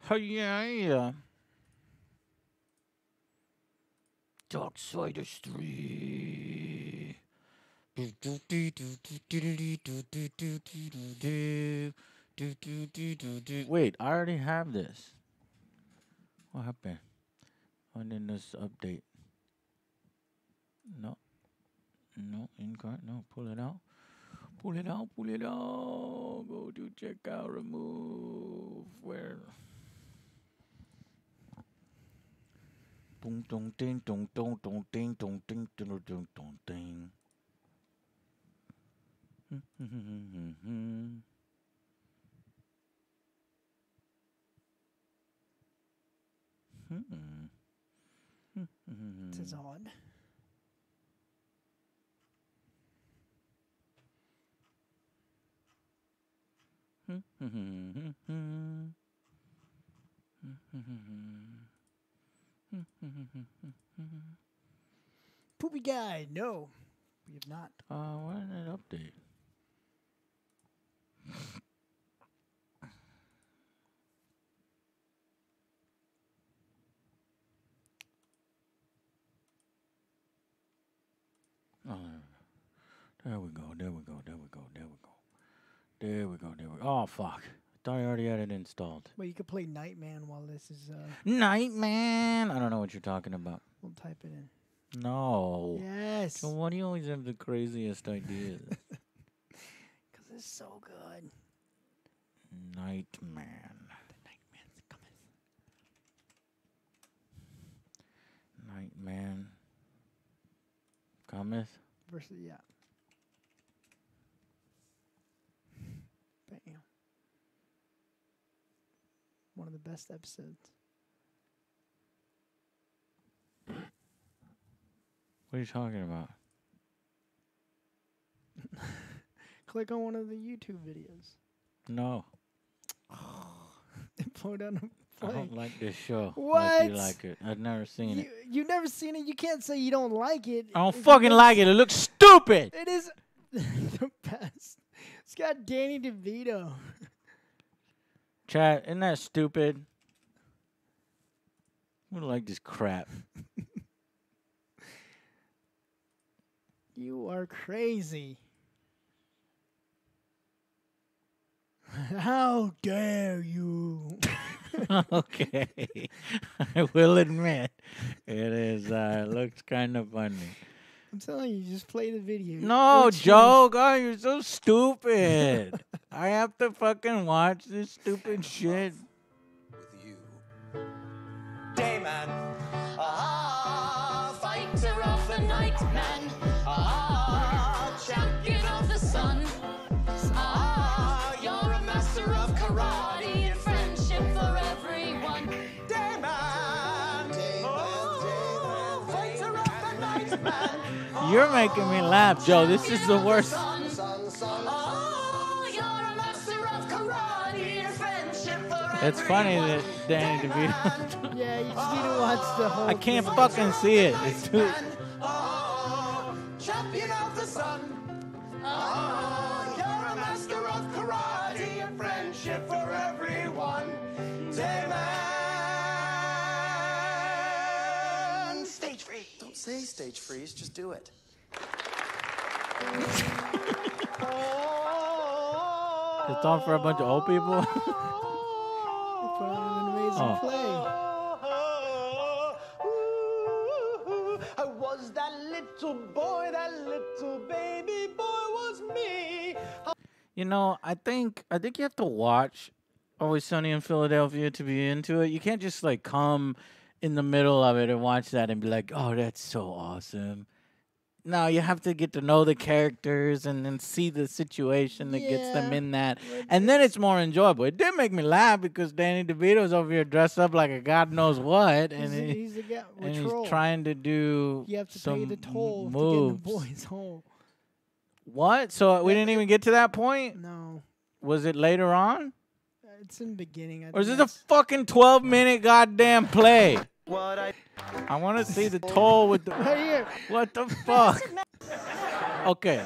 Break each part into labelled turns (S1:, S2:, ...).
S1: Yeah. Darksiders 3. Wait, I already have this. What happened? When did this update? No, no, incorrect. No, pull it out. Pull it out, pull it out. Go to checkout, remove. Where? Dong dong ding dong dong dong ding dong ding dong dong dong ding.
S2: This is odd. Poopy guy, no. We have not.
S1: Why didn't it update? Oh, there we go. There we go. There we go. There we go. There we go. There we go. Oh, fuck. I thought I already had it installed.
S2: Well, you could play Nightman while this is.
S1: Nightman! I don't know what you're talking about.
S2: We'll type it in.
S1: No.
S2: Yes.
S1: So why do you always have the craziest ideas?
S2: Because it's so good.
S1: Nightman.
S2: The Nightman's coming.
S1: Nightman. Cometh?
S2: Versus, yeah. Bam. One of the best episodes.
S1: What are you talking about?
S2: Click on one of the YouTube videos.
S1: No.
S2: Slow down the
S1: I
S2: play.
S1: don't like this show.
S2: What?
S1: Like you like it. I've never seen it.
S2: You've never seen it. You can't say you don't like it.
S1: I don't fucking like it. It looks stupid.
S2: It is the best. It's got Danny DeVito.
S1: Chat, isn't that stupid? I don't like this crap.
S2: You are crazy. How dare you?
S1: Okay. I will admit, it is, looks kind of funny.
S2: I'm telling you, just play the video.
S1: No,
S2: It'll
S1: Joe, God, you're so stupid. I have to fucking watch this stupid shit.
S3: With you. Dayman.
S4: Fighter of the night, man. Champion of the sun. You're a master of karate and friendship for everyone.
S3: Dayman.
S4: Fighter of the night, man.
S1: You're making me laugh, Joe. This is the worst.
S4: You're a master of karate and friendship for
S1: It's funny
S4: everyone.
S1: that Danny DeVito.
S2: Yeah, you just need to watch the whole
S1: I can't
S2: thing.
S1: fucking see it. It's too.
S3: Champion of the sun. You're a master of karate and friendship for everyone. Dayman. Stage freeze. Don't say stage freeze, just do it.
S1: It's on for a bunch of old people.
S2: Put on an amazing play.
S3: I was that little baby boy was me.
S1: You know, I think you have to watch Always Sunny in Philadelphia to be into it. You can't just like come in the middle of it and watch that and be like, "Oh, that's so awesome." No, you have to get to know the characters and then see the situation that gets them
S2: Yeah,
S1: in that.
S2: but
S1: And then it's more enjoyable. It did make me laugh because Danny DeVito's over here dressed up like a god knows what. And,
S2: He's the guy with
S1: and
S2: troll.
S1: he's trying to do
S2: You have to
S1: some
S2: pay the toll
S1: moves.
S2: to get in the boys' hole.
S1: What? So we didn't even get to that point?
S2: No,
S1: Was it later on?
S2: it's in the beginning. I
S1: Or is
S2: think
S1: this a fucking 12-minute goddamn play?
S3: What
S1: I want to see the toll with the...
S2: right here?
S1: What the fuck? Okay.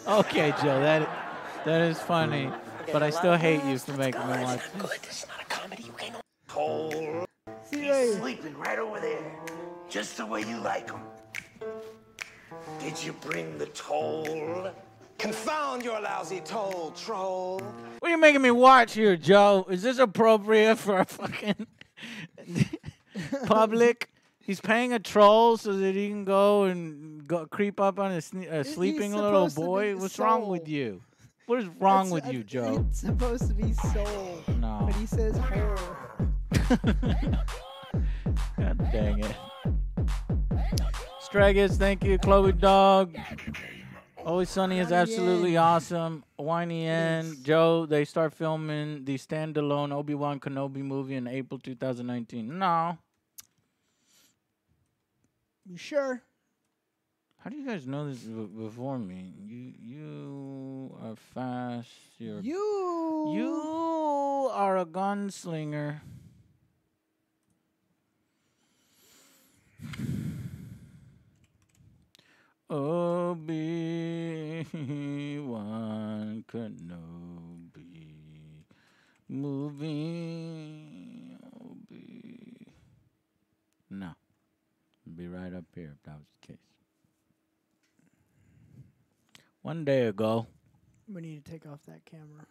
S1: Okay, Joe, that is funny. But I still hate you for making me watch this.
S3: Good. This is not a comedy. You can't. Toll.
S2: See
S3: He's
S2: right.
S3: sleeping right over there, just the way you like him. Did you bring the toll? Confound your lousy toll, troll.
S1: What are you making me watch here, Joe? Is this appropriate for a fucking public? He's paying a troll so that he can go and creep up on a sleeping little
S2: supposed to
S1: boy.
S2: be
S1: What's wrong with
S2: soul.
S1: you? What is wrong with you, Joe?
S2: It's supposed to be soul.
S1: No.
S2: But he says her.
S1: God dang it. Stragus, thank you. Chloe Dog. Always Sunny is
S2: Whiny
S1: absolutely
S2: End.
S1: awesome. Whiny End.
S2: Yes.
S1: Joe, they start filming the standalone Obi-Wan Kenobi movie in April 2019. No.
S2: You sure?
S1: How do you guys know this before me? You are fast. You are a gunslinger. Obi-Wan Kenobi movie. No. It'd be right up here if that was the case. One day ago.
S2: We need to take off that camera.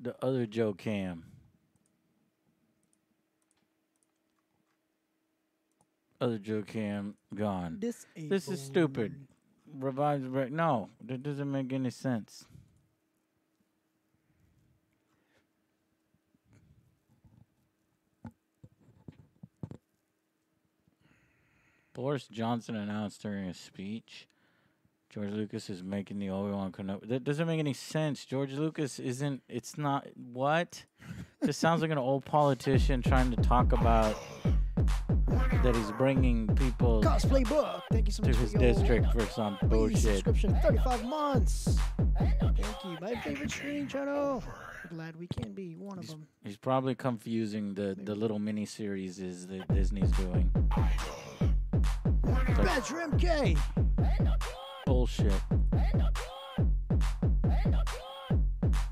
S1: The other Joe Cam. Other Joe Cam gone. This is stupid. Revives break. No, that doesn't make any sense. Boris Johnson announced during a speech George Lucas is making the Obi-Wan Kenobi. That doesn't make any sense. George Lucas isn't. It's not. What? This sounds like an old politician trying to talk about that he's bringing people
S2: Cosplay book. Thank you so
S1: to
S2: much
S1: his
S2: for your
S1: district for some
S2: free
S1: bullshit.
S2: subscription. 35 months. Thank you. My favorite streaming channel. We're glad we can be one of them.
S1: He's probably confusing the little mini series that Disney's doing. It's like
S2: Badger MK.
S1: bullshit.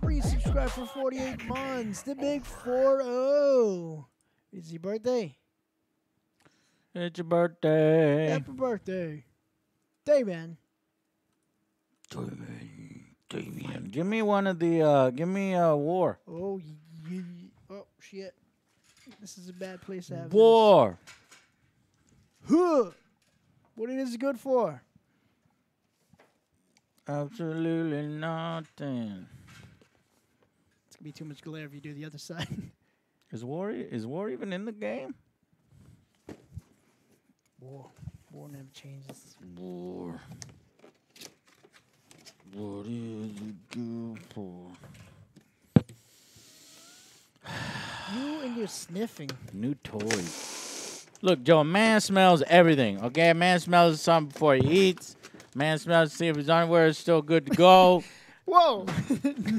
S2: Resubscribe for 48 months. The big 4-0. It's your birthday.
S1: It's your birthday.
S2: Happy birthday. Dayman.
S1: Damien. Give me one of the. Give me War.
S2: Oh, oh, shit. This is a bad place to have
S1: War.
S2: this. Huh. What it is good for?
S1: Absolutely nothing.
S2: It's gonna be too much glare if you do the other side.
S1: Is War even in the game?
S2: War never changes.
S1: War. What is it good for?
S2: You and your sniffing.
S1: New toys. Look, Joe, a man smells everything. Okay, a man smells something before he eats. Man smells to see if his underwear is still good to go.
S2: Whoa!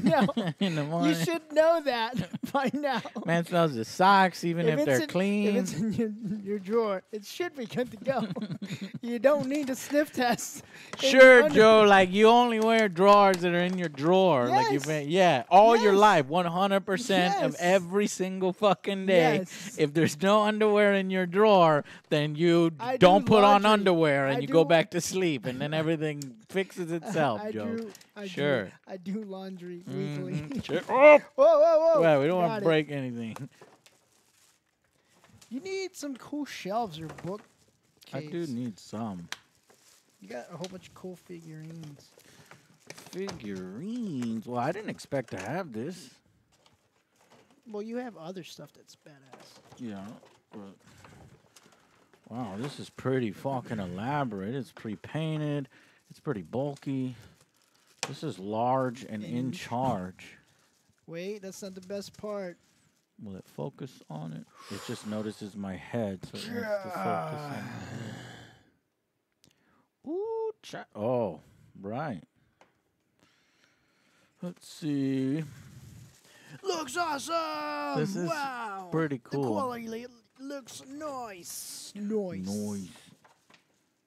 S2: No,
S1: In the morning.
S2: you should know that by now.
S1: Man smells his socks, even if they're
S2: If
S1: clean.
S2: it's in your drawer, it should be good to go. You don't need a sniff test. in your
S1: Sure,
S2: under-
S1: Joe. Like you only wear drawers that are in your drawer. Like you've
S2: Yes.
S1: been, yeah, all your
S2: Yes.
S1: life, 100% of
S2: Yes.
S1: every single fucking day.
S2: Yes.
S1: If there's no underwear in your drawer, then you
S2: I
S1: don't
S2: do
S1: put on
S2: laundry.
S1: underwear and
S2: I
S1: you go
S2: do-
S1: back to sleep, and then everything fixes itself, Joe. Sure.
S2: I do laundry weekly.
S1: Mhm. Sure. Oh,
S2: Whoa!
S1: well, we don't want
S2: Got
S1: to
S2: it.
S1: break anything.
S2: You need some cool shelves or book.
S1: I do need some
S2: You got a whole bunch of cool figurines.
S1: figurines. Well, I didn't expect to have this.
S2: Well, you have other stuff that's badass.
S1: Yeah. But wow, this is pretty fucking elaborate. It's pre-painted. It's pretty bulky. This is large and in charge.
S2: Wait, that's not the best part.
S1: Will it focus on it? It just notices my head, so it wants to focus on it. Ooh, oh, right. Let's see.
S2: Looks awesome!
S1: This is
S2: wow!
S1: pretty
S2: The
S1: cool.
S2: quality looks nice. Nice.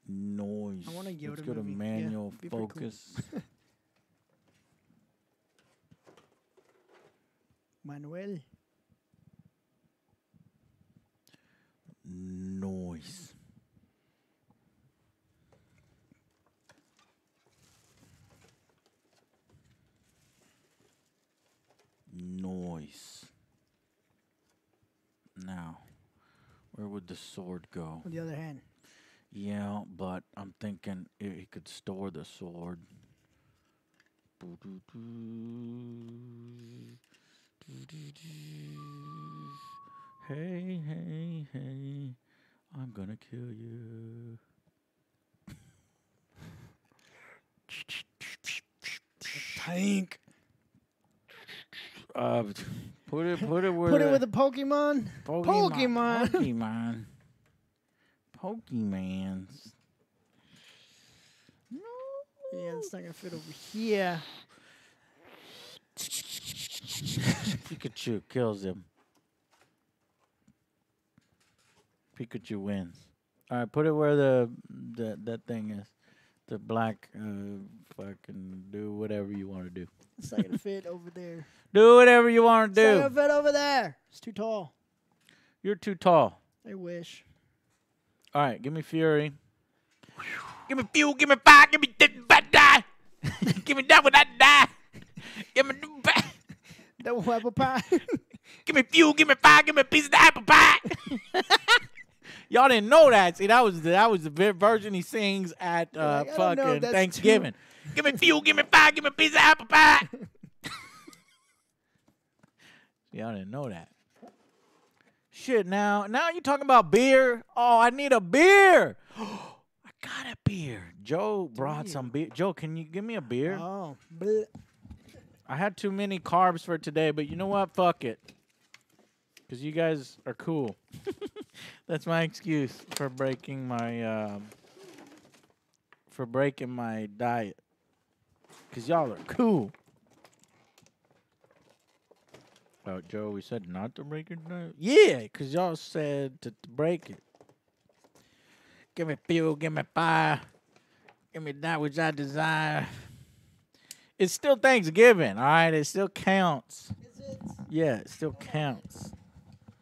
S1: Noise. Noise.
S2: I want a Yoda
S1: Let's go to
S2: movie. Yeah,
S1: manual
S2: be pretty cool.
S1: focus.
S2: Manuel.
S1: Noise. Noise. Now, where would the sword go?
S2: On the other hand.
S1: Yeah, but I'm thinking he could store the sword. Hey, hey, hey, I'm gonna kill you.
S2: Tank.
S1: Put it where
S2: Put it with a Pokemon. Pokemon.
S1: Pokemon. Pokemans. No.
S2: Yeah, it's not gonna fit over here.
S1: Pikachu kills him. Pikachu wins. All right, put it where that thing is. The black fucking do whatever you want to do.
S2: It's not gonna fit over there.
S1: Do whatever you want to
S2: It's not
S1: do.
S2: gonna fit over there. It's too tall.
S1: You're too tall.
S2: I wish.
S1: All right, give me Fury. Give me fuel, give me fire, give me this bad die. Give me that when I die. Give me new back.
S2: Double apple pie.
S1: Give me fuel, give me fire, give me a piece of the apple pie. Y'all didn't know that. See, that was the version he sings at
S2: like, I don't know,
S1: fucking
S2: that's
S1: Thanksgiving. Give me fuel, give me fire, give me a piece of apple pie. Y'all didn't know that. Shit, now you talking about beer? Oh, I need a beer. I got a beer. Joe brought some beer. Joe, can you give me a beer?
S2: Oh. Bleh.
S1: I had too many carbs for today, but you know what? Fuck it. Because you guys are cool. That's my excuse for breaking my diet. Because y'all are cool. Oh, Joe, we said not to break your diet? Yeah, because y'all said to break it. Give me fuel, give me fire. Give me that which I desire. It's still Thanksgiving, all right? It still counts.
S2: Is it?
S1: Yeah, it still counts.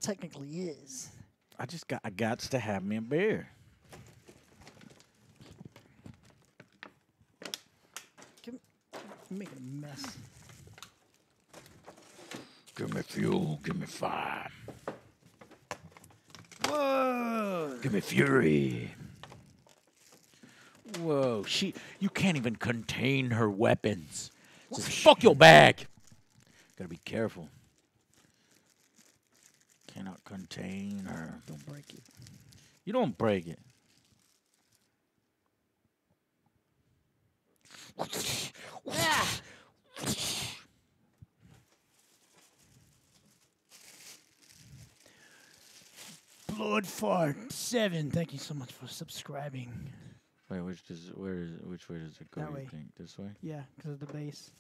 S2: Technically is.
S1: I got to have me a beer.
S2: You're making a mess.
S1: Give me fuel, give me fire.
S2: Whoa.
S1: Give me fury. Whoa, you can't even contain her weapons. Just fuck your bag. Gotta be careful. Cannot contain her.
S2: Don't break it.
S1: You don't break it.
S2: Blood Fart 7. Thank you so much for subscribing.
S1: Wait, which way does it go?
S2: That
S1: You
S2: way.
S1: think this way?
S2: Yeah, because of the base.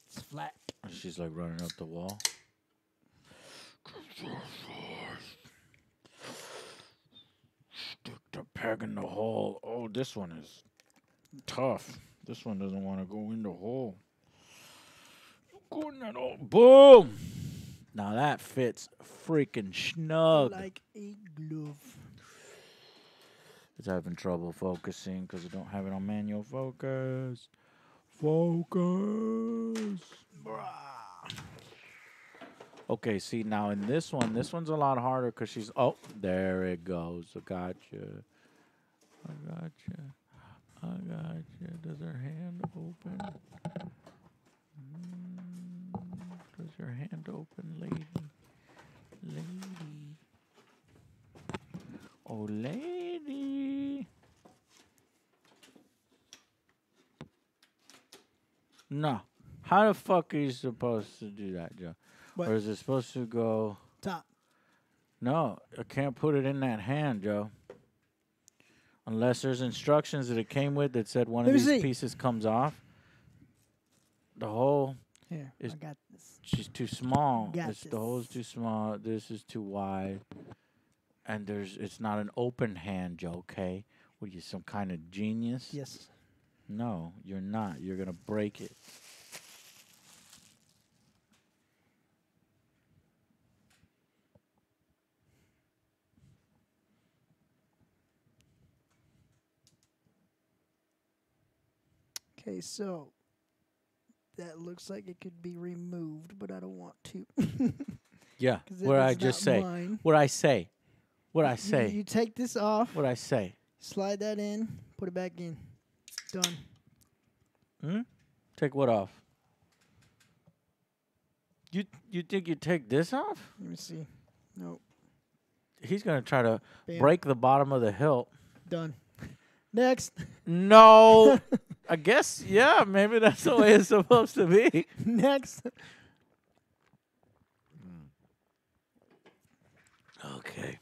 S2: It's flat.
S1: She's like running up the wall. Stick the peg in the hole. Oh, this one is tough. This one doesn't want to go in the hole. Go in that hole. Boom! Now that fits freaking snug.
S2: Like a glove.
S1: It's having trouble focusing because I don't have it on manual focus. Focus. Okay, see, now in this one's a lot harder because she's... Oh, there it goes. I got you. Does her hand open? Does your hand open, lady? Oh, lady. No. How the fuck are you supposed to do that, Joe?
S2: What?
S1: Or is it supposed to go...
S2: Top.
S1: No, I can't put it in that hand, Joe. Unless there's instructions that it came with that said one of these pieces comes off. The hole...
S2: Here, I got this.
S1: She's too small.
S2: Got
S1: The hole's too small. This is too wide. And it's not an open hand, Joe, okay? What are you, some kind of genius?
S2: Yes.
S1: No, you're not. You're gonna break it.
S2: Okay, so that looks like it could be removed, but I don't want to.
S1: Yeah.
S2: 'Cause
S1: What
S2: that
S1: I
S2: is
S1: just
S2: not
S1: say?
S2: mine.
S1: What I say? What I say?
S2: You take this off,
S1: What I say?
S2: slide that in, put it back in. Done.
S1: Hmm? Take what off? You think you take this off?
S2: Let me see. Nope.
S1: He's gonna try to
S2: Bam.
S1: break the bottom of the hilt.
S2: Done. Next.
S1: No. I guess, yeah, maybe that's the way it's supposed to be.
S2: Next.
S1: Okay.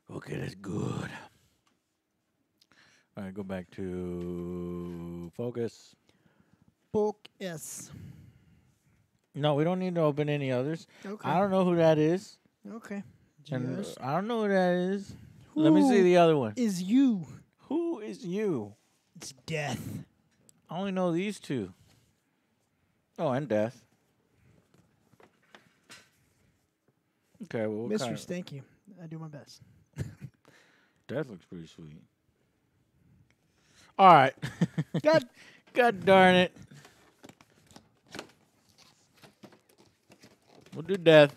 S1: Okay, that's good. All right, go back to focus.
S2: Book S.
S1: No, we don't need to open any others.
S2: Okay.
S1: I don't know who that is.
S2: Okay.
S1: And
S2: Just
S1: I don't know who that is. Let me see
S2: Who
S1: the other one.
S2: is you.
S1: Who is you?
S2: It's death.
S1: I only know these two. Oh, and death. Okay, well, what kind
S2: Mistress,
S1: of-
S2: thank you. I do my best.
S1: death looks pretty sweet. All right.
S2: God.
S1: God darn it. We'll do death.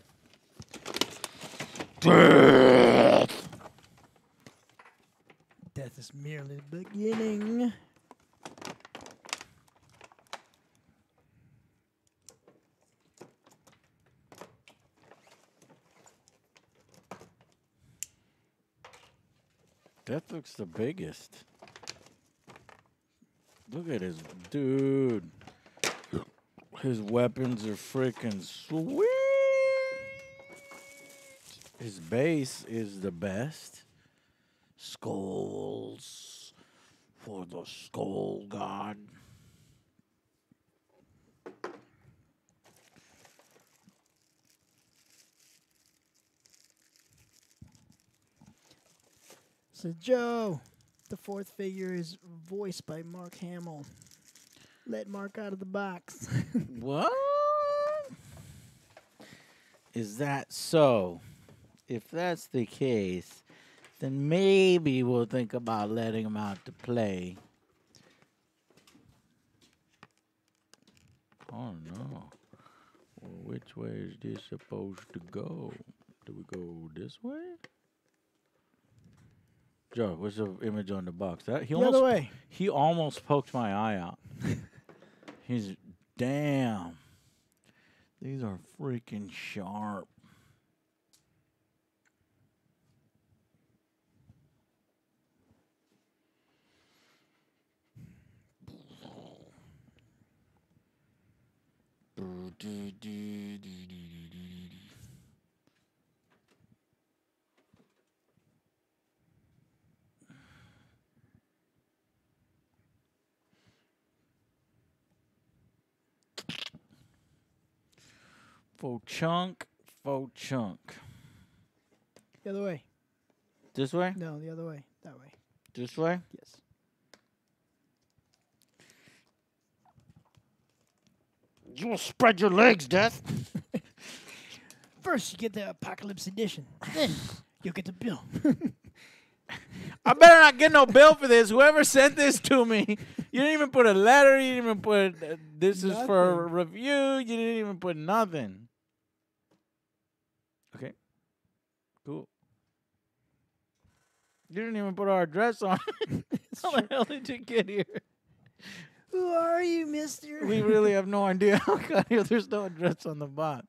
S2: Death is merely the beginning.
S1: Death looks the biggest. Look at his dude. His weapons are freaking sweet. His base is the best. Skulls for the skull god.
S2: So Joe, the fourth figure is voiced by Mark Hamill. Let Mark out of the box.
S1: What? Is that so? If that's the case, then maybe we'll think about letting him out to play. Oh no. Well, which way is this supposed to go? Do we go this way? Joe, what's the image on the box? That he
S2: The other way.
S1: He almost poked my eye out. He's damn. These are freaking sharp. Faux chunk, faux chunk.
S2: The other way.
S1: This way?
S2: No, the other way. That way.
S1: This way?
S2: Yes.
S1: You will spread your legs, Death.
S2: First, you get the Apocalypse Edition. Then, you'll get the bill.
S1: I better not get no bill for this. Whoever sent this to me, you didn't even put a letter. You didn't even put this is for a
S2: Nothing.
S1: review. You didn't even put nothing. Okay. Cool. You didn't even put our address on. How the hell did you get here?
S2: Who are you, mister?
S1: We really have no idea how I got here. There's no address on the box.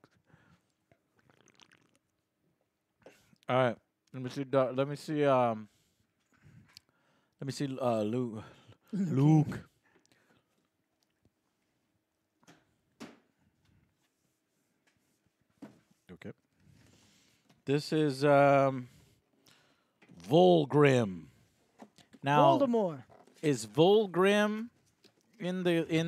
S1: All right. Let me see. Let me see. Let me see. Luke. Luke. Okay. This is Volgrim. Now,
S2: Voldemort.
S1: is Volgrim in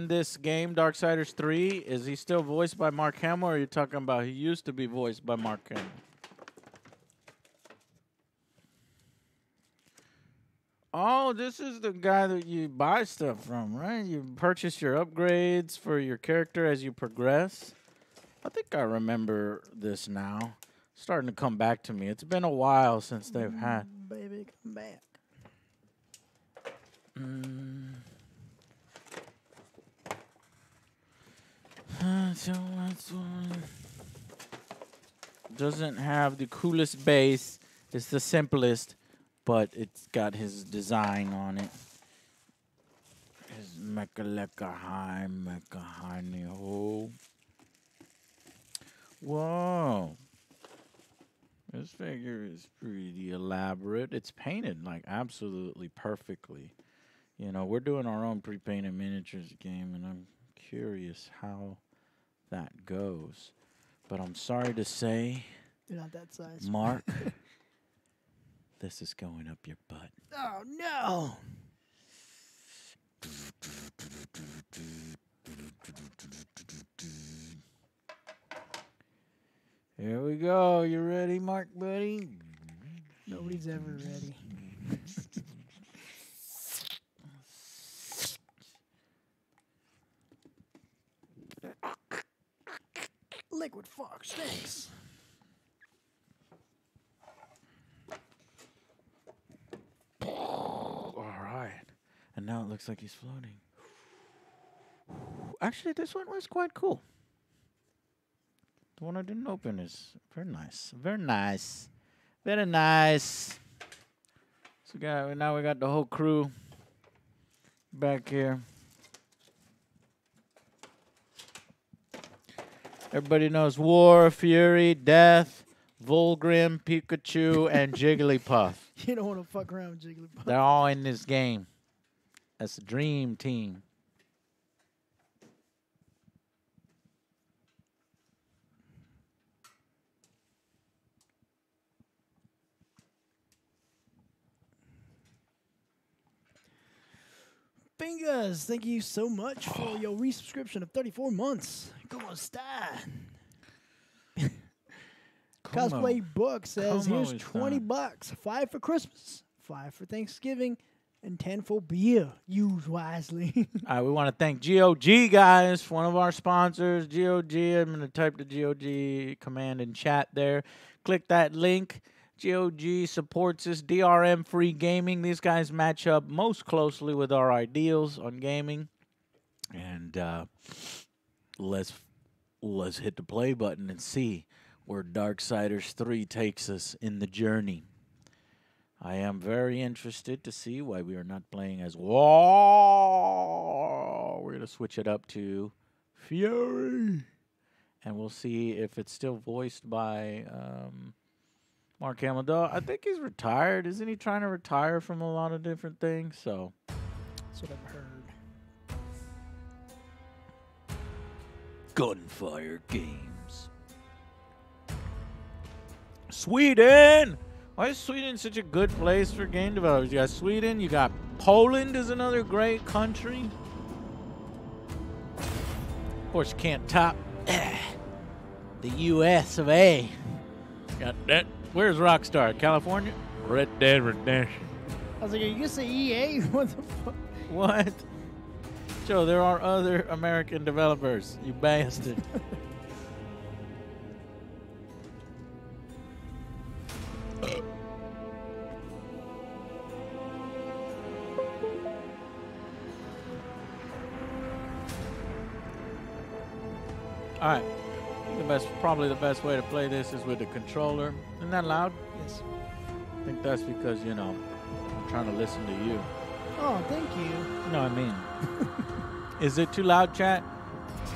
S1: this game, Darksiders 3? Is he still voiced by Mark Hamill, or are you talking about he used to be voiced by Mark Hamill? Oh, this is the guy that you buy stuff from, right? You purchase your upgrades for your character as you progress. I think I remember this now. Starting to come back to me. It's been a while since they've had.
S2: Baby, come back.
S1: So that's one. Doesn't have the coolest base. It's the simplest, but it's got his design on it. His Mecha High Neho. Whoa. This figure is pretty elaborate. It's painted like absolutely perfectly. You know, we're doing our own pre-painted miniatures game, and I'm curious how that goes. But I'm sorry to say,
S2: You're not that size.
S1: Mark, this is going up your butt.
S2: Oh, no.
S1: Here we go. You ready, Mark, buddy?
S2: Nobody's ever ready. Liquid Fox stinks.
S1: All right. And now it looks like he's floating. Actually, this one was quite cool. The one I didn't open is very nice. Very nice. Very nice. So now we got the whole crew back here. Everybody knows War, Fury, Death, Volgrim, Pikachu, and Jigglypuff.
S2: You don't want to fuck around with Jigglypuff.
S1: They're all in this game. That's the dream team.
S2: Fingers, thank you so much for your resubscription of 34 months. Come on, Star. Cosplay Book says,
S1: Como
S2: here's
S1: está?
S2: $20. 5 for Christmas, 5 for Thanksgiving, and 10 for beer. Use wisely.
S1: All right, we want to thank GOG, guys, one of our sponsors. GOG, I'm going to type the GOG command in chat there. Click that link. GOG supports us. DRM free gaming. These guys match up most closely with our ideals on gaming. And let's hit the play button and see where Darksiders 3 takes us in the journey. I am very interested to see why we are not playing as Whoa. We're going to switch it up to Fury. And we'll see if it's still voiced by Mark Hamill. Though I think he's retired. Isn't he trying to retire from a lot of different things? So
S2: That's what I've heard.
S1: Gunfire Games. Sweden! Why is Sweden such a good place for game developers? You got Sweden, you got Poland is another great country. Of course, you can't top the US of A. Got that. Where's Rockstar? California? Red Dead Redemption.
S2: I was like, are you going to say EA? What the fuck?
S1: What? Joe, there are other American developers, you bastard. All right. Probably the best way to play this is with the controller. Isn't that loud?
S2: Yes.
S1: I think that's because, you know, I'm trying to listen to you.
S2: Oh, thank you.
S1: You know what I mean? Is it too loud, chat,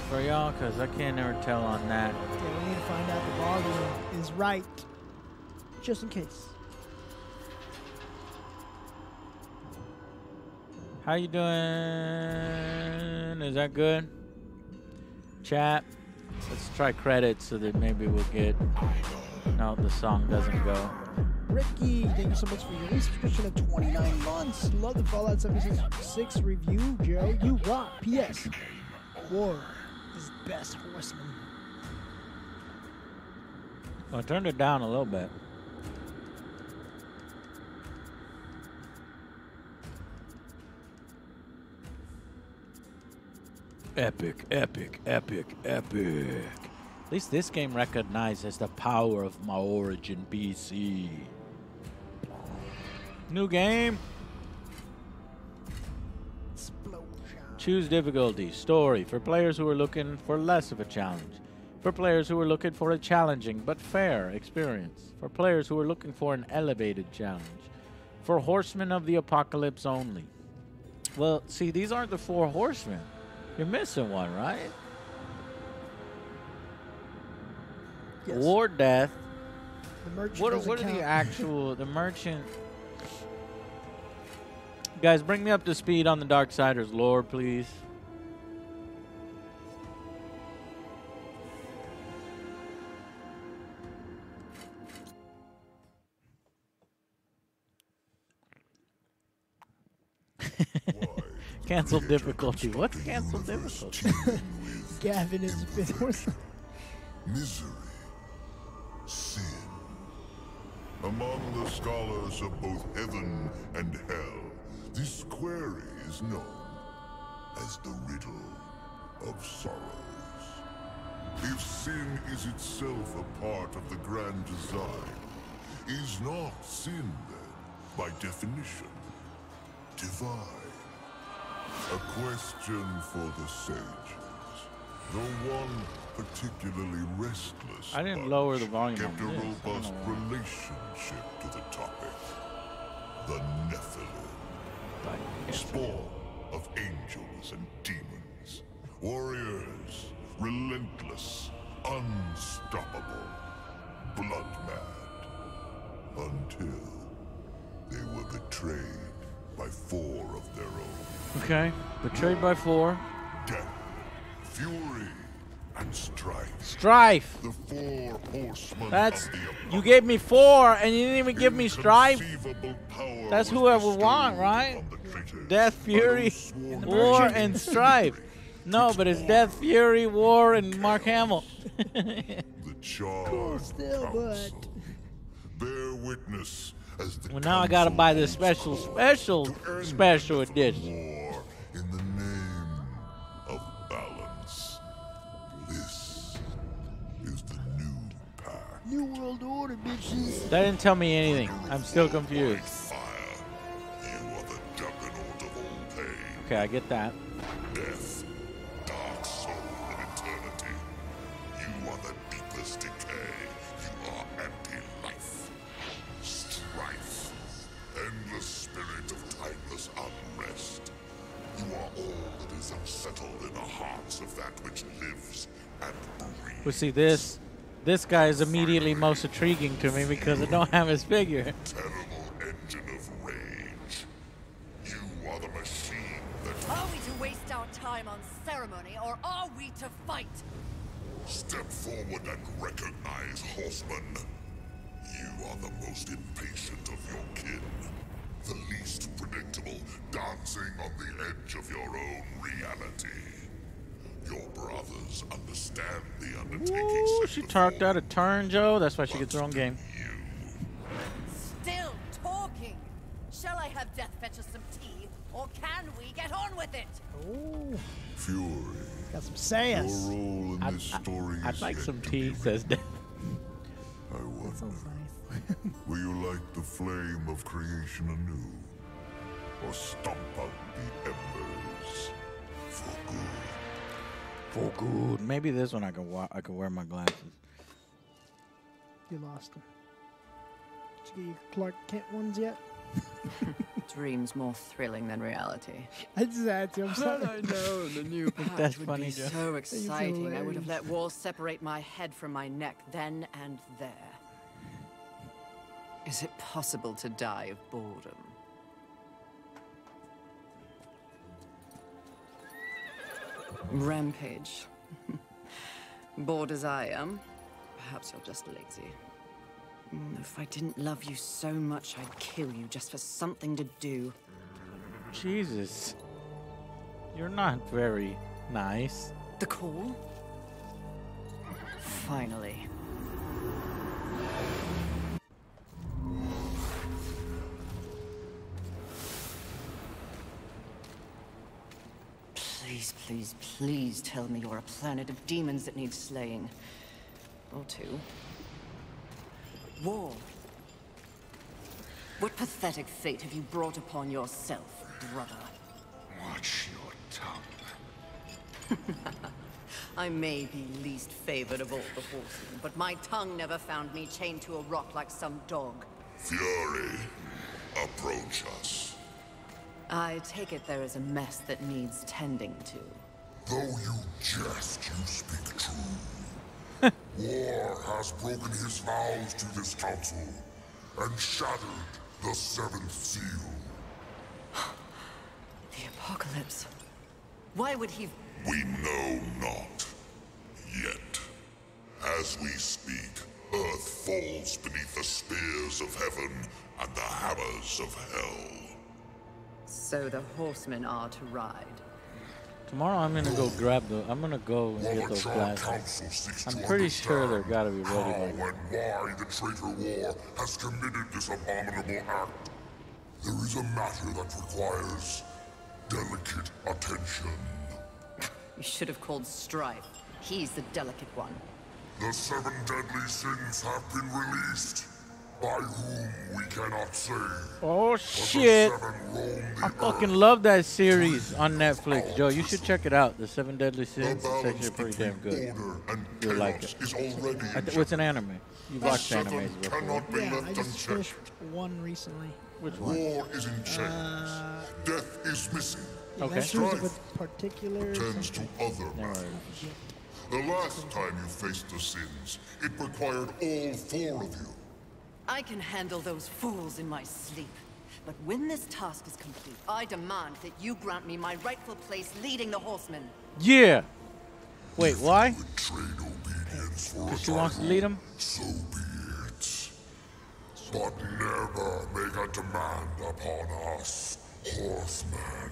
S1: for y'all? Because I can't never tell on that.
S2: Okay, we need to find out the volume is right. Just in case.
S1: How you doing? Is that good? Chat. Let's try credits so that maybe we'll get... No, the song doesn't go.
S2: Ricky, thank you so much for your resubscription of 29 months. Love the Fallout 76 review, Joe. You rock. P.S. War is best horseman.
S1: Well, I turned it down a little bit. Epic, epic, epic, epic. At least this game recognizes the power of my Origin PC. New game.
S2: Explosion.
S1: Choose difficulty. Story for players who are looking for less of a challenge. For players who are looking for a challenging but fair experience. For players who are looking for an elevated challenge. For horsemen of the apocalypse only. Well, see, these aren't the 4 horsemen. You're missing one, right?
S2: Yes.
S1: War, death.
S2: The merchant
S1: What
S2: doesn't
S1: are the
S2: count.
S1: actual... The merchant... Guys, bring me up to speed on the Darksiders lore, please. Cancel difficulty. What's cancel difficulty?
S2: Gavin is a fifth horse.
S5: Misery, sin. Among the scholars of both heaven and hell, this query is known as the riddle of sorrows. If sin is itself a part of the grand design, is not sin then, by definition, divine? A question for the sages. No one particularly restless
S1: I didn't
S5: bunch
S1: lower the volume
S5: kept a
S1: on this. I don't
S5: robust
S1: know why.
S5: relationship to the topic. The Nephilim.
S1: Like,
S5: Spawn of angels and demons. Warriors, relentless, unstoppable, blood mad. Until they were betrayed by 4 of their own.
S1: okay. Betrayed by 4.
S5: Death, fury, and strife.
S1: Strife.
S5: The 4 horsemen
S1: That's...
S5: of the
S1: You
S5: apocalypse.
S1: gave me 4 and you didn't even give me Strife.
S5: Inconceivable power
S1: That's
S5: was
S1: who I would
S5: bestowed
S1: want, right?
S5: upon the traitors
S1: Death,
S5: by
S1: Fury,
S5: those sworn
S1: War,
S5: merchants
S1: and
S5: of
S1: Strife. No, but it's Death, Fury, War, and Mark Hamill.
S5: The charred
S2: Cool still,
S5: council. Bear witness as the
S1: Well, now I gotta buy this
S5: council
S1: special
S5: to end the
S1: edition.
S5: war in the name of balance. This is the new pact.
S2: New World Order, bitches.
S1: That didn't tell me anything. I'm still confused.
S5: Fire. You are the juggernaut of all pain.
S1: Okay, I get that.
S5: Death, dark soul of eternity. You are the deepest decay. You are anti-life. Strife, endless spirit of timeless unrest. You are all that is unsettled in the hearts of that which lives and breathes.
S1: But see, this guy is immediately most intriguing to me because I don't have his figure.
S5: Terrible engine of rage. You are the machine that
S4: Are we to waste our time on ceremony, or are we to fight?
S5: step forward and recognize, horseman. You are the most impatient of your kin. The least predictable, dancing on the edge of your own reality. Your brothers understand the undertaking.
S1: Ooh,
S5: set
S1: she
S5: before
S1: talked out a turn, Joe. That's why she gets her own game.
S5: you.
S4: Still talking. Shall I have Death fetch us some tea, or can we get on with it?
S2: Oh,
S5: Fury,
S2: got some
S5: your
S2: sass.
S5: role in this story
S1: I'd
S5: is
S1: like
S5: yet
S1: some
S5: to
S1: tea,
S5: be
S1: says
S5: written.
S1: Death.
S5: I wonder,
S2: Sounds nice.
S5: will you light the flame of creation anew? Or stomp out the embers for good?
S1: For good. Maybe this one I can wear my glasses.
S2: You lost him. Did you get your Clark Kent ones yet?
S6: Dreams more thrilling than reality.
S2: I just had to. I'm sorry.
S6: know the new pact
S1: That's
S6: would
S1: funny,
S6: be
S1: Joe.
S6: so exciting. I would have
S2: hilarious.
S6: let walls separate my head from my neck then and there. Is it possible to die of boredom? Rampage. Bored as I am, perhaps you're just lazy. If I didn't love you so much, I'd kill you just for something to do.
S1: Jesus. You're not very nice.
S6: The call? Finally. Please, please, please tell me you're a planet of demons that needs slaying. Or two. War. What pathetic fate have you brought upon yourself, brother?
S5: Watch your tongue.
S6: I may be least favored of all the horsemen, but my tongue never found me chained to a rock like some dog.
S5: Fury, approach us.
S6: I take it there is a mess that needs tending to.
S5: Though you jest, you speak true. War has broken his vows to this council and shattered the seventh seal.
S6: The apocalypse. Why would he...
S5: We know not. Yet. As we speak, Earth falls beneath the spears of heaven and the hammers of hell.
S6: So the horsemen are to ride.
S1: Tomorrow I'm gonna go grab the. I'm gonna go and
S5: While
S1: get
S5: the
S1: those
S5: Charred
S1: glasses.
S5: Council seeks
S1: I'm
S5: to
S1: pretty sure
S5: understand
S1: they're gotta be ready
S5: how
S1: by
S5: and
S1: now.
S5: why the traitor war has committed this abominable act, there is a matter that requires delicate attention.
S6: You should have called Strife. He's the delicate one.
S5: The 7 deadly sins have been released, by whom we cannot say.
S1: Oh
S5: But
S1: shit!
S5: the 7 roam the
S1: I fucking
S5: earth.
S1: love that series on Netflix, Joe. You should check it out. The 7 Deadly
S5: The
S1: Sins. It's
S5: balance
S1: actually pretty damn
S5: between
S1: good.
S5: order and
S1: You'll like
S5: chaos
S1: it.
S5: is already in
S1: It's an anime. You've
S5: The
S1: watched
S5: 7
S1: animes before.
S5: cannot be
S2: Yeah,
S5: left
S2: I just
S5: unchecked.
S2: finished one recently.
S1: Which one?
S5: War is in chains. Death is missing.
S1: Okay.
S2: Adventures of
S5: Strife
S2: a particular...
S5: tends to other
S1: Never heard of
S5: matters. The last time you faced the sins, it required all 4 of you.
S6: I can handle those fools in my sleep. But when this task is complete, I demand that you grant me my rightful place leading the horsemen.
S1: Yeah. Wait, why?
S5: You would trade obedience for a
S1: Because she wants to lead him?
S5: So be it. But never make a demand upon us, horsemen.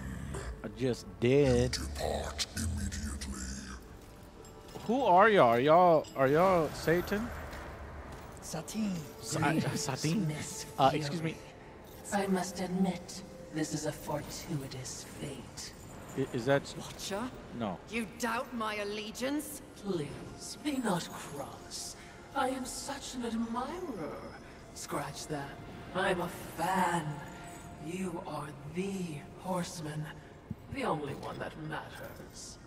S1: I just did.
S5: Depart immediately.
S1: Who are y'all? Are y'all Satan?
S2: Satine.
S1: Satine. Excuse me.
S7: I must admit, this is a fortuitous fate.
S1: Is that?
S6: Watcher?
S1: No.
S6: You doubt my allegiance?
S7: Please, be not cross. I am such an admirer. Scratch that. I'm a fan. You are the horseman. The only one that matters.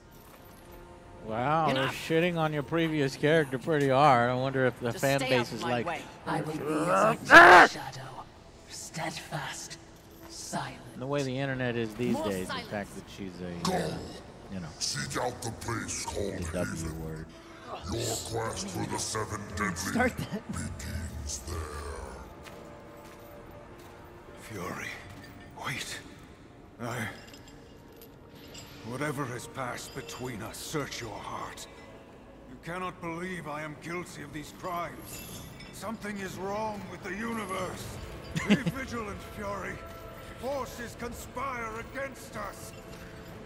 S1: Wow, they're shitting on your previous character pretty hard. I wonder if the
S6: Just
S1: fan
S6: stay
S1: base
S6: out
S1: is
S6: my
S1: like.
S6: way.
S7: I will be as a shadow. Steadfast. Silent.
S1: The way the internet is these
S6: More
S1: days,
S6: silence.
S1: the fact that she's
S5: Go.
S1: you know,
S5: Seek out the place called
S1: the W
S5: Haven.
S1: word.
S5: Your quest for the 7 deadly
S2: Start that.
S5: begins there.
S8: Fury, wait. Whatever has passed between us, search your heart. You cannot believe I am guilty of these crimes. Something is wrong with the universe. Be vigilant, Fury. Forces conspire against us.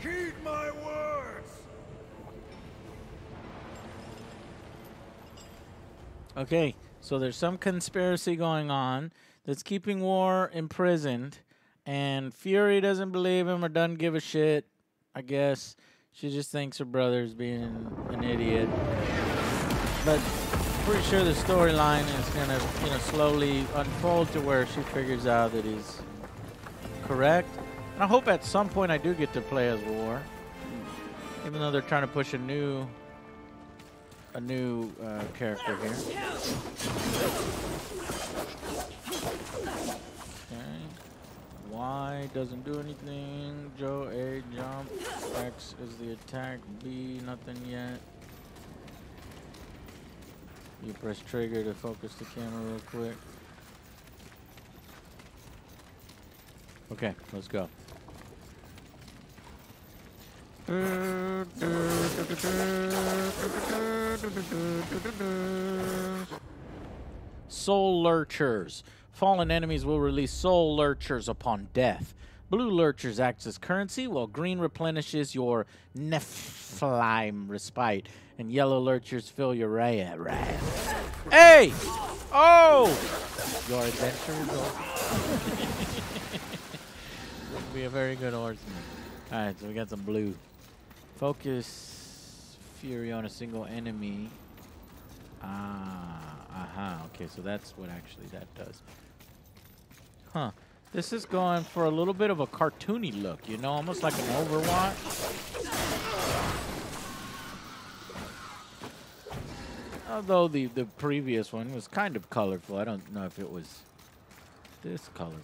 S8: Heed my words.
S1: Okay, so there's some conspiracy going on that's keeping War imprisoned, and Fury doesn't believe him or doesn't give a shit. I guess she just thinks her brother's being an idiot. But pretty sure the storyline is gonna, slowly unfold to where she figures out that he's correct. And I hope at some point I do get to play as War, even though they're trying to push a new character here. Okay. Y doesn't do anything. Joe A jump. X is the attack. B nothing yet. You press trigger to focus the camera real quick. Okay, let's go. Soul Lurchers. Fallen enemies will release Soul Lurchers upon death. Blue Lurchers acts as currency, while green replenishes your Nephilim respite, and yellow Lurchers fill your riot. Hey! Oh! Your adventure is over. Be a very good horseman. Alright, so we got some blue. Focus fury on a single enemy. Okay, so that's what actually that does. Huh. This is going for a little bit of a cartoony look, you know, almost like an Overwatch. Although the previous one was kind of colorful. I don't know if it was this colorful.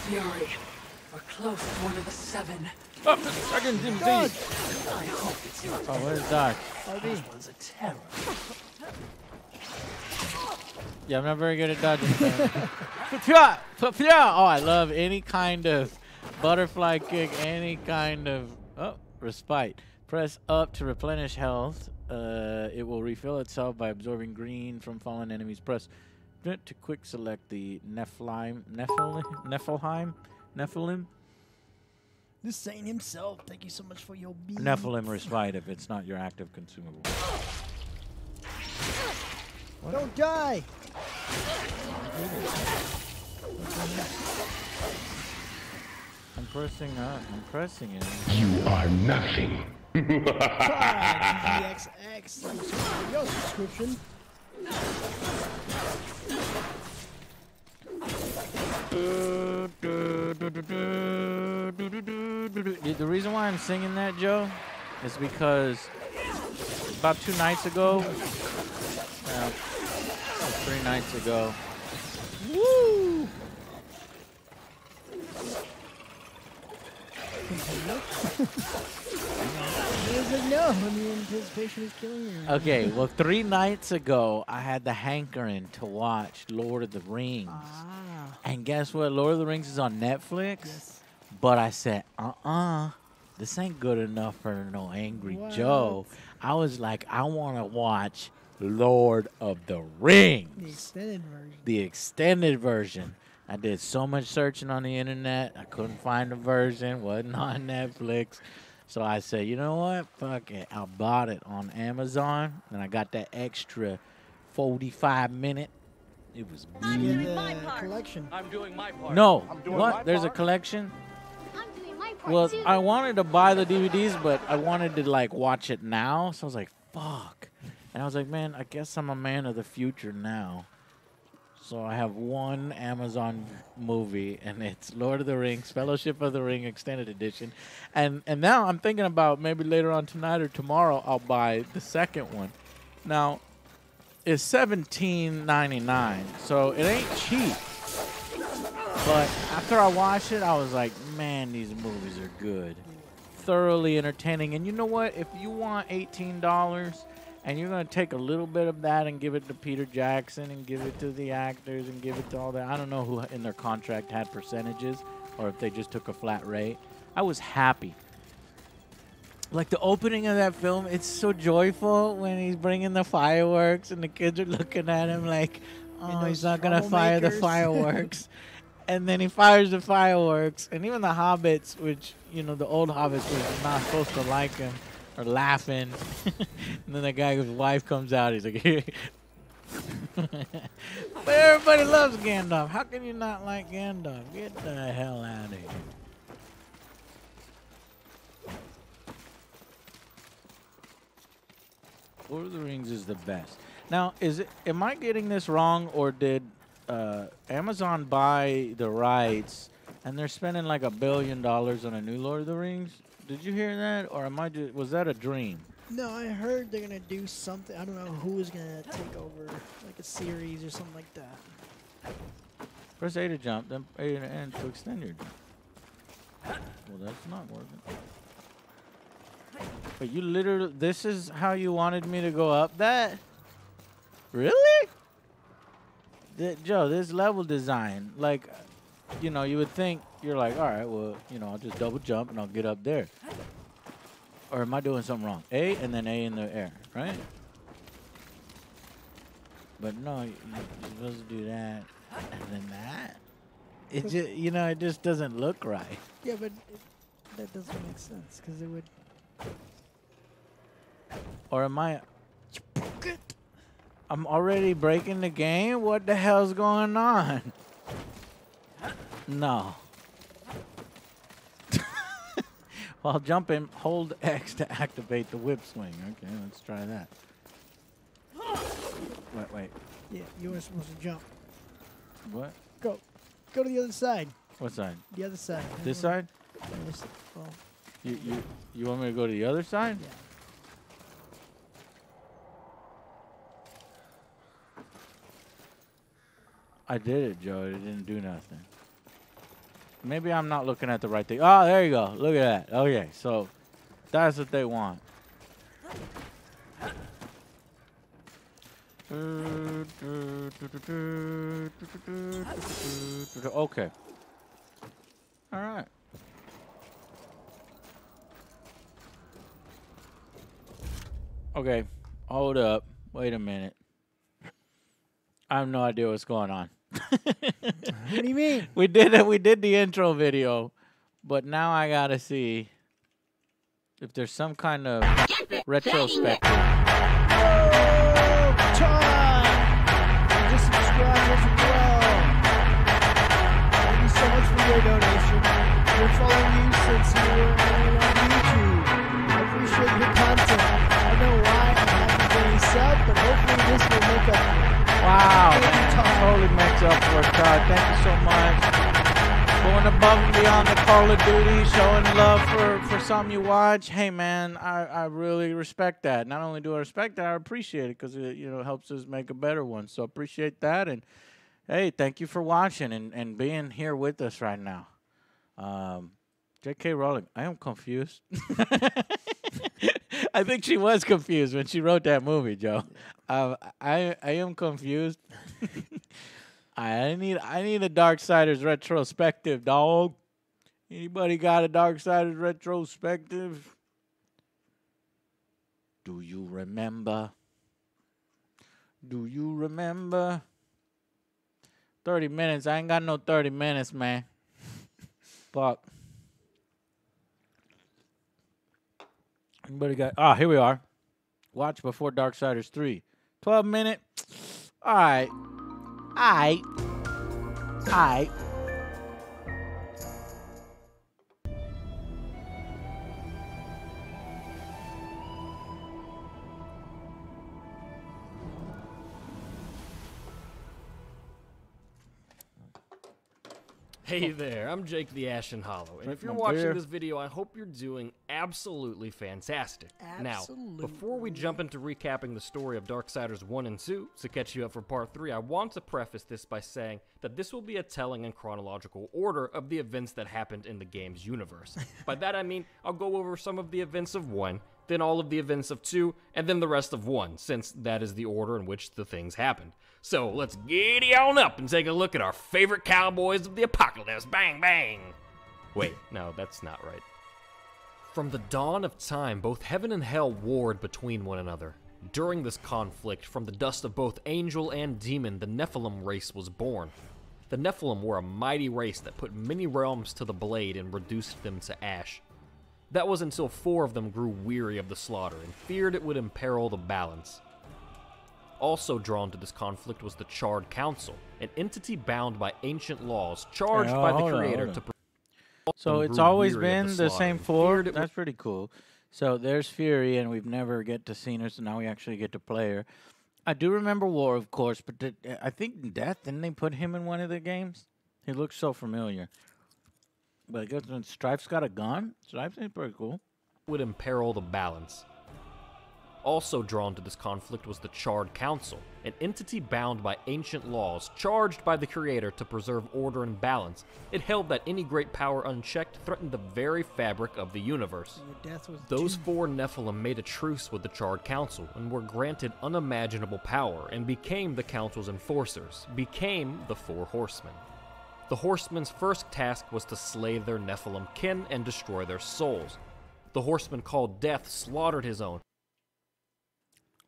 S7: Fury, we're close to one of the 7.
S1: Oh, second team Z.
S7: I hope it's your
S1: Oh, where's Doc?
S7: This one's a terror.
S1: Yeah, I'm not very good at dodging things. Oh, I love any kind of butterfly kick, any kind of respite. Press up to replenish health. It will refill itself by absorbing green from fallen enemies. Press to quick select the Nephilim.
S2: The Saint himself. Thank you so much for your beat.
S1: Nephilim respite if it's not your active consumable. What?
S2: Don't die.
S1: I'm pressing up. I'm pressing it.
S5: You are nothing.
S2: GXX. Thank you so much for your subscription.
S1: The reason why I'm singing that, Joe, is because about 2 nights ago, 3 nights ago,
S2: Woo! No, I mean, anticipation is killing me.
S1: okay, well, 3 nights ago, I had the hankering to watch Lord of the Rings. And guess what? Lord of the Rings is on Netflix.
S2: Yes.
S1: But I said, this ain't good enough for no Angry
S2: What?
S1: Joe. I was like, I want to watch Lord of the Rings.
S2: The extended version.
S1: The extended version. I did so much searching on the internet. I couldn't find a version. Wasn't on Netflix. So I said, you know what? Fuck it. I bought it on Amazon. And I got that extra 45-minute. It was
S2: The collection.
S9: I'm doing my part.
S1: No.
S9: doing
S1: What?
S9: my
S1: There's a
S9: part.
S1: collection?
S10: I'm doing my part
S1: Well,
S10: too.
S1: I wanted to buy the DVDs, but I wanted to, like, watch it now. So I was like, fuck. And I was like, man, I guess I'm a man of the future now. So I have one Amazon movie, and it's Lord of the Rings, Fellowship of the Ring Extended Edition. And now I'm thinking about maybe later on tonight or tomorrow I'll buy the second one. Now, it's $17.99, so it ain't cheap. But after I watched it, I was like, man, these movies are good. Thoroughly entertaining. And you know what? If you want $18 and you're going to take a little bit of that and give it to Peter Jackson and give it to the actors and give it to all that. I don't know who in their contract had percentages or if they just took a flat rate. I was happy. Like the opening of that film, it's so joyful when he's bringing the fireworks and the kids are looking at him like, oh,
S2: those
S1: he's not going to fire the
S2: troublemakers.
S1: fireworks. And then he fires the fireworks. And even the hobbits, which, you know, the old hobbits were not supposed to like him, are laughing. And then the guy whose wife comes out, he's like, but everybody loves Gandalf. How can you not like Gandalf? Get the hell out of here. Lord of the Rings is the best. Now, am I getting this wrong, or did Amazon buy the rights and they're spending like $1 billion on a new Lord of the Rings? Did you hear that, or was that a dream?
S2: No, I heard they're gonna do something. I don't know who is gonna take over, like a series or something like that.
S1: Press A to jump, then A to N to extend your jump. Well, that's not working. But you literally, this is how you wanted me to go up that? Really? Joe, this level design, like, you know, you would think, you're like, all right, well, you know, I'll just double jump and I'll get up there. Or am I doing something wrong? A and then A in the air, right? But no, you're supposed to do that and then that. It just, you know, it just doesn't look right.
S2: Yeah, but that doesn't make sense because it would.
S1: Or am I? I'm already breaking the game? What the hell's going on? No. While jumping, hold X to activate the whip swing. Okay, let's try that. Wait.
S2: Yeah, you were supposed to jump.
S1: What?
S2: Go to the other side.
S1: What side?
S2: The other side.
S1: This side?
S2: Oh,
S1: You want me to go to the other side?
S2: yeah.
S1: I did it, Joe. It didn't do nothing. Maybe I'm not looking at the right thing. Oh, there you go. Look at that. Okay, so that's what they want. Okay. All right. Okay. Hold up. Wait a minute. I have no idea what's going on.
S2: What do you mean?
S1: We did the intro video, but now I gotta see if there's some kind of retrospective.
S2: Just subscribe as well. Thank you so much for your donation. We're following you since you were on YouTube. I appreciate your content. I don't know why I haven't been a sub, but hopefully this will make up.
S1: Wow, man, totally makes up for it, Todd. Thank you so much. Going above and beyond the Call of Duty, showing love for something you watch. Hey, man, I really respect that. Not only do I respect that, I appreciate it because it helps us make a better one. So appreciate that. And, hey, thank you for watching and being here with us right now. J.K. Rowling, I am confused. I think she was confused when she wrote that movie, Joe. I am confused. I need a Darksiders retrospective, dog. Anybody got a Darksiders retrospective? Do you remember? Do you remember? 30 minutes. I ain't got no 30 minutes, man. Fuck. Anybody got... Ah, here we are. Watch before Darksiders 3. 12 minute. All right.
S9: Hey there, I'm Jake the Ashen Hollow, and if you're
S1: my
S9: watching
S1: beer.
S9: this video, I hope you're doing absolutely fantastic. Now,
S2: Absolutely.
S9: before we jump into recapping the story of Darksiders 1 and 2, to catch you up for Part 3, I want to preface this by saying that this will be a telling and chronological order of the events that happened in the game's universe. By that I mean, I'll go over some of the events of 1, then all of the events of 2, and then the rest of 1, since that is the order in which the things happened. So let's giddy on up and take a look at our favorite cowboys of the apocalypse. Bang, bang! Wait, no, that's not right. From the dawn of time, both heaven and hell warred between one another. During this conflict, from the dust of both angel and demon, the Nephilim race was born. The Nephilim were a mighty race that put many realms to the blade and reduced them to ash. That was until 4 of them grew weary of the slaughter and feared it would imperil the balance. Also drawn to this conflict was the Charred Council, an entity bound by ancient laws, charged by the Creator to...
S1: So it's always been the same 4? That's pretty cool. So there's Fury, and we've never get to see her, so now we actually get to play her. I do remember War, of course, but I think Death, didn't they put him in one of the games? He looks so familiar. But I guess when Strife's got a gun, Strife's pretty cool.
S9: Would imperil the balance. Also drawn to this conflict was the Charred Council, an entity bound by ancient laws, charged by the Creator to preserve order and balance. It held that any great power unchecked threatened the very fabric of the universe. Those 4 Nephilim made a truce with the Charred Council and were granted unimaginable power and became the Council's enforcers, became the 4 Horsemen. The Horsemen's first task was to slay their Nephilim kin and destroy their souls. The Horseman called Death slaughtered his own.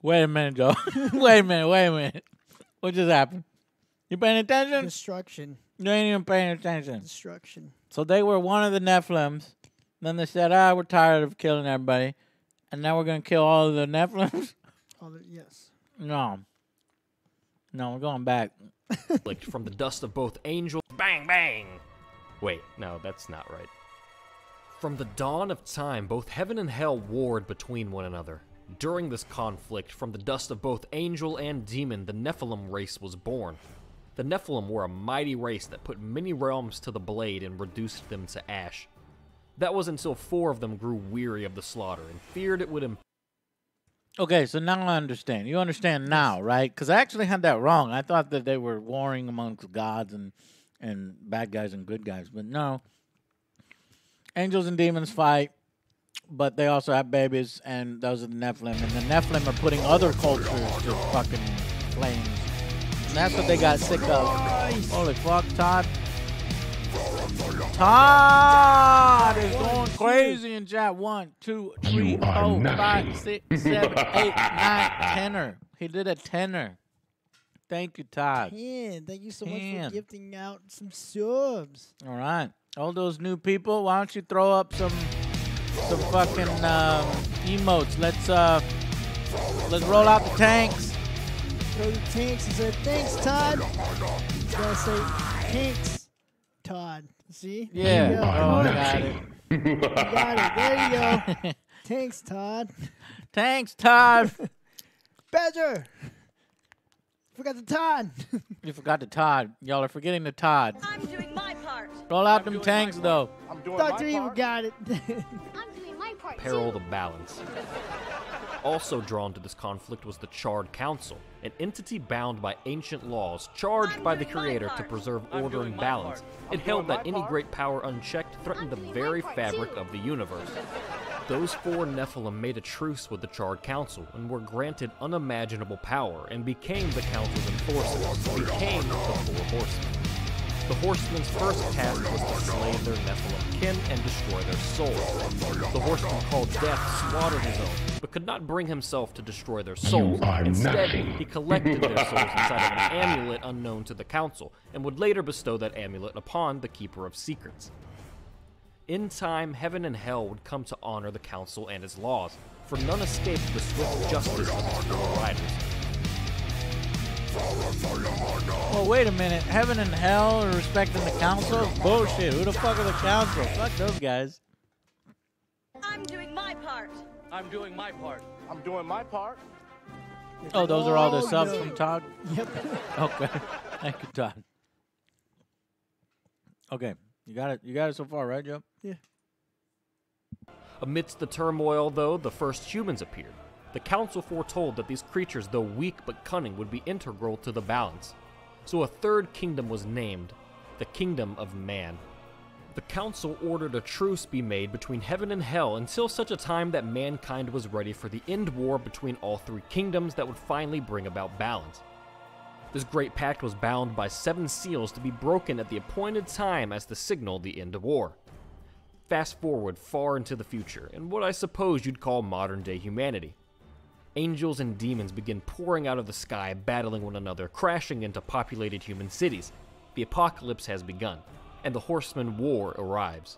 S1: Wait a minute, Joe. Wait a minute. What just happened? You paying attention?
S2: Destruction.
S1: You ain't even paying attention.
S2: Destruction.
S1: So they were one of the Nephilims. Then they said, we're tired of killing everybody. And now we're going to kill all of the Nephilims?
S2: Yes.
S1: No, we're going back.
S9: From the dust of both angels. Bang, bang! Wait, no, that's not right. From the dawn of time, both heaven and hell warred between one another. During this conflict, from the dust of both angel and demon, the Nephilim race was born. The Nephilim were a mighty race that put many realms to the blade and reduced them to ash. That was until 4 of them grew weary of the slaughter and feared it would
S1: Okay, so now I understand. You understand now, right? Because I actually had that wrong. I thought that they were warring amongst gods and bad guys and good guys, but no. Angels and demons fight, but they also have babies, and those are the Nephilim. And the Nephilim are putting other cultures to fucking flames. And that's what they got sick of. Holy fuck, Todd. Todd is going crazy in chat. 1, 2, 3, 4, 5, 6, 7, 8, 9, tenor. He did a tenor. Thank you, Todd.
S2: Yeah, thank you so much for gifting out some subs.
S1: All right. All those new people, why don't you throw up some fucking emotes. Let's roll out the tanks.
S2: Throw the tanks and say, thanks, Todd. You gotta say, thanks, Todd. See?
S1: Yeah.
S2: There you go.
S1: Oh, I got it.
S2: You got it. There you go. Thanks, Todd.
S1: Thanks, Todd.
S2: Badger. Forgot the Todd.
S1: You forgot the Todd. Y'all are forgetting the Todd.
S4: I'm doing my part.
S1: Roll out them tanks, though.
S3: I'm doing
S2: Dr.
S3: my
S2: Evil
S3: part.
S2: got it.
S10: I'm doing my part
S9: peril
S10: too.
S9: the balance. Also drawn to this conflict was the Charred Council, an entity bound by ancient laws, charged by the Creator to preserve order and balance. It held that any great power unchecked threatened the very fabric of the universe. Those 4 Nephilim made a truce with the Charred Council and were granted unimaginable power and became the Council's enforcers, became the 4 Horsemen. The Horsemen's first task was to slay their Nephilim kin and destroy their souls. The Horseman called Death slaughtered his own, but could not bring himself to destroy their souls. Instead, he collected their souls inside of an amulet unknown to the Council, and would later bestow that amulet upon the Keeper of Secrets. In time, heaven and hell would come to honor the Council and its laws, for none escaped the swift justice of its 4 riders.
S1: Oh, wait a minute. Heaven and hell are respecting the council? Bullshit. Who the fuck are the council? Fuck those guys.
S4: I'm doing my part.
S3: I'm doing my part. I'm doing my part.
S1: Oh, those are all the
S2: Oh,
S1: subs
S2: no.
S1: from Todd?
S2: Yep.
S1: Okay. Thank you, Todd. Okay. You got it so far, right, Joe?
S2: Yeah.
S9: Amidst the turmoil, though, the first humans appeared. The Council foretold that these creatures, though weak but cunning, would be integral to the balance. So a 3rd kingdom was named, the Kingdom of Man. The Council ordered a truce be made between heaven and hell until such a time that mankind was ready for the end war between all 3 kingdoms that would finally bring about balance. This great pact was bound by 7 seals to be broken at the appointed time as to signal the end of war. Fast forward far into the future, and what I suppose you'd call modern-day humanity. Angels and demons begin pouring out of the sky, battling one another, crashing into populated human cities. The apocalypse has begun, and the Horseman War arrives.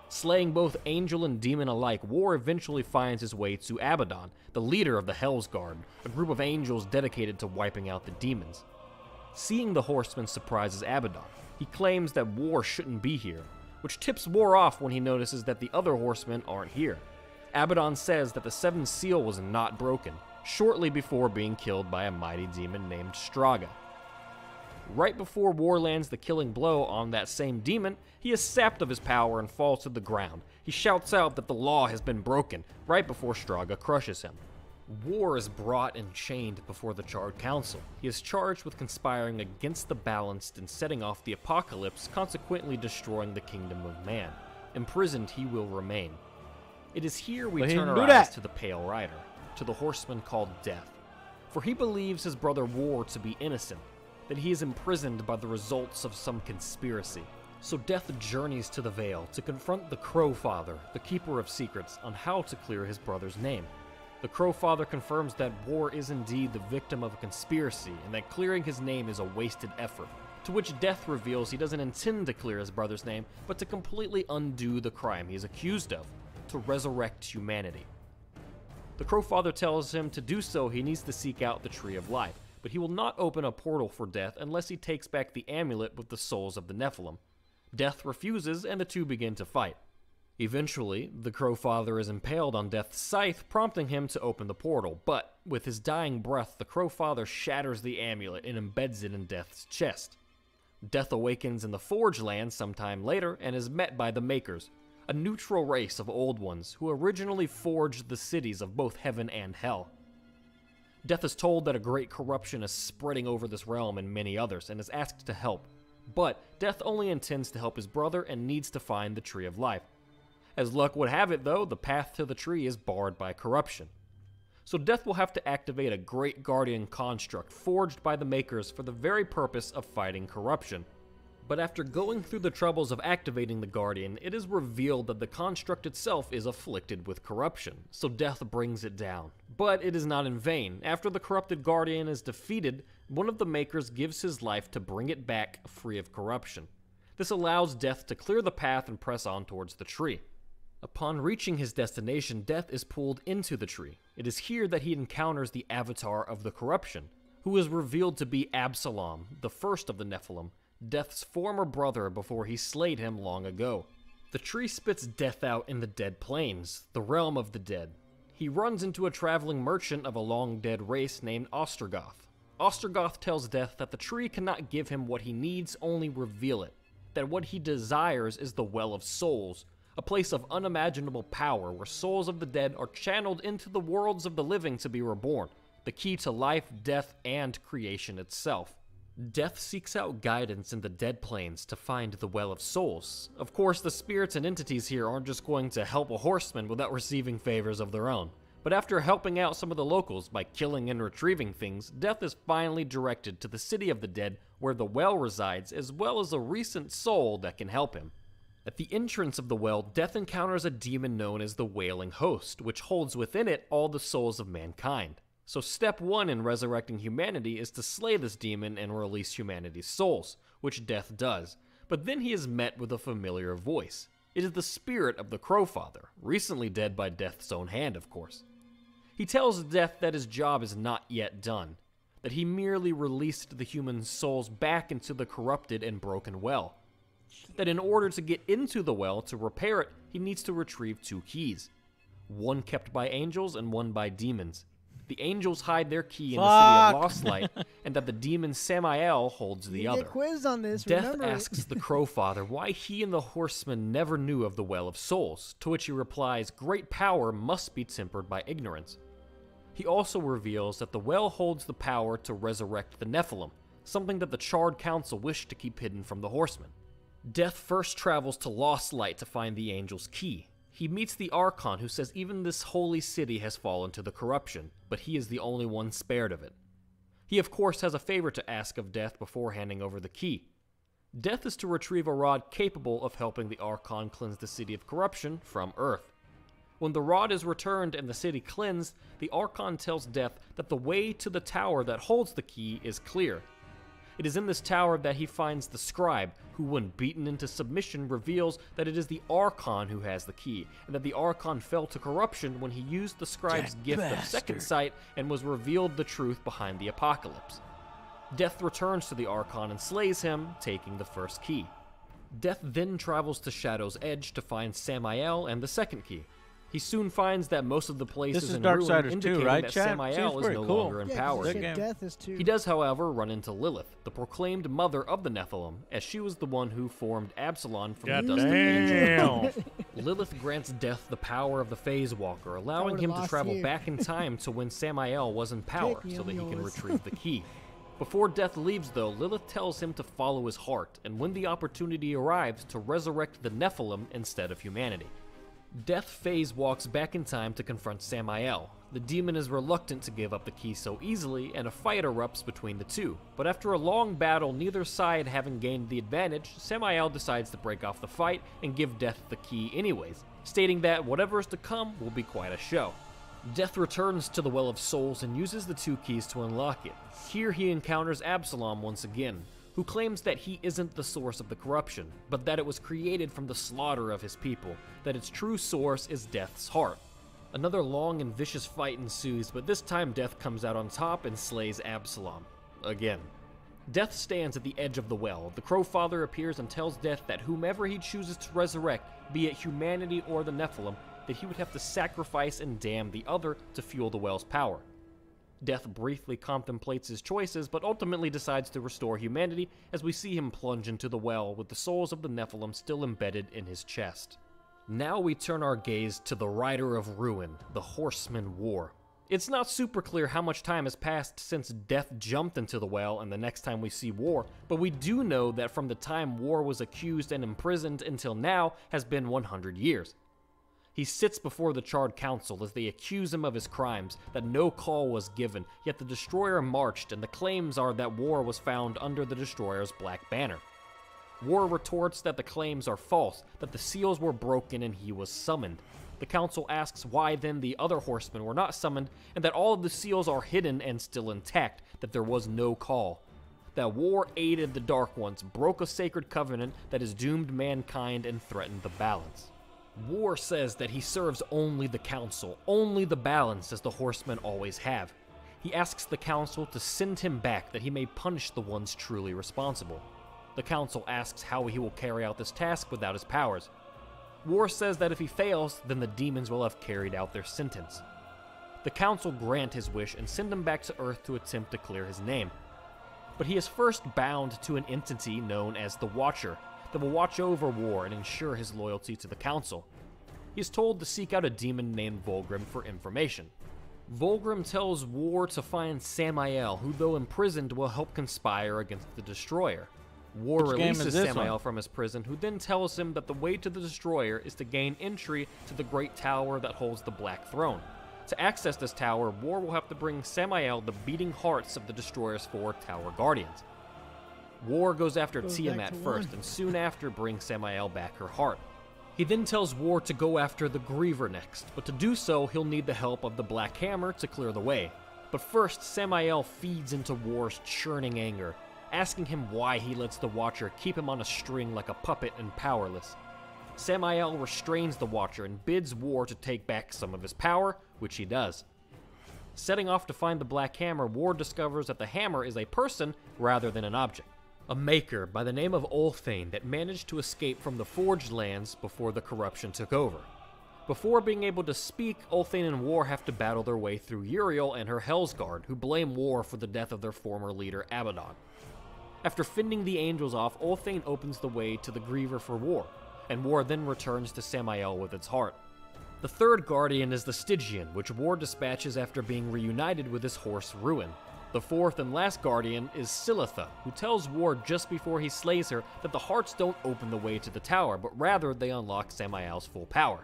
S9: Slaying both angel and demon alike, War eventually finds his way to Abaddon, the leader of the Hell's Guard, a group of angels dedicated to wiping out the demons. Seeing the Horseman surprises Abaddon, he claims that War shouldn't be here, which tips War off when he notices that the other horsemen aren't here. Abaddon says that the 7th seal was not broken, shortly before being killed by a mighty demon named Straga. Right before War lands the killing blow on that same demon, he is sapped of his power and falls to the ground. He shouts out that the law has been broken, right before Straga crushes him. War is brought and chained before the Charred Council. He is charged with conspiring against the balanced and setting off the apocalypse, consequently destroying the kingdom of man. Imprisoned he will remain. It is here we turn our eyes to the Pale Rider, to the horseman called Death. For he believes his brother War to be innocent, that he is imprisoned by the results of some conspiracy. So Death journeys to the Vale to confront the Crow Father, the Keeper of Secrets, on how to clear his brother's name. The Crow Father confirms that War is indeed the victim of a conspiracy and that clearing his name is a wasted effort, to which Death reveals he doesn't intend to clear his brother's name, but to completely undo the crime he is accused of, to resurrect humanity. The Crow Father tells him to do so he needs to seek out the Tree of Life, but he will not open a portal for Death unless he takes back the amulet with the souls of the Nephilim. Death refuses and the two begin to fight. Eventually, the Crow Father is impaled on Death's scythe, prompting him to open the portal, but with his dying breath, the Crow Father shatters the amulet and embeds it in Death's chest. Death awakens in the Forge Land sometime later and is met by the Makers, a neutral race of Old Ones who originally forged the cities of both Heaven and Hell. Death is told that a great corruption is spreading over this realm and many others, and is asked to help. But Death only intends to help his brother and needs to find the Tree of Life. As luck would have it, though, the path to the tree is barred by corruption. So Death will have to activate a Great Guardian construct forged by the Makers for the very purpose of fighting corruption. But after going through the troubles of activating the Guardian, it is revealed that the construct itself is afflicted with corruption, so Death brings it down. But it is not in vain. After the corrupted Guardian is defeated, one of the Makers gives his life to bring it back free of corruption. This allows Death to clear the path and press on towards the tree. Upon reaching his destination, Death is pulled into the tree. It is here that he encounters the avatar of the corruption, who is revealed to be Absalom, the first of the Nephilim, Death's former brother before he slayed him long ago. The tree spits Death out in the Dead Plains, the realm of the dead. He runs into a traveling merchant of a long-dead race named Ostrogoth. Ostrogoth tells Death that the tree cannot give him what he needs, only reveal it. That what he desires is the Well of Souls, a place of unimaginable power where souls of the dead are channeled into the worlds of the living to be reborn, the key to life, death, and creation itself. Death seeks out guidance in the Dead Plains to find the Well of Souls. Of course, the spirits and entities here aren't just going to help a horseman without receiving favors of their own. But after helping out some of the locals by killing and retrieving things, Death is finally directed to the City of the Dead where the well resides, as well as a recent soul that can help him. At the entrance of the well, Death encounters a demon known as the Wailing Host, which holds within it all the souls of mankind. So step 1 in resurrecting humanity is to slay this demon and release humanity's souls, which Death does. But then he is met with a familiar voice. It is the spirit of the Crow Father, recently dead by Death's own hand, of course. He tells Death that his job is not yet done, that he merely released the human souls back into the corrupted and broken well. That in order to get into the well to repair it, he needs to retrieve 2 keys. One kept by angels and one by demons. The angels hide their key in the city of Lost Light, and that the demon Samael holds the other.
S2: Get quizzed on this,
S9: Death asks the Crow Father why he and the horseman never knew of the Well of Souls, to which he replies, great power must be tempered by ignorance. He also reveals that the well holds the power to resurrect the Nephilim, something that the Charred Council wished to keep hidden from the horseman. Death first travels to Lost Light to find the angel's key. He meets the Archon, who says even this holy city has fallen to the corruption, but he is the only one spared of it. He of course has a favor to ask of Death before handing over the key. Death is to retrieve a rod capable of helping the Archon cleanse the city of corruption from Earth. When the rod is returned and the city cleansed, the Archon tells Death that the way to the tower that holds the key is clear. It is in this tower that he finds the scribe, who when beaten into submission reveals that it is the Archon who has the key, and that the Archon fell to corruption when he used the scribe's gift of second sight and was revealed the truth behind the apocalypse. Death returns to the Archon and slays him, taking the first key. Death then travels to Shadow's Edge to find Samael and the second key. He soon finds that most of the places in ruin
S1: Darksiders
S9: indicating
S1: 2, right,
S9: that
S1: Chad?
S9: Samael is no
S1: cool.
S9: longer empowered.
S2: Death is too.
S9: He does, however, run into Lilith, the proclaimed mother of the Nephilim, as she was the one who formed Absalom from the dust of angels. Lilith grants Death the power of the Phase Walker, allowing him to travel back in time to when Samael was in power, so that he can retrieve the key. Before Death leaves, though, Lilith tells him to follow his heart, and when the opportunity arrives, to resurrect the Nephilim instead of humanity. Death phase walks back in time to confront Samael. The demon is reluctant to give up the key so easily, and a fight erupts between the two. But after a long battle, neither side having gained the advantage, Samael decides to break off the fight and give Death the key anyways, stating that whatever is to come will be quite a show. Death returns to the Well of Souls and uses the 2 keys to unlock it. Here he encounters Absalom once again, who claims that he isn't the source of the corruption, but that it was created from the slaughter of his people, that its true source is Death's heart. Another long and vicious fight ensues, but this time Death comes out on top and slays Absalom. Again. Death stands at the edge of the well. The Crow Father appears and tells Death that whomever he chooses to resurrect, be it humanity or the Nephilim, that he would have to sacrifice and damn the other to fuel the well's power. Death briefly contemplates his choices, but ultimately decides to restore humanity as we see him plunge into the well with the souls of the Nephilim still embedded in his chest. Now we turn our gaze to the Rider of Ruin, the Horseman War. It's not super clear how much time has passed since Death jumped into the well and the next time we see War, but we do know that from the time War was accused and imprisoned until now has been 100 years. He sits before the Charred Council as they accuse him of his crimes, that no call was given, yet the Destroyer marched, and the claims are that War was found under the Destroyer's black banner. War retorts that the claims are false, that the seals were broken and he was summoned. The council asks why then the other horsemen were not summoned, and that all of the seals are hidden and still intact, that there was no call. That War aided the Dark Ones, broke a sacred covenant that has doomed mankind and threatened the balance. War says that he serves only the council, only the balance as the horsemen always have. He asks the council to send him back that he may punish the ones truly responsible. The council asks how he will carry out this task without his powers. War says that if he fails, then the demons will have carried out their sentence. The council grant his wish and send him back to Earth to attempt to clear his name. But he is first bound to an entity known as the Watcher that will watch over War and ensure his loyalty to the council. He is told to seek out a demon named Volgrim for information. Volgrim tells War to find Samael, who though imprisoned will help conspire against the Destroyer. War releases Samael from his prison, who then tells him that the way to the Destroyer is to gain entry to the great tower that holds the Black Throne. To access this tower, War will have to bring Samael the beating hearts of the Destroyer's 4 Tower Guardians. War goes after Tiamat first, and soon after brings Samael back her heart. He then tells War to go after the Griever next, but to do so, he'll need the help of the Black Hammer to clear the way. But first, Samael feeds into War's churning anger, asking him why he lets the Watcher keep him on a string like a puppet and powerless. Samael restrains the Watcher and bids War to take back some of his power, which he does. Setting off to find the Black Hammer, War discovers that the hammer is a person rather than an object. A maker by the name of Ulthane that managed to escape from the Forged Lands before the corruption took over. Before being able to speak, Ulthane and War have to battle their way through Uriel and her Hellsguard, who blame War for the death of their former leader Abaddon. After fending the angels off, Ulthane opens the way to the Griever for War, and War then returns to Samael with its heart. The third guardian is the Stygian, which War dispatches after being reunited with his horse Ruin. The fourth and last guardian is Silitha, who tells War just before he slays her that the hearts don't open the way to the tower, but rather they unlock Samael's full power.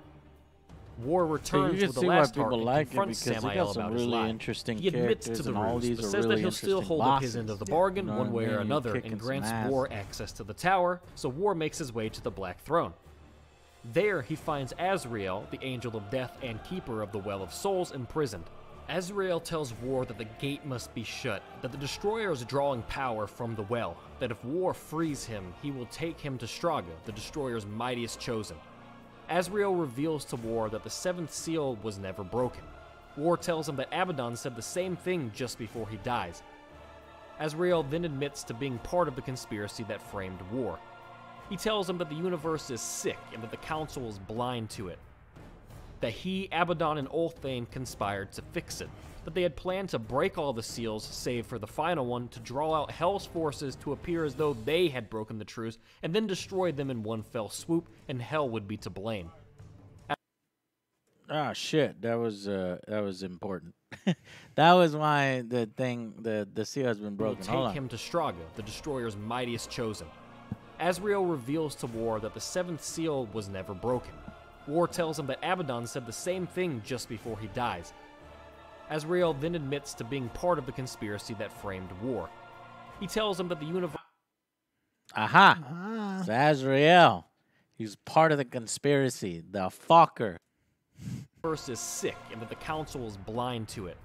S9: War returns with the last heart and confronts Samael about his lie. He admits to the ruse, but says that he'll still hold up his end of the bargain one way or another, and grants War access to the tower, so War makes his way to the Black Throne. There, he finds Azrael, the Angel of Death and Keeper of the Well of Souls, imprisoned. Azrael tells War that the gate must be shut, that the Destroyer is drawing power from the well, that if War frees him, he will take him to Straga, the Destroyer's mightiest chosen. Azrael reveals to War that the 7th seal was never broken. War tells him that Abaddon said the same thing just before he dies. Azrael then admits to being part of the conspiracy that framed War. He tells him that the universe is sick and that the Council is blind to it. That he, Abaddon, and Ulthane conspired to fix it. That they had planned to break all the seals, save for the final one, to draw out Hell's forces to appear as though they had broken the truce, and then destroy them in one fell swoop, and Hell would be to blame.
S1: Ah, shit, that was important. That was why the seal has been broken.
S9: Take him to Straga, the Destroyer's mightiest chosen. Azrael reveals to War that the 7th seal was never broken. War tells him that Abaddon said the same thing just before he dies. Azrael then admits to being part of the conspiracy that framed War. He tells him that the universe...
S1: Aha! It's Azrael. He's part of the conspiracy. The fucker.
S9: Is sick and that the Council is blind to it.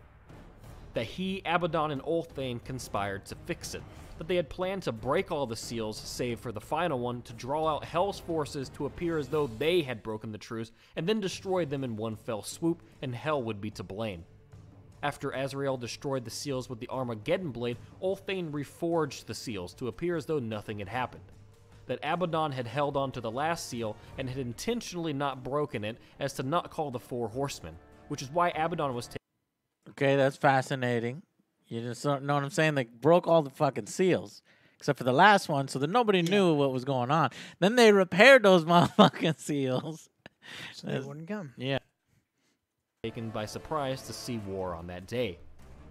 S9: That he, Abaddon, and Ulthane conspired to fix it. That they had planned to break all the seals, save for the final one, to draw out Hell's forces to appear as though they had broken the truce, and then destroy them in one fell swoop, and Hell would be to blame. After Azrael destroyed the seals with the Armageddon blade, Ulthane reforged the seals to appear as though nothing had happened. That Abaddon had held on to the last seal and had intentionally not broken it as to not call the four horsemen, which is why Abaddon was taken.
S1: Okay, that's fascinating. You just know what I'm saying? They broke all the fucking seals, except for the last one, so that nobody knew what was going on. Then they repaired those motherfucking seals.
S2: So they wouldn't come.
S1: Yeah.
S9: Taken by surprise to see War on that day.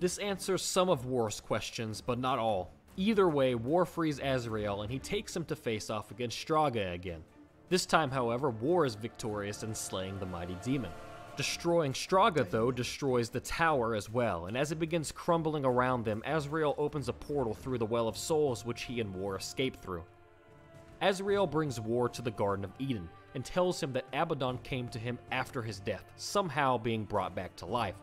S9: This answers some of War's questions, but not all. Either way, War frees Azrael and he takes him to face off against Straga again. This time, however, War is victorious in slaying the mighty demon. Destroying Straga, though, destroys the tower as well, and as it begins crumbling around them, Azrael opens a portal through the Well of Souls which he and War escape through. Azrael brings War to the Garden of Eden and tells him that Abaddon came to him after his death, somehow being brought back to life.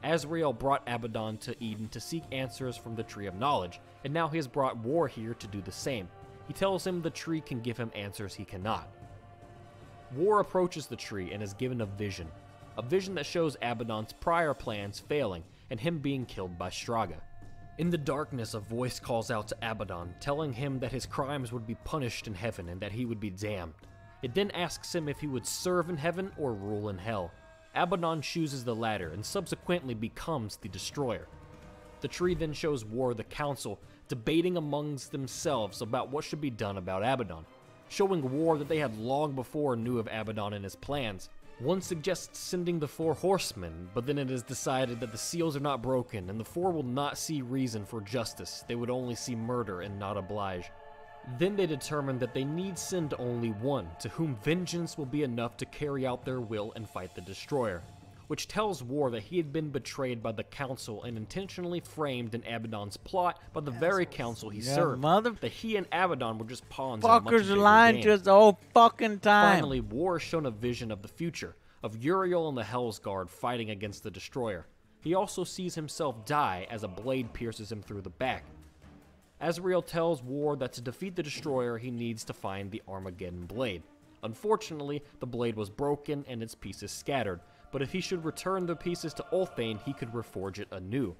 S9: Azrael brought Abaddon to Eden to seek answers from the Tree of Knowledge, and now he has brought War here to do the same. He tells him the tree can give him answers he cannot. War approaches the tree and is given a vision that shows Abaddon's prior plans failing and him being killed by Straga. In the darkness, a voice calls out to Abaddon, telling him that his crimes would be punished in heaven and that he would be damned. It then asks him if he would serve in heaven or rule in hell. Abaddon chooses the latter and subsequently becomes the Destroyer. The tree then shows War the Council debating amongst themselves about what should be done about Abaddon, showing War that they had long before knew of Abaddon and his plans. One suggests sending the four horsemen, but then it is decided that the seals are not broken and the four will not see reason for justice, they would only see murder and not oblige. Then they determine that they need send only one, to whom vengeance will be enough to carry out their will and fight the Destroyer, which tells War that he had been betrayed by the Council and intentionally framed in Abaddon's plot by the very Council he served, that he and Abaddon were just pawns in a much
S1: Fuckers
S9: bigger
S1: lying
S9: game.
S1: to us the whole fucking time.
S9: Finally, War is shown a vision of the future, of Uriel and the Hell's Guard fighting against the Destroyer. He also sees himself die as a blade pierces him through the back. Azrael tells War that to defeat the Destroyer, he needs to find the Armageddon blade. Unfortunately, the blade was broken and its pieces scattered, but if he should return the pieces to Ulthane, he could reforge it anew.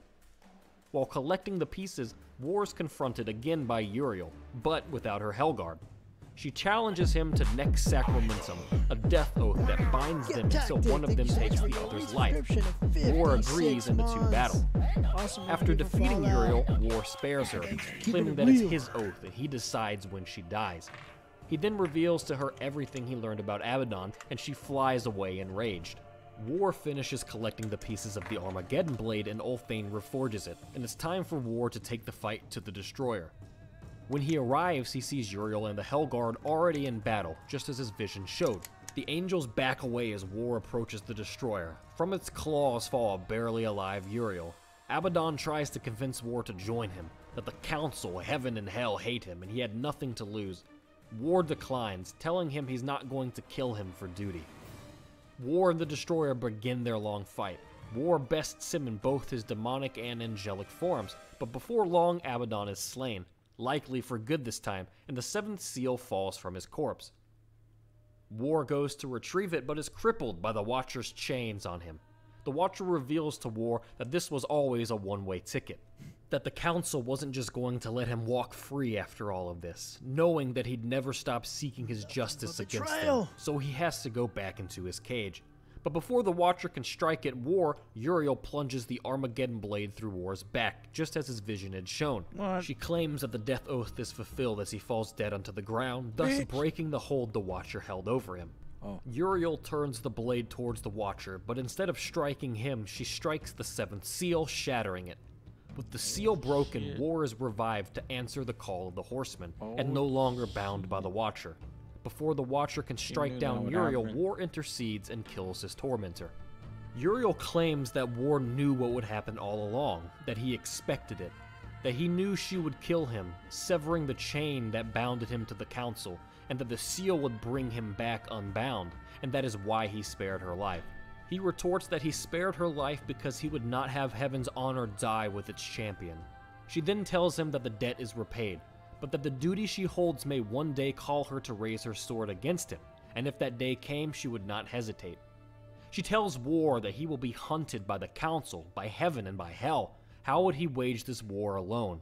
S9: While collecting the pieces, War is confronted again by Uriel, but without her Hellguard. She challenges him to Nex Sacramentum, a death oath that binds them until one of them takes the other's life. War agrees and the two battle. After defeating Uriel, War spares her, claiming that it's his oath and he decides when she dies. He then reveals to her everything he learned about Abaddon, and she flies away enraged. War finishes collecting the pieces of the Armageddon blade and Ulthane reforges it, and it's time for War to take the fight to the Destroyer. When he arrives, he sees Uriel and the Hellguard already in battle, just as his vision showed. The angels back away as War approaches the Destroyer. From its claws fall a barely alive Uriel. Abaddon tries to convince War to join him, that the Council, Heaven, and Hell hate him and he had nothing to lose. War declines, telling him he's not going to kill him for duty. War and the Destroyer begin their long fight. War bests him in both his demonic and angelic forms, but before long Abaddon is slain, likely for good this time, and the seventh seal falls from his corpse. War goes to retrieve it, but is crippled by the Watcher's chains on him. The Watcher reveals to War that this was always a one-way ticket, that the Council wasn't just going to let him walk free after all of this, knowing that he'd never stop seeking his justice against them, so he has to go back into his cage. But before the Watcher can strike at War, Uriel plunges the Armageddon blade through War's back, just as his vision had shown. She claims that the death oath is fulfilled as he falls dead onto the ground, thus breaking the hold the Watcher held over him. Uriel turns the blade towards the Watcher, but instead of striking him, she strikes the seventh seal, shattering it. With the seal broken, War is revived to answer the call of the Horsemen, and no longer bound by the Watcher. Before the Watcher can strike down Uriel, War intercedes and kills his tormentor. Uriel claims that War knew what would happen all along, that he expected it, that he knew she would kill him, severing the chain that bounded him to the Council, and that the seal would bring him back unbound, and that is why he spared her life. He retorts that he spared her life because he would not have Heaven's honor die with its champion. She then tells him that the debt is repaid, but that the duty she holds may one day call her to raise her sword against him, and if that day came, she would not hesitate. She tells War that he will be hunted by the Council, by heaven, and by hell. How would he wage this war alone?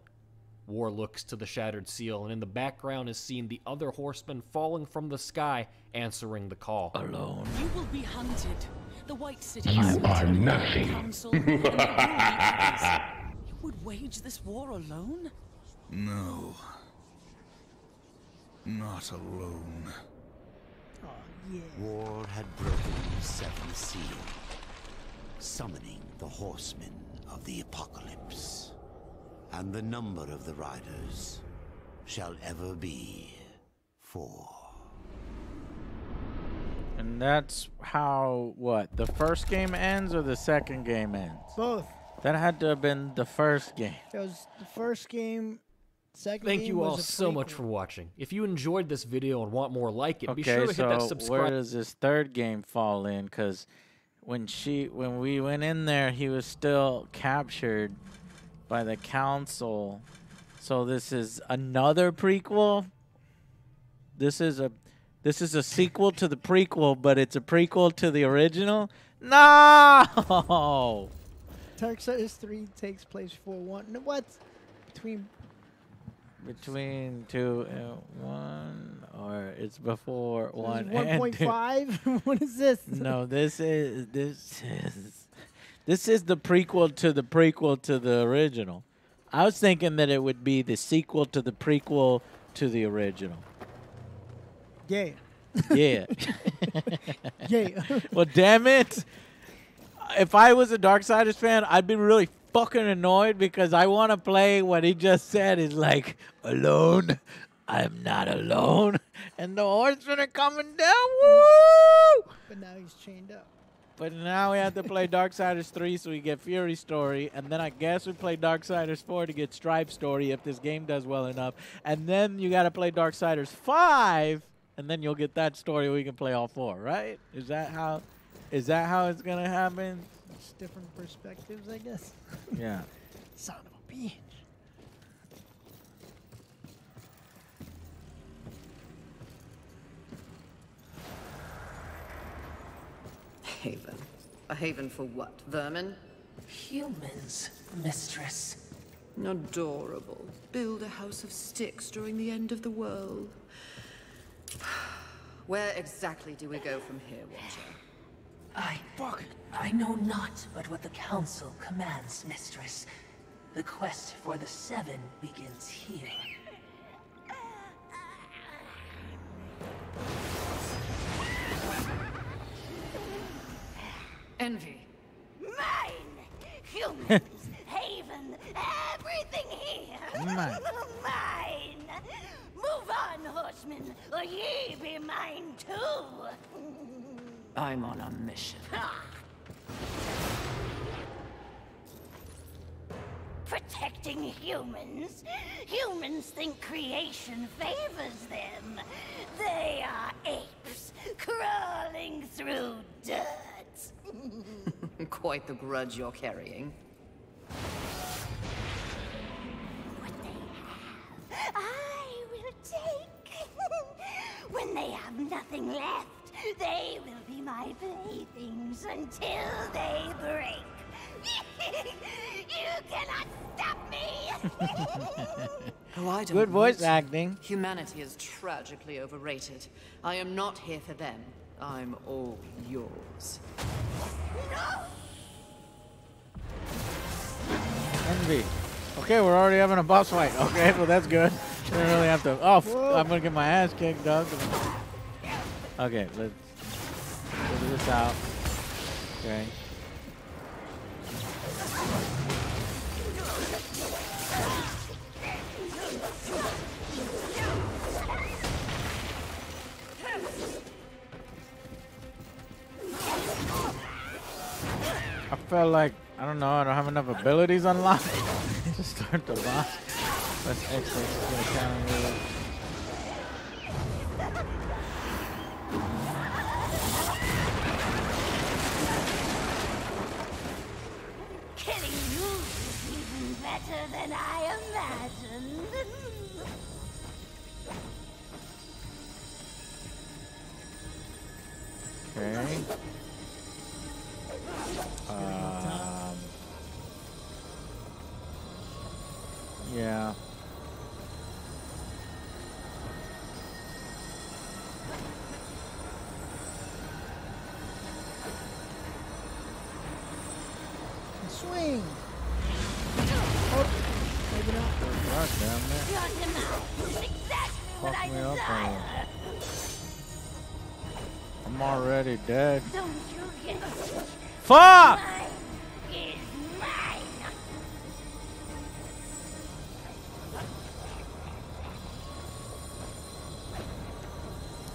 S9: War looks to the shattered seal, and in the background is seen the other horsemen falling from the sky, answering the call.
S1: Alone.
S11: You will be hunted. The White City
S5: You
S11: is
S5: are
S11: the
S5: nothing.
S11: Council, and the Holy You would wage this war alone?
S8: No. Not alone.
S2: Oh, yeah.
S12: War had broken the seventh seal, summoning the horsemen of the apocalypse. And the number of the riders shall ever be 4.
S1: And that's how, what, the first game ends or the second game ends?
S2: Both.
S1: That had to have been the first game.
S2: It was the first game. Second
S9: Thank
S2: game
S9: you all
S2: was a
S9: so much
S2: prequel.
S9: for watching. If you enjoyed this video and want more like it, be
S1: Okay,
S9: sure to hit that
S1: so
S9: subscribe.
S1: where does this third game fall in? Because when we went in there, he was still captured by the Council. So this is another prequel. This is a sequel to the prequel, but it's a prequel to the original. No.
S2: Darksiders 3 takes place for one. What?
S1: Between 2 and 1, or it's before 1
S2: One
S1: and
S2: point
S1: 2.
S2: five. What is this?
S1: No, this is the prequel to the original. I was thinking that it would be the sequel to the prequel to the original.
S2: Yeah.
S1: Yeah.
S2: Yeah.
S1: Well, damn it. If I was a Darksiders fan, I'd be really fucking annoyed because I want to play what he just said is like, alone. I'm not alone. And the horsemen are coming down. Woo!
S2: But now he's chained up.
S1: But now we have to play Darksiders 3 so we get Fury's story. And then I guess we play Darksiders 4 to get Stripe's story if this game does well enough. And then you got to play Darksiders 5. And then you'll get that story we can play all 4, right? Is that how it's going to happen?
S2: It's different perspectives, I guess.
S1: Yeah.
S2: Son of a bitch.
S6: Haven. A haven for what? Vermin?
S11: Humans, mistress.
S6: Adorable. Build a house of sticks during the end of the world. Where exactly do we go from here, Watcher?
S11: I know not but what the Council commands, mistress. The quest for the Seven begins here.
S6: Envy.
S4: Mine! Humans, Haven, everything here!
S1: Mine.
S4: Mine! Move on, horsemen, or ye be mine too!
S6: I'm on a mission.
S4: Protecting humans? Humans think creation favors them. They are apes, crawling through dirt.
S6: Quite the grudge you're carrying.
S4: What they have, I will take. When they have nothing left, they will be my playthings until they break. You cannot stop me!
S6: Oh, I don't
S1: Good voice
S6: want to.
S1: acting.
S6: Humanity is tragically overrated. I am not here for them. I'm all yours.
S1: Envy. Okay, we're already having a boss fight. Okay, well that's good. We don't really have to. Oh, I'm gonna get my ass kicked, dog. Okay, let's figure this out. Okay. I felt like, I don't know, I don't have enough abilities unlocked to start the boss. Let's X to get a counter move.
S4: Killing you is even better than I imagined.
S1: Okay. Yeah.
S2: Swing. Oh, maybe not.
S1: God damn it.
S4: What
S1: Fuck
S4: I
S1: me up
S4: desire.
S1: on it. I'm already dead.
S4: Don't you get it?
S1: Fuck!
S4: Mine is mine.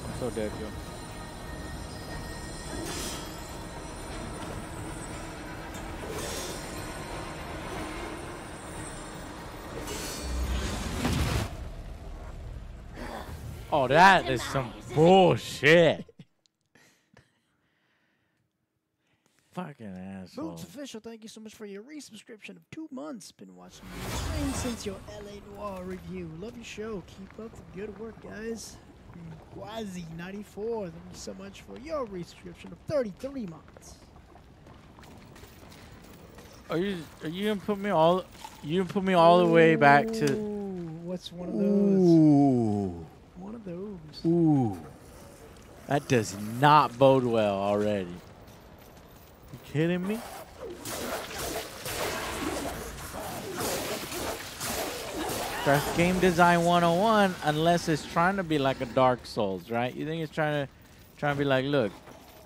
S1: I'm so dead, yo. Oh, that is some bullshit. Fucking asshole.
S2: Boots Official, thank you so much for your resubscription of 2 months. Been watching your stream since your LA Noir review. Love your show. Keep up the good work, guys. Quasi94, thank you so much for your resubscription of 33 months.
S1: Are you gonna put me all? You gonna put me all the way back to?
S2: Ooh, what's one of those?
S1: Ooh.
S2: One of those.
S1: Ooh. That does not bode well already. You kidding me? That's game design 101, unless it's trying to be like a Dark Souls, right? You think it's trying to be like, look,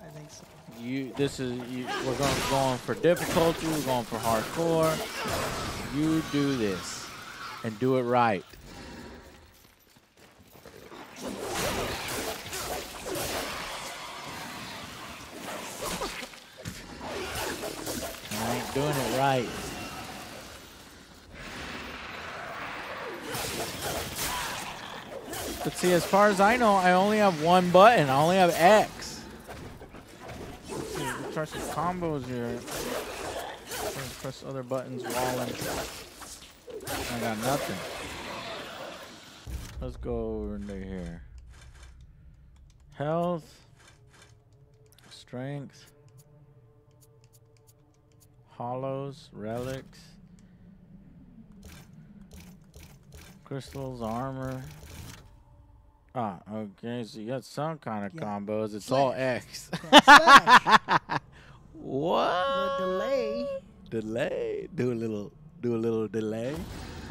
S2: I think so.
S1: We're going for difficulty, we're going for hardcore. You do this and do it right. I ain't doing it right. But see, as far as I know, I only have one button. I only have X. Let's see, we'll try some combos here. Press other buttons while I got nothing. Let's go over into here. Health. Strength. Hollows. Relics. Crystals. Armor. Ah, okay, so you got some kind of combos. It's all X. What?
S2: The delay.
S1: Delay. Do a little delay.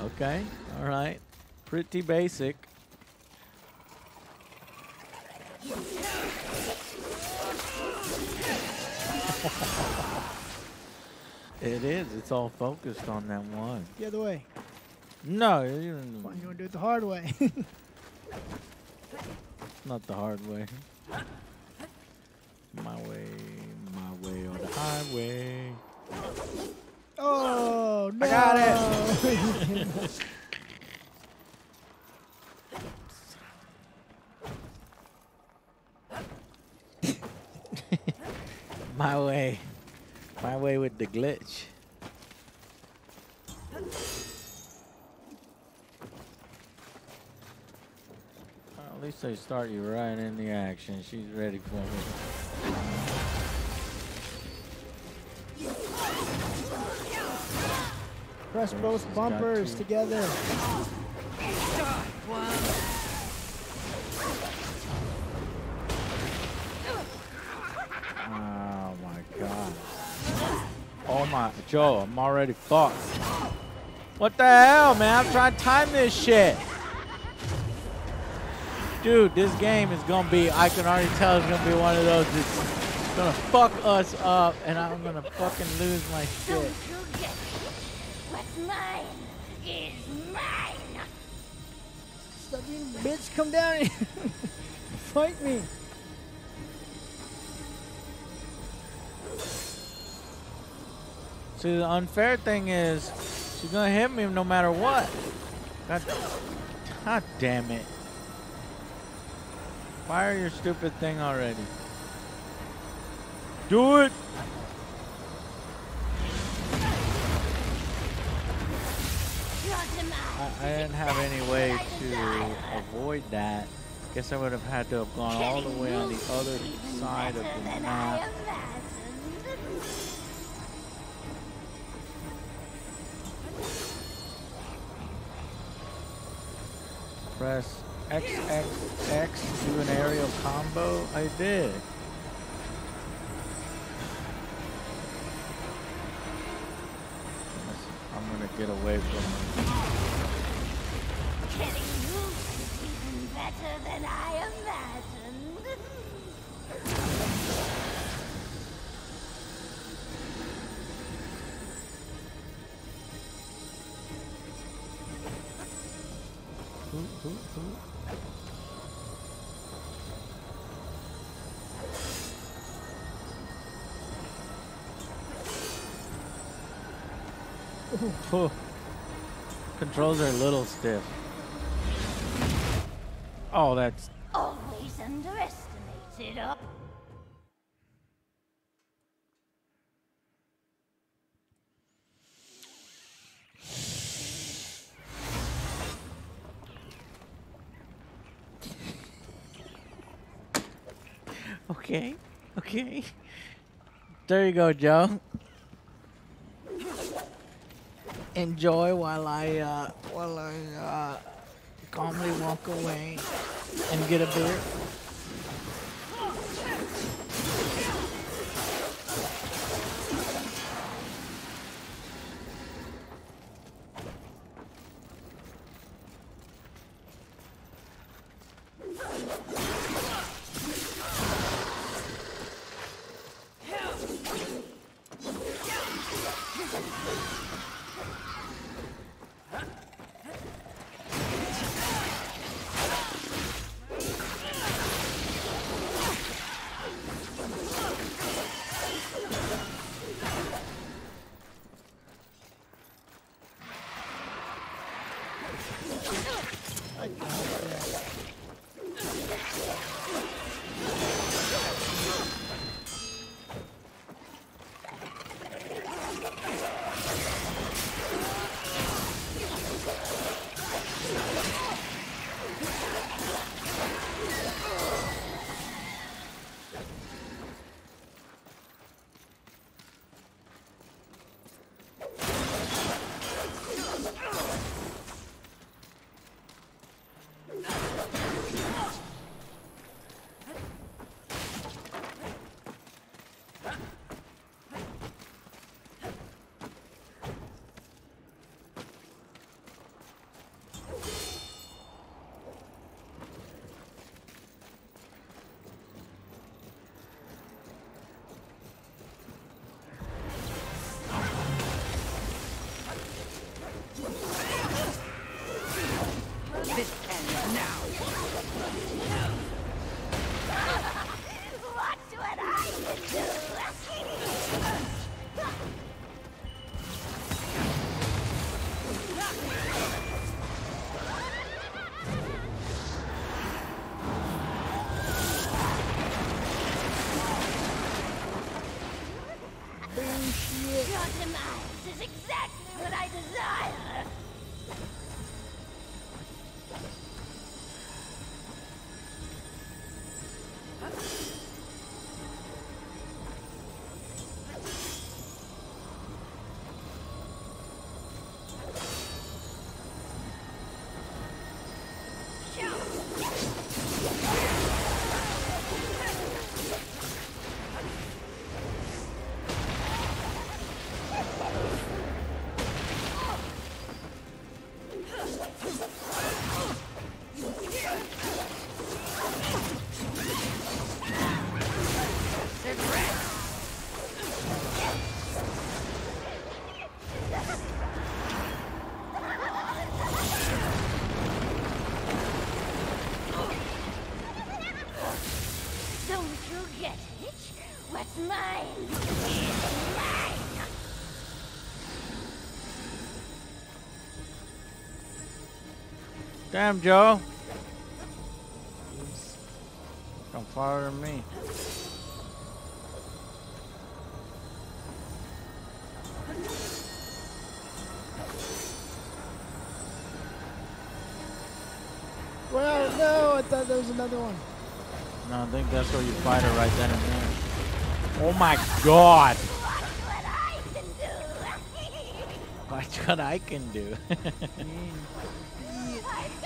S1: Okay. All right. Pretty basic. It is. It's all focused on that one.
S2: The other way.
S1: No,
S2: Why you gonna do it the hard way?
S1: Not the hard way. My way on the highway.
S2: Oh no!
S1: I got it. My way with the glitch. At least they start you right in the action. She's ready for it.
S2: Press both bumpers together.
S1: Oh my god. Oh my, Joe, I'm already fucked. What the hell, man? I'm trying to time this shit. Dude, this game is gonna be, I can already tell it's gonna be one of those that's gonna fuck us up and I'm gonna fucking lose my shit.
S4: Don't you get it? What's mine is mine.
S2: Stop being a bitch, come down here. Fight me.
S1: See, the unfair thing is, she's gonna hit me no matter what. God damn it. Fire your stupid thing already. Do it! I didn't have any way to avoid that. Guess I would have had to have gone all the way on the other side of the map. Press X, X, X to do an aerial combo. I did. I'm gonna get away from him.
S4: Killing you is even better than I imagined.
S1: Ooh. Controls are a little stiff. Oh, that's...
S4: Always underestimated up.
S1: Okay, okay. There you go, Joe. Enjoy while I calmly walk away and get a beer.
S4: Your demise is exactly what I desire. What's mine is mine.
S1: Damn, Joe. Come farther than me.
S2: Well, no, I thought there was another one.
S1: No, I think that's where you fight her right then and there. Oh my god! Watch what I can do.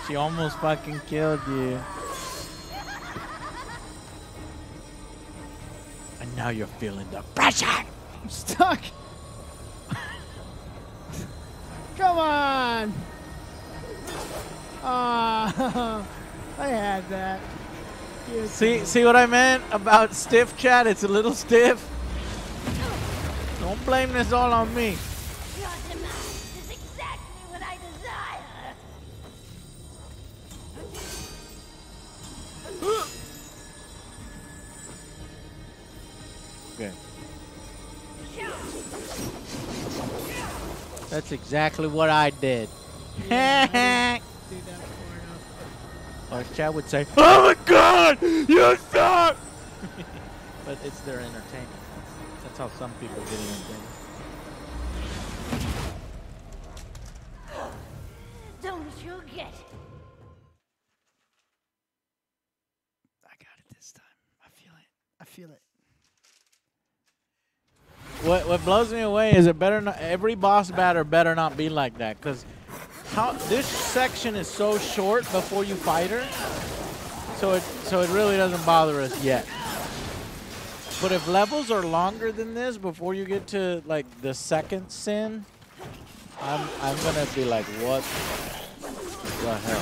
S1: She almost fucking killed you. And now you're feeling the pressure.
S2: I'm stuck. Come on. Ah, I had that. Give it to me.
S1: See what I meant about stiff, chat? It's a little stiff. Don't blame this all on me.
S4: Your demise is exactly what I desire.
S1: Okay. That's exactly what I did.
S2: Yeah, I didn't do that far enough.
S1: Or Chad would say, "Oh my God, you suck!" But it's their entertainment. That's how some people get entertained.
S4: Don't you get it?
S2: I got it this time. I feel it. I feel it.
S1: What blows me away is it better not, every boss batter better not be like that, because how this section is so short before you fight her, so it really doesn't bother us yet. But if levels are longer than this before you get to like the second sin, I'm gonna be like, what the hell?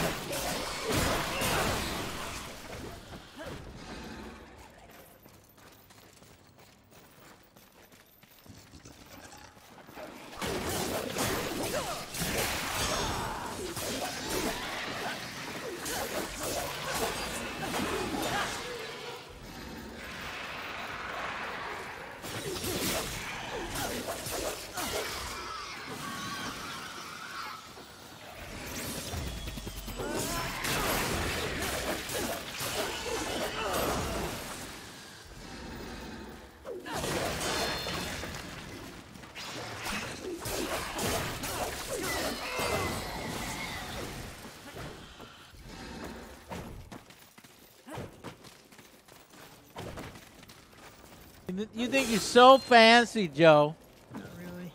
S1: You think you're so fancy, Joe?
S2: Not really.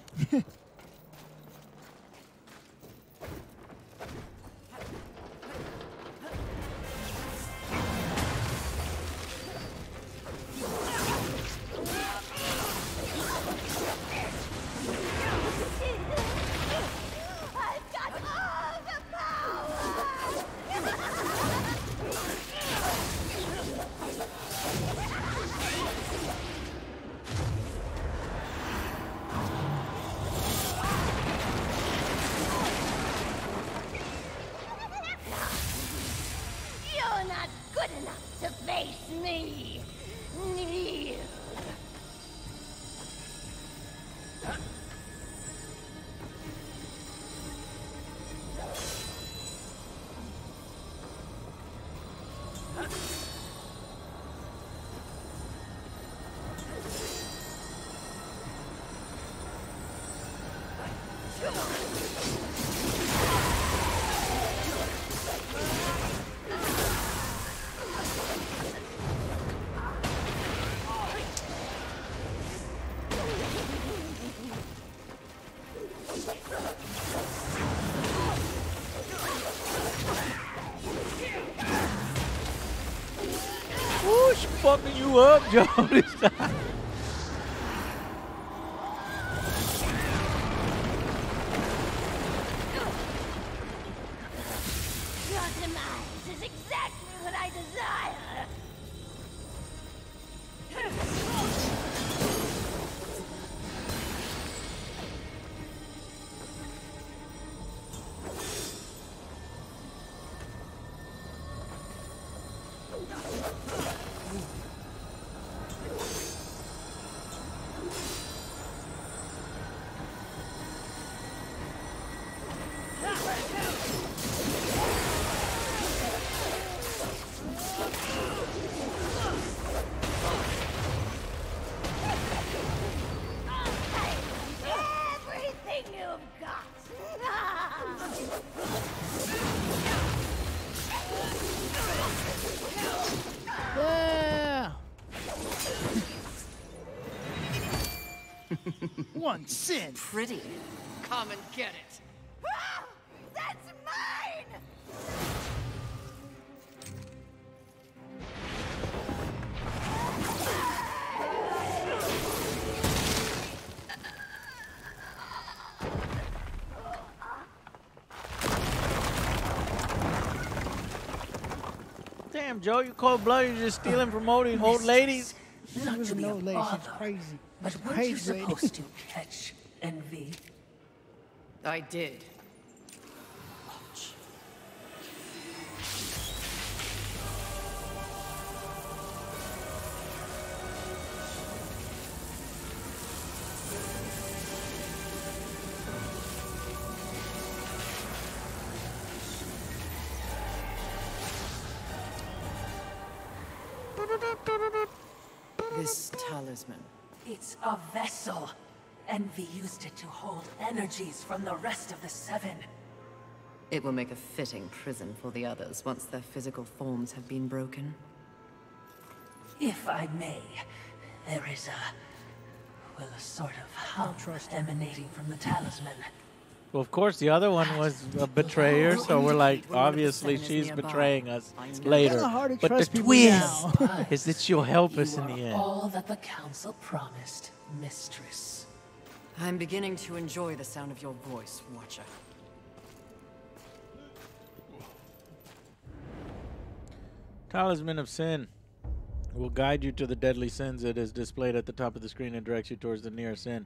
S4: I've got all the power. You're not good enough to face me. Kneel.
S1: Ooh, she fucking you up, Joe. This time.
S4: Your demise is exactly what I desire.
S2: One sin.
S6: Pretty. Come and get it.
S4: Ah, that's mine!
S1: Damn, Joe, you cold-blooded. You're just stealing from old ladies.
S11: Not to be a
S2: lady, she's
S11: bother,
S2: crazy.
S11: but
S2: She's
S11: weren't you
S2: crazy lady.
S11: supposed to catch Envy?
S6: I did. This talisman.
S11: It's a vessel. Envy used it to hold energies from the rest of the seven.
S6: It will make a fitting prison for the others once their physical forms have been broken.
S11: If I may, there is a sort of hum emanating from the talisman.
S1: Well, of course, the other one was a betrayer, so we're like, obviously she's betraying us later.
S2: Kinda hard to
S1: But the
S2: trust people
S1: twist
S2: now.
S1: is that she'll help us
S11: You
S1: in the
S11: are
S1: end.
S11: all that the council promised, mistress.
S6: I'm beginning to enjoy the sound of your voice, Watcher.
S1: Talisman of Sin will guide you to the deadly sins. It is displayed at the top of the screen and directs you towards the nearest sin.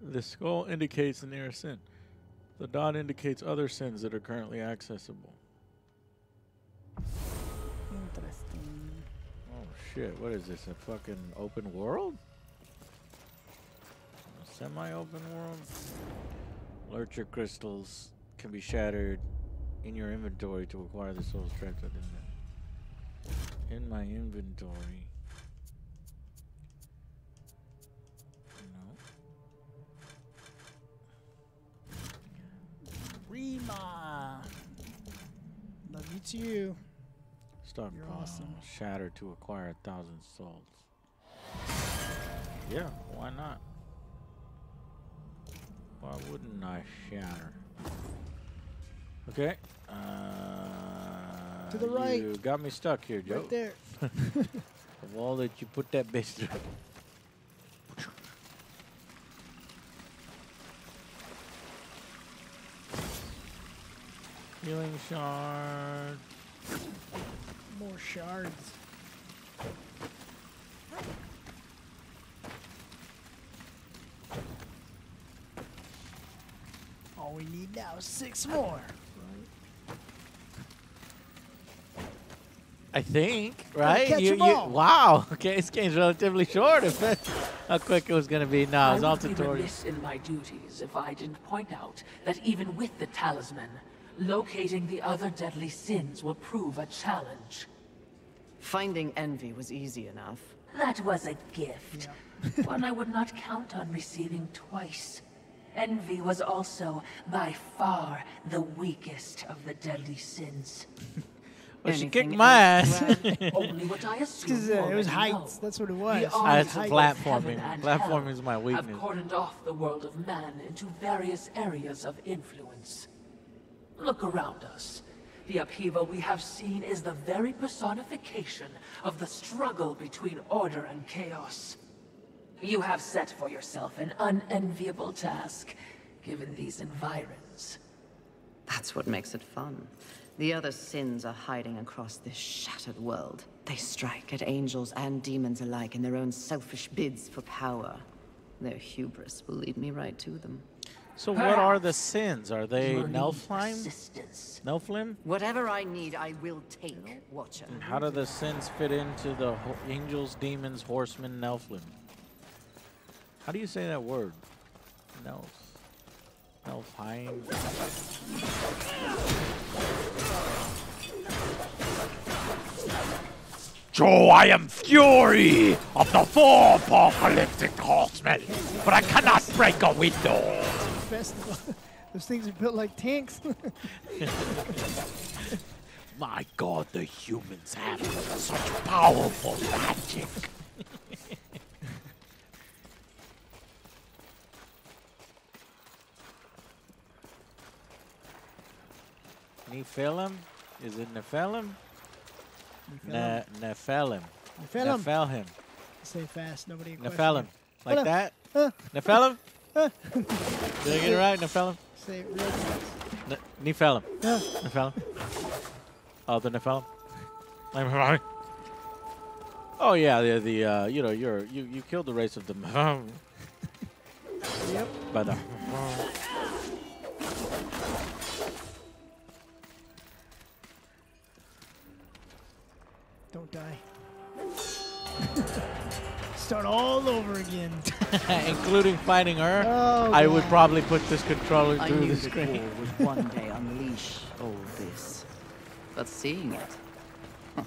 S1: The skull indicates the nearest sin. The dot indicates other sins that are currently accessible.
S2: Interesting.
S1: Oh shit, what is this, a fucking open world? A semi-open world? Lurcher crystals can be shattered in your inventory to acquire the souls trapped within them. In my inventory.
S2: Rima. Love you too.
S1: Stockpile.
S2: You're awesome.
S1: Shatter to acquire 1,000 souls. Yeah, why not? Why wouldn't I shatter? Okay.
S2: To the right.
S1: You got me stuck here, Joe.
S2: Right there.
S1: The wall that you put that bitch through. Healing shard.
S2: More shards. All we need now is 6 more.
S1: I think, right?
S2: catch 'em all.
S1: Wow. Okay, this game's relatively short. If that's how quick it was going to be. No, it's
S11: I
S1: all
S11: would be
S1: tutorials.
S11: remiss in my duties if I didn't point out that even with the talisman, locating the other deadly sins will prove a challenge.
S6: Finding Envy was easy enough.
S11: That was a gift. One I would not count on receiving twice. Envy was also, by far, the weakest of the deadly sins.
S1: Well, she
S6: Anything
S1: kicked my
S6: else,
S1: ass.
S11: Only what I assume
S2: Because it was
S11: already
S2: heights.
S11: know.
S2: That's what it was.
S11: The armies
S1: That's
S11: of
S1: platforming.
S11: heaven and
S1: Platforming
S11: hell
S1: is my
S11: have
S1: weakness.
S11: cordoned off the world of man into various areas of influence. Look around us. The upheaval we have seen is the very personification of the struggle between order and chaos. You have set for yourself an unenviable task, given these environs.
S6: That's what makes it fun. The other sins are hiding across this shattered world. They strike at angels and demons alike in their own selfish bids for power. Their hubris will lead me right to them.
S1: So what are the sins? Are they
S11: Your need
S1: Nelfheim?
S11: persistence.
S1: Nelflim?
S6: Whatever I need, I will take, Watcher.
S1: And how do the sins fit into the angels, demons, horsemen, Nelflim? How do you say that word? Nelfheim.
S13: Joe, I am Fury of the 4 apocalyptic horsemen, but I cannot break a window.
S2: Festival. Those things are built like tanks.
S13: My God, the humans have such powerful magic.
S1: Nephilim? Is it Nephilim?
S2: Nephilim.
S1: Nephilim.
S2: Nephilim.
S1: Nephilim.
S2: Say fast. Nobody can
S1: Nephilim.
S2: question
S1: Like that?
S2: you.
S1: Nephilim? Did I get it right? Nephilim?
S2: Say it real fast.
S1: Nephilim. Nephilim. Oh, the Nephilim. Oh yeah, the you know you killed the race of the.
S2: Yep.
S1: But
S2: Don't die. Start all over again.
S1: including fighting her,
S2: Oh,
S1: I would
S2: God.
S1: probably put this controller
S6: I
S1: through
S6: knew
S1: the
S6: the
S1: screen.
S6: core would one day unleash all this. But seeing it,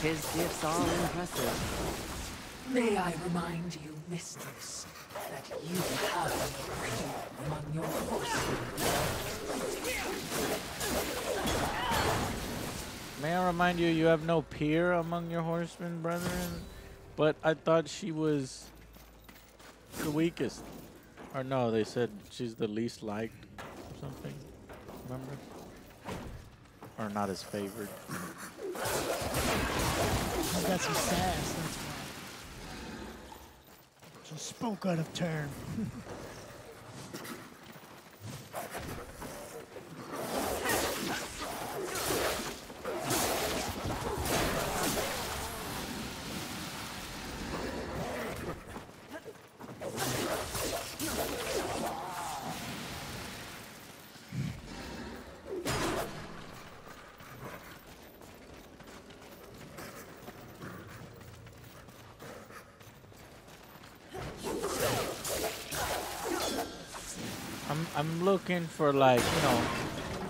S6: his gifts are impressive.
S11: May I remind you, mistress, that you have no peer among your horsemen.
S1: May I remind you, you have no peer among your horsemen, brethren? But I thought she was the weakest. Or no, they said she's the least liked or something. Remember? Or not as favored.
S2: I got some sass, that's why. She spoke out of turn.
S1: I'm looking for like, you know,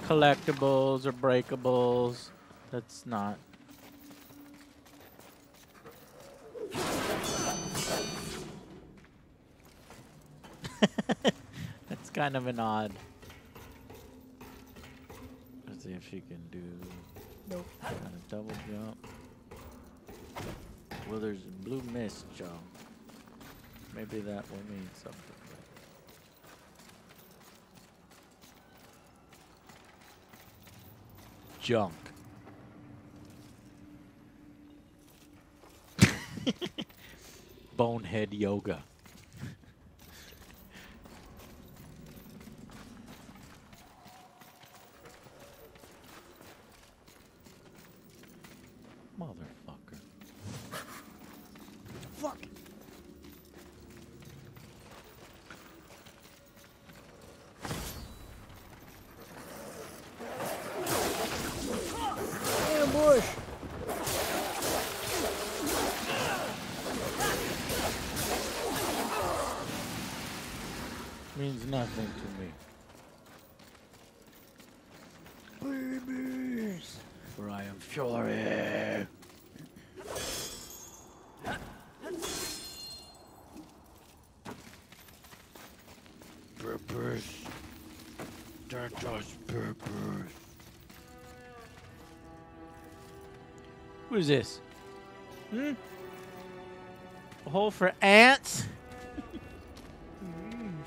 S1: collectibles or breakables. That's not. That's kind of an odd. Let's see if she can do
S2: Nope.
S1: kind of double jump. Well, there's blue mist jump. Maybe that will mean something. Junk. Bonehead yoga. Motherfucker.
S2: Fuck. Ambush.
S1: Means nothing to me.
S2: Babies.
S1: For I am Fury. Purpose. That does purpose. What is this? Hmm? A hole for ants?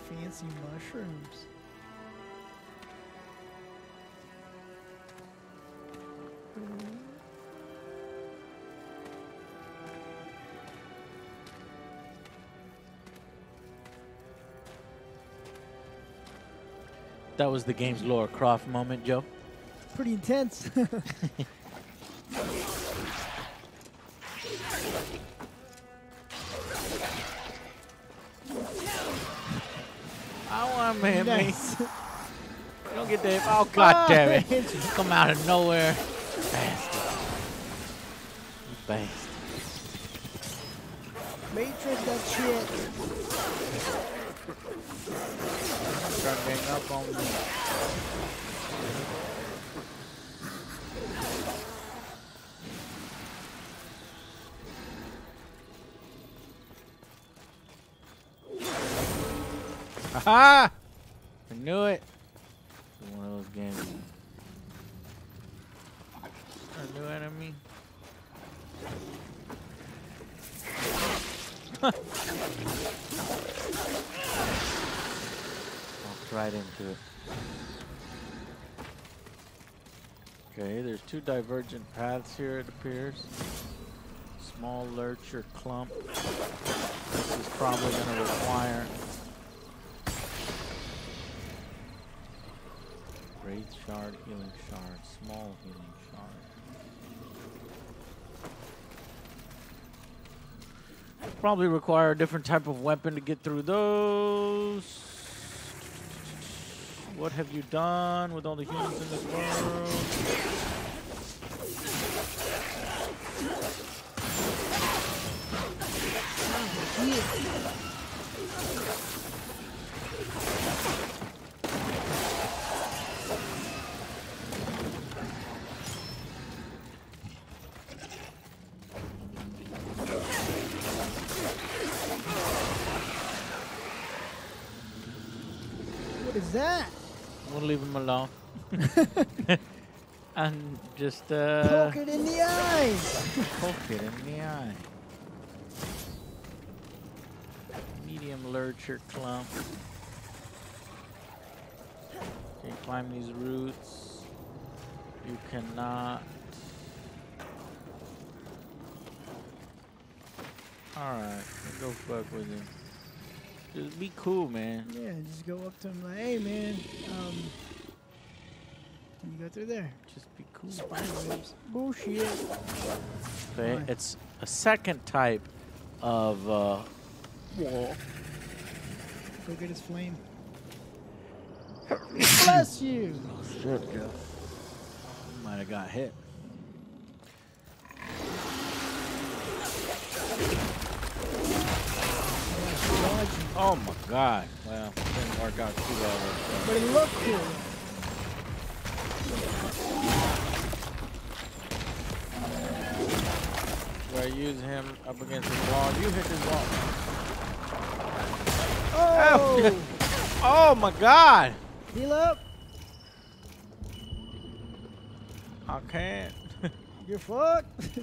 S2: Fancy mushrooms.
S1: That was the game's Laura Croft moment, Joe.
S2: Pretty intense.
S1: I want to hit
S2: Nice.
S1: me. You don't get that. Oh, God damn it. Come out of nowhere. Bastard. You bastard.
S2: Matrix that shit.
S1: Trying to hang up on me. Aha! I knew it. It's one of those games. A new enemy. Walked right into it. Okay, there's two divergent paths here, it appears. Small lurcher clump. This is probably going to require Wraith shard, healing shard, small healing shard. Probably require a different type of weapon to get through those. What have you done with all the humans in this world?
S2: What is that?
S1: We'll leave him alone. And just
S2: Poke it in the eyes.
S1: Poke it in the eye. Medium lurcher clump. Okay, climb these roots. You cannot. Alright, go fuck with him. Just be cool, man.
S2: Yeah, just go up to him like, hey, man. Can you go through there?
S1: Just be cool.
S2: Spider webs. Bullshit.
S1: Okay, it's a second type of wall.
S2: Go get his flame. Bless you.
S1: Oh, shit, yeah. You might have got hit. Oh my god. Well, didn't work out too well.
S2: But it looked cool.
S1: Do I use him up against the wall? You hit this wall.
S2: Oh!
S1: Oh my god!
S2: Heal up.
S1: I can't.
S2: You're fucked.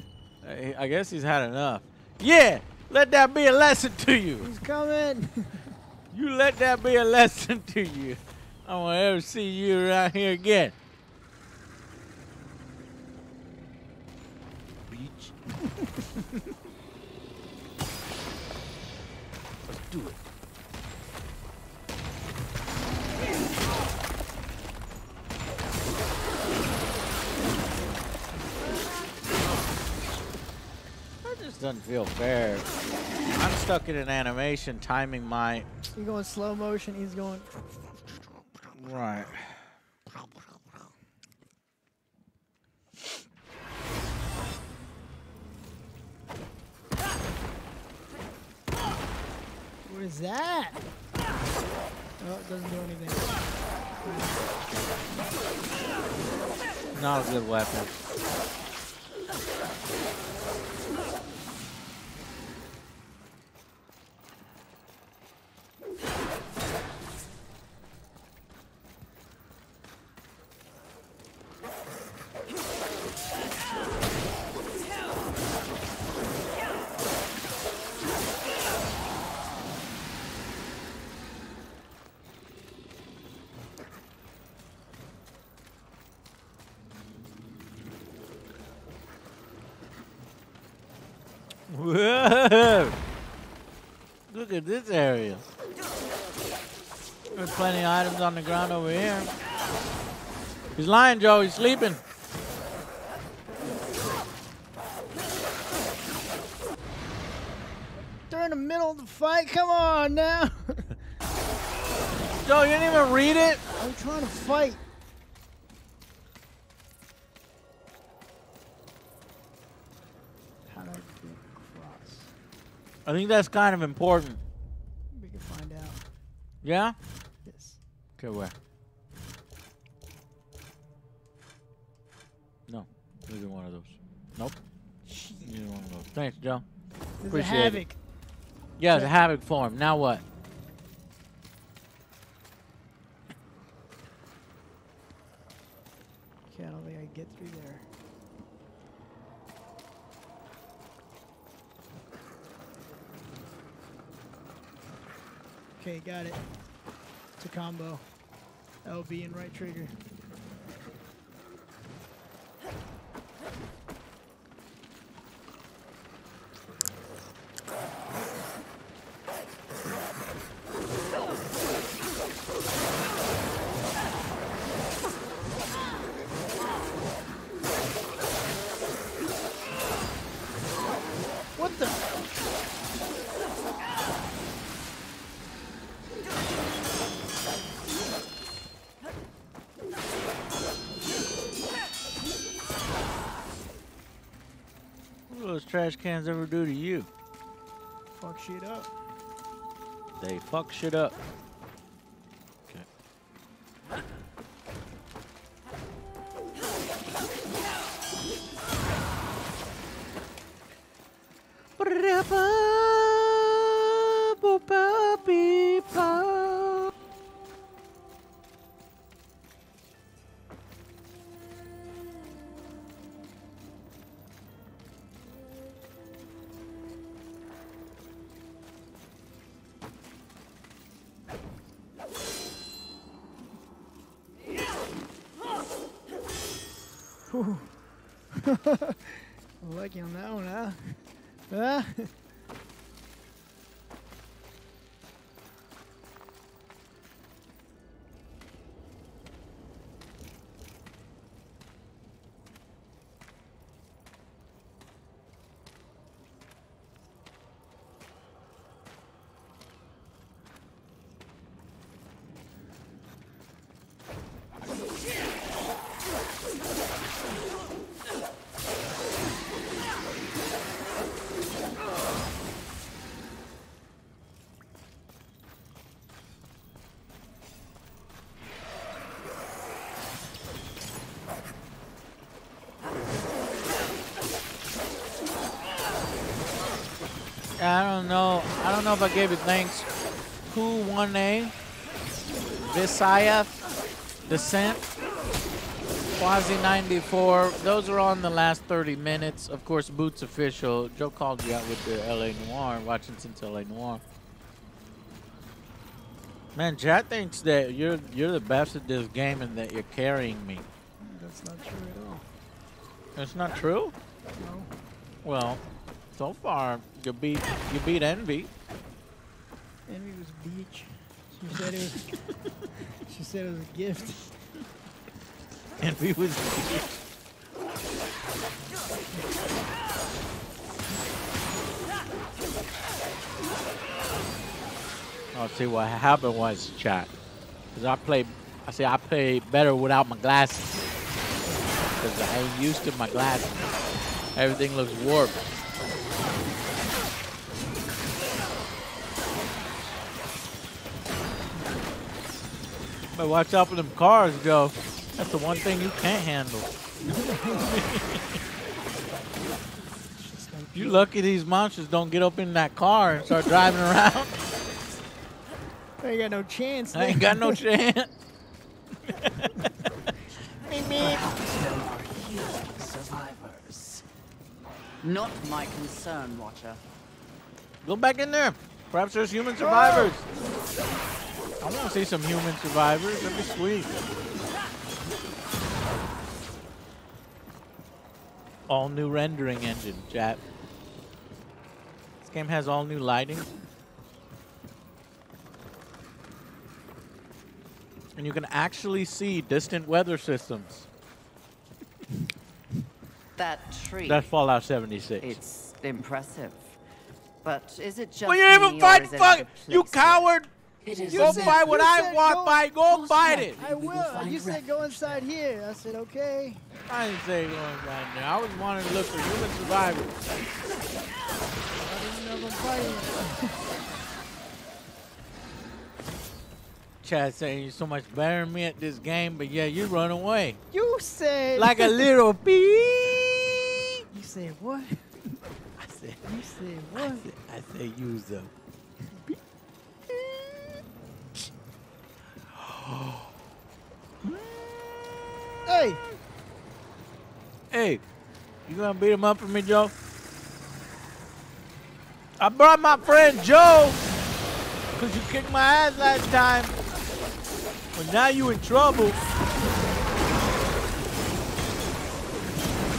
S1: I guess he's had enough. Yeah! Let that be a lesson to you.
S2: He's coming.
S1: You let that be a lesson to you. I won't ever see you around here again. Bitch. Let's do it. That just doesn't feel fair. I'm stuck in an animation timing my...
S2: You're going slow motion. He's going...
S1: Right.
S2: What is that? Oh, it doesn't do anything.
S1: Not a good weapon. Whoa! Look at this area. There's plenty of items on the ground over here. He's lying, Joe. He's sleeping.
S2: They're in the middle of the fight. Come on now.
S1: Joe, you didn't even read it?
S2: I'm trying to fight. How do I get across?
S1: I think that's kind of important.
S2: We can find out.
S1: Yeah?
S2: Yes.
S1: Okay, where? No. Neither one of those. Nope. Neither one of those. Thanks, Joe.
S2: There's
S1: Appreciate
S2: a
S1: it.
S2: havoc.
S1: Yeah, it's a havoc form. Now what?
S2: Okay, I don't think I can get through there. Okay, got it. It's a combo. LB and right trigger.
S1: trash cans ever do to you?
S2: Fuck shit up.
S1: They fuck shit up. Okay.
S2: Whew. I like you on that one, huh? Huh?
S1: I don't know. I don't know if I gave it thanks. Who won a Visaya Descent? Quasi 94. Those are on the last 30 minutes. Of course, Boots official. Joe called you out with the LA Noir, watching since LA Noir. Man, chat thinks that you're the best at this game and that you're carrying me.
S2: That's not true at all.
S1: It's not true?
S2: No.
S1: Well, so far you beat Envy.
S2: Envy was a beach. She said it was. She said it was a gift.
S1: Envy was a beach. Oh, see what happened was, chat. Cause I play better without my glasses. Cause I ain't used to my glasses. Everything looks warped. But watch out for them cars, Joe. That's the one thing you can't handle. You lucky these monsters don't get up in that car and start driving around.
S2: I ain't got no chance.
S1: I ain't got no chance.
S6: Survivors. Not my concern, Watcher.
S1: Go back in there. Perhaps there's human survivors. I want to see some human survivors. That'd be sweet. All new rendering engine, chat. This game has all new lighting. And you can actually see distant weather systems.
S6: That tree.
S1: That's Fallout 76.
S6: It's impressive. But is it just
S1: Well, you didn't even
S6: me,
S1: fight
S6: or is it
S1: fuck!
S6: other
S1: You
S6: places?
S1: coward!
S11: It
S1: Go
S11: is
S1: fight what I walk
S2: go-
S1: by. Go fight it.
S2: I will. You said go inside here. I said okay.
S1: I didn't say going right now. I was wanting to look for human survivors.
S2: I didn't know I'm fighting.
S1: Chad saying you're so much better than me at this game, but yeah, you run away.
S2: You said
S1: Like a little bee.
S2: You said what?
S1: I said,
S2: You said what?
S1: I said use a
S2: Hey,
S1: Hey, you gonna beat him up for me, Joe? I brought my friend Joe, cause you kicked my ass last time. But now you in trouble.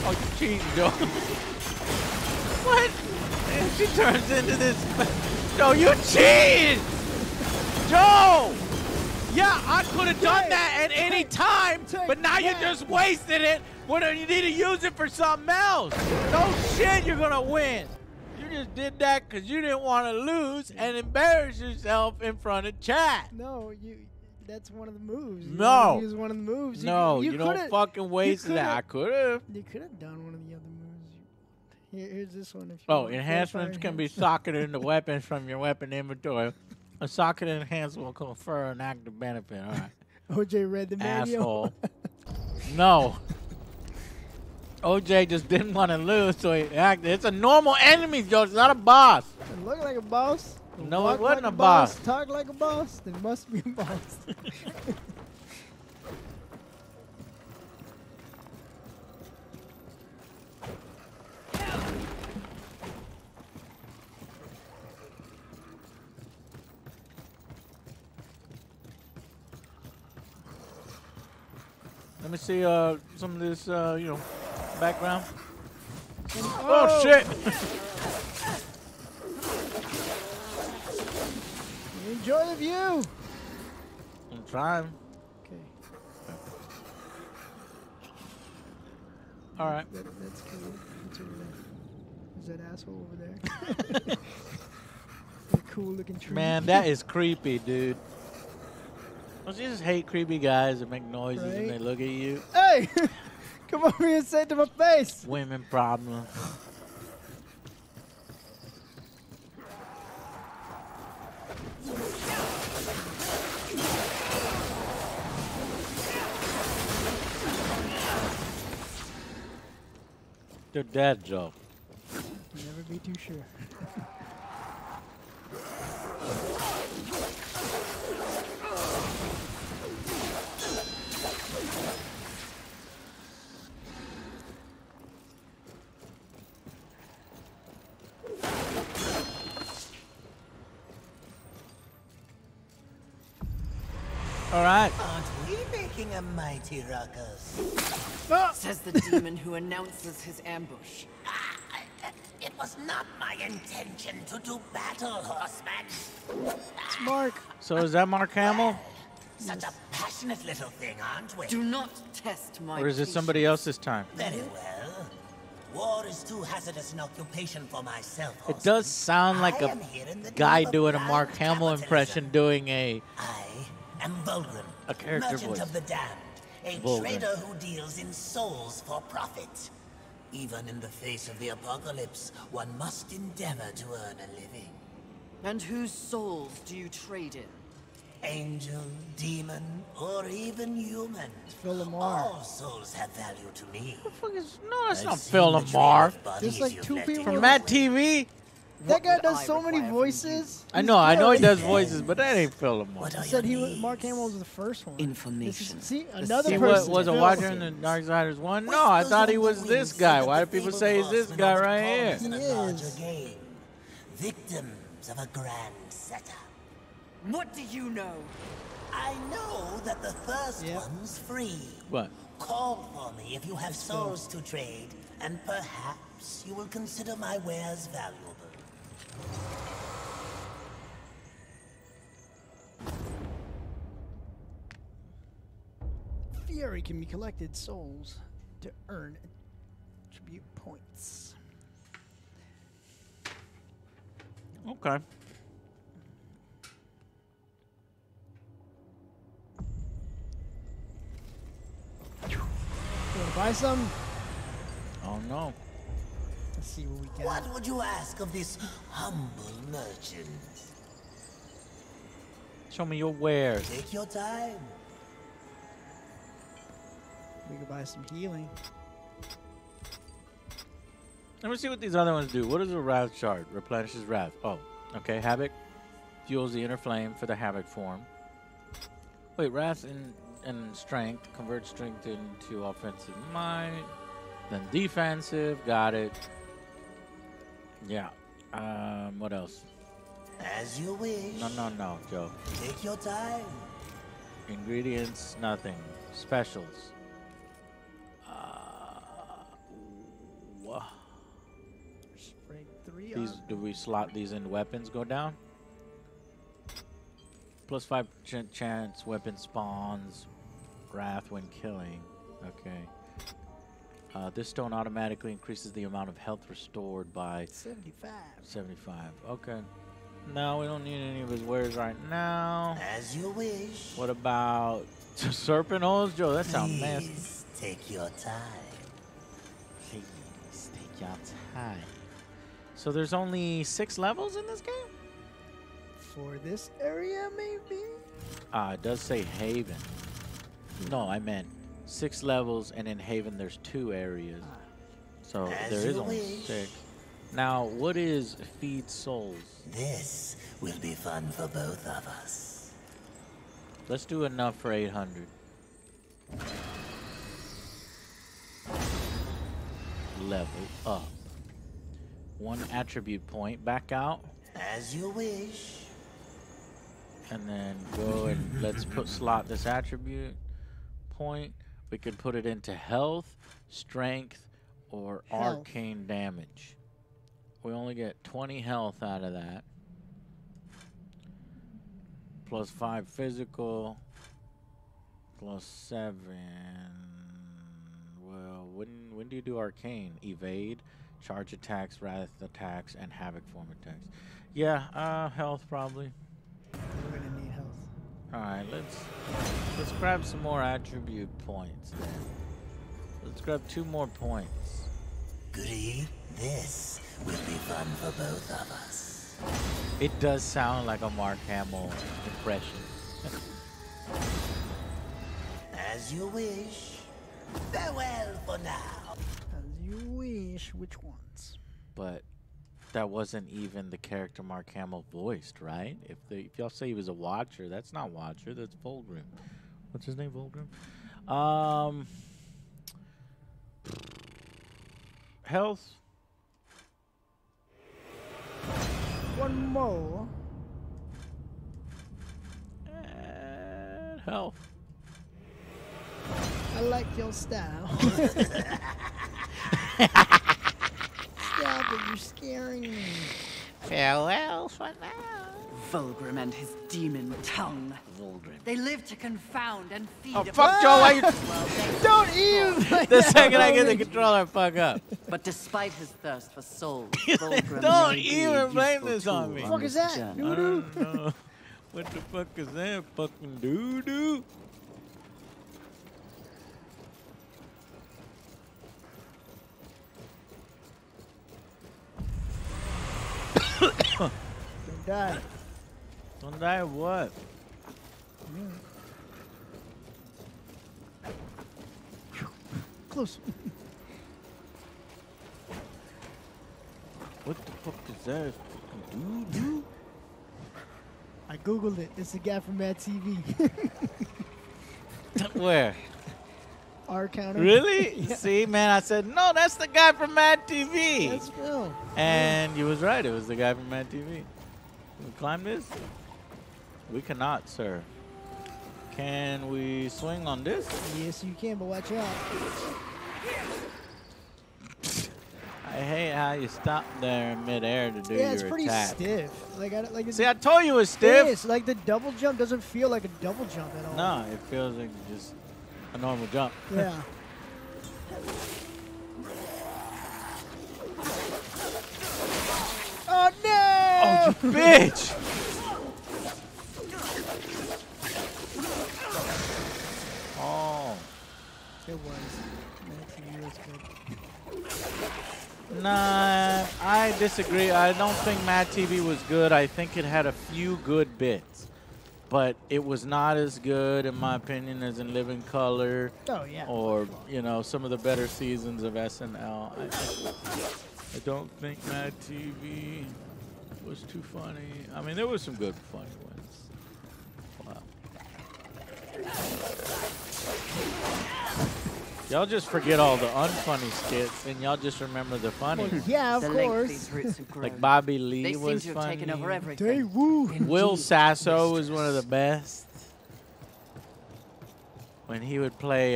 S1: Oh, you cheating, Joe. What? And she turns into this. Joe, you cheating! Joe! Yeah, I could have done that at any time, but now you just wasted it when you need to use it for something else. No shit, you're gonna win. You just did that because you didn't want to lose and embarrass yourself in front of chat.
S2: no, you. That's one of the moves. You
S1: No.
S2: wanna use one of the moves.
S1: No, you don't
S2: coulda-
S1: fucking waste that. I could have.
S2: You could have done one of the other moves. Here's this one. If you
S1: Oh,
S2: want
S1: enhancements can be socketed into weapons from your weapon inventory. A socketed enhancement will confer an active benefit. All right.
S2: OJ read the manual.
S1: Asshole. No. OJ just didn't want to lose, so he acted. It's a normal enemy, Joe. It's not a boss.
S2: It looked like a boss.
S1: No,
S2: Walk
S1: it wasn't
S2: like
S1: a boss.
S2: Talk like a boss. Then it must be a boss.
S1: Let me see some of this, background. Oh, shit!
S2: Enjoy the view.
S1: I'm trying.
S2: Okay.
S1: All right.
S2: That's cool. What's over there? Is that asshole over there? That cool looking tree.
S1: Man, that is creepy, dude. Don't you just hate creepy guys that make noises
S2: Right?
S1: when they look at you?
S2: Hey! Come over here and say it to my face.
S1: Women problem. They're dead, Joe.
S2: Never be too sure.
S1: All right.
S12: Aren't we making a mighty ruckus?
S6: Says the demon who announces his ambush.
S12: It was not my intention to do battle, horseman.
S2: It's Mark.
S1: So is that Mark Hamill?
S12: Such a passionate little thing, aren't we?
S6: Do not test my
S1: Or is it somebody else this time?
S12: Very well. War is too hazardous an occupation for myself,
S1: It
S12: horseman.
S1: does sound like
S12: I
S1: a
S12: am here in the
S1: guy
S12: name of
S1: doing a
S12: blind
S1: Mark Hamill
S12: capitalism.
S1: impression doing a
S12: I am Vulgrim,
S1: A character
S12: merchant
S1: voice.
S12: of the damned, a
S1: Vulgrim.
S12: trader who deals in souls for profit. Even in the face of the apocalypse, one must endeavor to earn a living.
S6: And whose souls do you trade in?
S12: Angel, demon, or even human.
S2: Phil Lamar.
S12: All souls have value to me.
S1: No, that's
S12: I've
S1: not
S12: seen
S1: Phil
S12: the
S1: Lamar.
S12: trail of bodies
S2: Just like
S12: you've
S2: two
S12: left
S2: people
S12: in
S1: From
S12: your
S1: Mad
S12: wake.
S1: TV.
S2: That guy
S6: would
S2: does
S6: I
S2: so many
S6: require from
S2: voices.
S1: I
S2: He's
S1: know he
S2: good.
S1: does voices, but that ain't Phil Lamar.
S12: What are
S2: He said
S12: your
S2: he was
S12: needs?
S2: Mark Hamill was the first one.
S6: Information.
S2: See,
S6: The
S2: another
S1: He
S2: person.
S1: was a
S2: Phil.
S1: watcher in the Darksiders 1? No, I thought he was this guy. Why do people say he's this guy right here?
S2: He
S12: In a
S2: is.
S12: larger game. Victims of a grand setup.
S6: What do you know?
S12: I know that the first
S2: Yep.
S12: one's free.
S1: What?
S12: Call for me if you have souls to trade, and perhaps you will consider my wares valuable.
S2: Fury can be collected souls to earn attribute points.
S1: Okay.
S2: You wanna buy some?
S1: Oh no.
S2: Let's see what we got.
S12: What would you ask of this humble merchant?
S1: Show me your wares.
S12: Take your time.
S2: We could buy some healing.
S1: Let me see what these other ones do. What is a Wrath Shard? Replenishes Wrath. Oh, okay. Havoc fuels the inner flame for the Havoc form. Wait, Wrath and Strength. Convert Strength into offensive might. Then defensive. Got it. Yeah. What else?
S12: As you wish.
S1: No, Joe.
S12: Take your time.
S1: Ingredients, nothing. Specials. Wha-
S2: Break 3
S1: These
S2: up.
S1: do we slot these in weapons go down? Plus 5 chance weapon spawns wrath when killing. Okay. This stone automatically increases the amount of health restored by
S2: 75.
S1: 75. Okay. No, we don't need any of his wares right now.
S12: As you wish.
S1: What about serpent holes, Joe? That sounds nasty.
S12: Please take your time.
S1: Please take So there's only 6 levels in this game?
S2: For this area, maybe?
S1: It does say Haven. No, I meant 6 levels, and in Haven there's 2 areas. So there is only 6. Now, what is Feed Souls?
S12: This will be fun for both of us.
S1: Let's do enough for 800. Level up. 1 attribute point. Back out.
S12: As you wish.
S1: And then go and let's slot this attribute point. We could put it into health, strength, or arcane damage. We only get 20 health out of that. Plus 5 physical. Plus 7. Well, when do you do arcane? Evade, charge attacks, wrath attacks, and havoc form attacks. Yeah, health probably.
S2: We're gonna need health.
S1: Alright, let's grab some more attribute points then. Let's grab 2 more points.
S12: Goody, this will be fun for both of us.
S1: It does sound like a Mark Hamill impression.
S12: As you wish. Farewell for now.
S2: As you wish. Which ones?
S1: But that wasn't even the character Mark Hamill voiced, right? If y'all say he was a Watcher, that's not Watcher, that's Fulgrim. What's his name, Fulgrim? Health.
S2: 1 more.
S1: And health.
S2: I like your style. Stop it, you're scaring me.
S1: Farewell for now.
S6: Fulgrim and his demon tongue.
S1: Fulgrim.
S6: They live to confound and feed.
S1: Oh, fuck Joe, why you...
S2: Don't even...
S1: The second I get the controller, fuck up.
S6: But despite his thirst for souls, Fulgrim
S1: Don't
S6: may be
S1: even
S6: a
S1: blame
S6: useful
S1: this on
S6: tool
S1: me.
S2: What the fuck is
S6: this
S2: that?
S6: journey.
S1: I don't know. What the fuck is that fucking doo-doo?
S2: Don't die.
S1: Don't die of what?
S2: Close.
S1: What the fuck is that? Doo-doo?
S2: I googled it. It's the guy from Mad TV.
S1: Where?
S2: R counter.
S1: Really?
S2: Yeah.
S1: See, man, I said, no, that's the guy from Mad TV.
S2: That's Phil.
S1: And you was right. It was the guy from Mad TV. Can we climb this? We cannot, sir. Can we swing on this?
S2: Yes, you can, but watch out.
S1: I hate how you stop there in midair to do
S2: Yeah,
S1: your
S2: it's pretty
S1: attack.
S2: stiff. Like, it's
S1: See, I told you it was stiff.
S2: It is. Like, the double jump doesn't feel like a double jump at all.
S1: No, it feels like just a normal jump.
S2: Yeah. Oh, no!
S1: Oh, you bitch! Oh.
S2: It was. Mad TV was good.
S1: Nah, I disagree. I don't think Mad TV was good. I think it had a few good bits. But it was not as good, in my opinion, as in Living Color.
S2: Oh, yeah.
S1: Or, you know, some of the better seasons of SNL. I don't think Mad TV was too funny. I mean, there was some good funny ones. Wow. Y'all just forget all the unfunny skits, and y'all just remember the funny.
S2: Well, yeah, of
S6: The length
S2: course.
S6: these roots have grown.
S1: Like Bobby Lee
S6: They seem
S1: was
S6: to have
S1: funny.
S6: taken over
S2: Day
S6: everything.
S2: woo.
S1: Will Sasso was one of the best. When he would play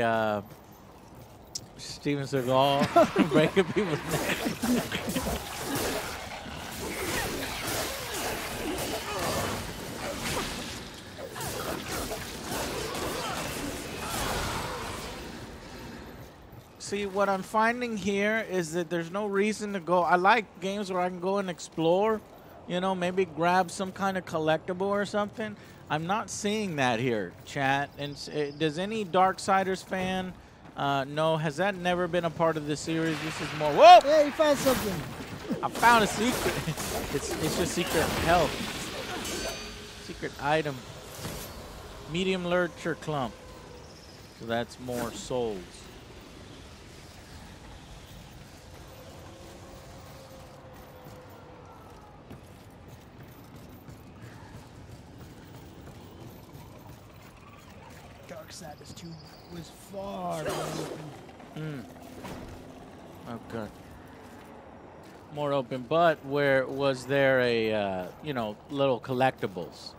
S1: Steven Seagal, breaking people's necks. See, what I'm finding here is that there's no reason to go. I like games where I can go and explore, you know, maybe grab some kind of collectible or something. I'm not seeing that here, chat. And does any Darksiders fan No, has that never been a part of the series? This is more. Whoa!
S2: Yeah, you found something.
S1: I found a secret. it's just secret health. Secret item. Medium lurcher clump. So that's more souls.
S2: Darksiders 2 was far more open.
S1: Okay. More open, but where was there a, you know, little collectibles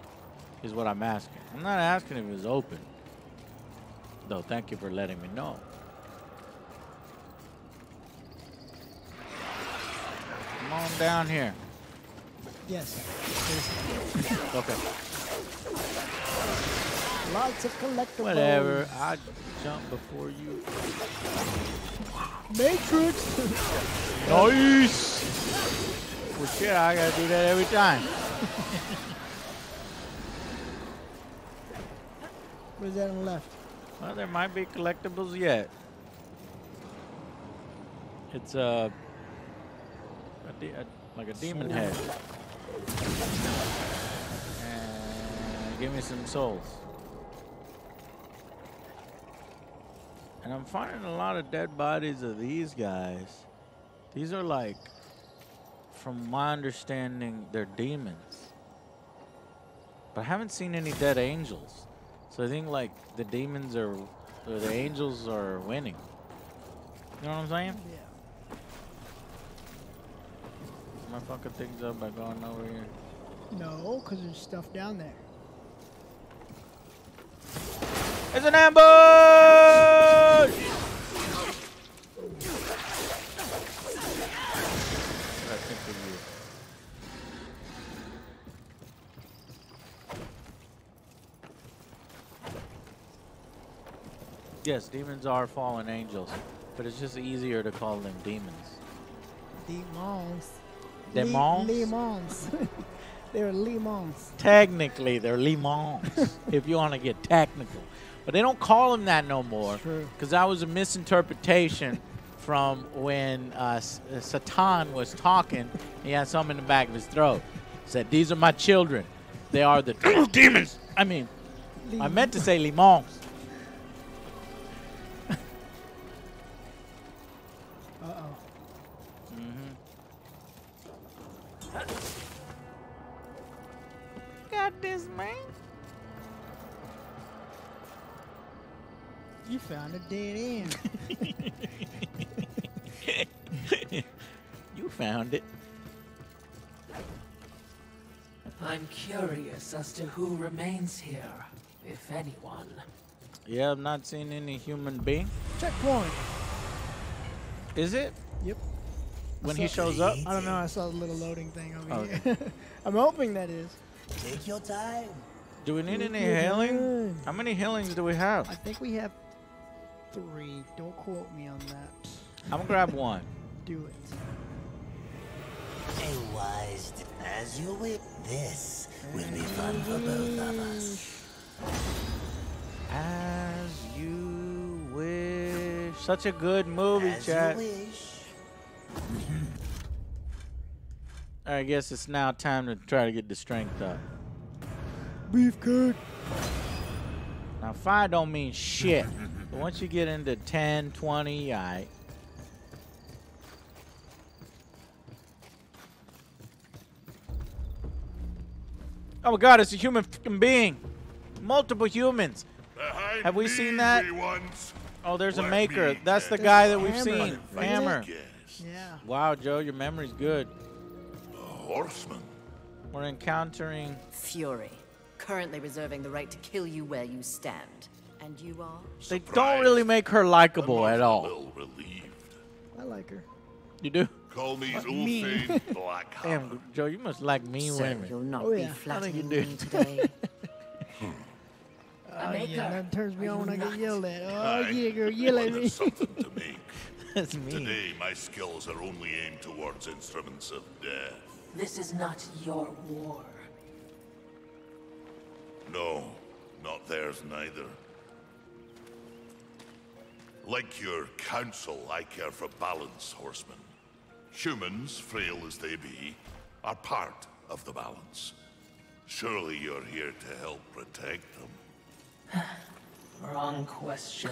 S1: is what I'm asking. I'm not asking if it was open. Though, thank you for letting me know. Come on down here.
S2: Yes.
S1: Okay.
S2: Lots of collectibles.
S1: Whatever. I jump before you.
S2: Matrix.
S1: Nice. Well, shit, I gotta do that every time.
S2: Where's that on the left?
S1: Well, there might be collectibles yet. It's like a demon head. And give me some souls. And I'm finding a lot of dead bodies of these guys. These are like, from my understanding, they're demons. But I haven't seen any dead angels. So I think like the demons are, or the angels are winning. You know what I'm saying?
S2: Yeah.
S1: Am I fucking things up by going over here?
S2: No, because there's stuff down there.
S1: It's an ambush! I think of you. Yes, demons are fallen angels, but it's just easier to call them demons.
S2: Demons.
S1: Demons?
S2: Lemons. They're lemons.
S1: Technically, they're lemons, if you want to get technical. But they don't call them that no more. Because that was a misinterpretation from when Satan was talking. He had something in the back of his throat. Said, these are my children. They are the true demons. I mean, I meant to say lemons.
S2: Uh-oh.
S1: Got this, man.
S2: You found a dead end.
S1: You found it.
S11: I'm curious as to who remains here, if anyone.
S1: Yeah, I've not seen any human being.
S2: Checkpoint.
S1: Is it?
S2: Yep.
S1: When he shows up?
S2: I don't know. I saw the little loading thing over
S1: Okay.
S2: here. I'm hoping that is.
S12: Take your time.
S1: Do we need any
S2: your
S1: healing?
S2: time.
S1: How many healings do we have?
S2: I think we have 3. Don't quote me on that.
S1: I'm gonna grab one.
S2: Do it.
S12: A wise, as you wish. This will be fun for both of us.
S1: As you wish. Such a good movie,
S12: As
S1: chat.
S12: you wish.
S1: I guess it's now time to try to get the strength up.
S2: Beefcake.
S1: Now, 5 don't mean shit. But once you get into 10, 20, alright. Oh my god, it's a human fucking being. Multiple humans.
S5: Behind
S1: Have we
S5: me,
S1: seen that?
S5: wee ones.
S1: Oh, there's a
S5: Let
S1: maker.
S5: me
S1: That's the
S5: guess.
S1: guy that we've
S2: Hammer.
S1: seen. Hammer.
S5: Yes.
S2: Yeah.
S1: Wow, Joe, your memory's good.
S5: A horseman.
S1: We're encountering...
S6: Fury, currently reserving the right to kill you where you stand. And you are?
S1: They don't really make her likable at
S5: A
S1: all.
S5: little relieved.
S2: I like her.
S1: You do?
S5: Call me
S2: mean?
S5: Ulfane Blackheart.
S1: Damn, Joe, you must like mean
S6: So
S1: women.
S6: you'll not
S2: Oh,
S6: be
S2: yeah.
S1: I think you
S6: flattering
S1: do.
S6: me today.
S2: Yeah, that turns me on when I get yelled at. Oh,
S5: Aye.
S2: yeah, girl, yell at
S5: Well,
S2: me.
S5: there's something to make.
S1: That's mean.
S5: Today, my skills are only aimed towards instruments of death.
S11: This is not your war.
S5: No, not theirs neither. Like your council, I care for balance, horsemen. Humans, frail as they be, are part of the balance. Surely you're here to help protect them.
S11: Wrong question.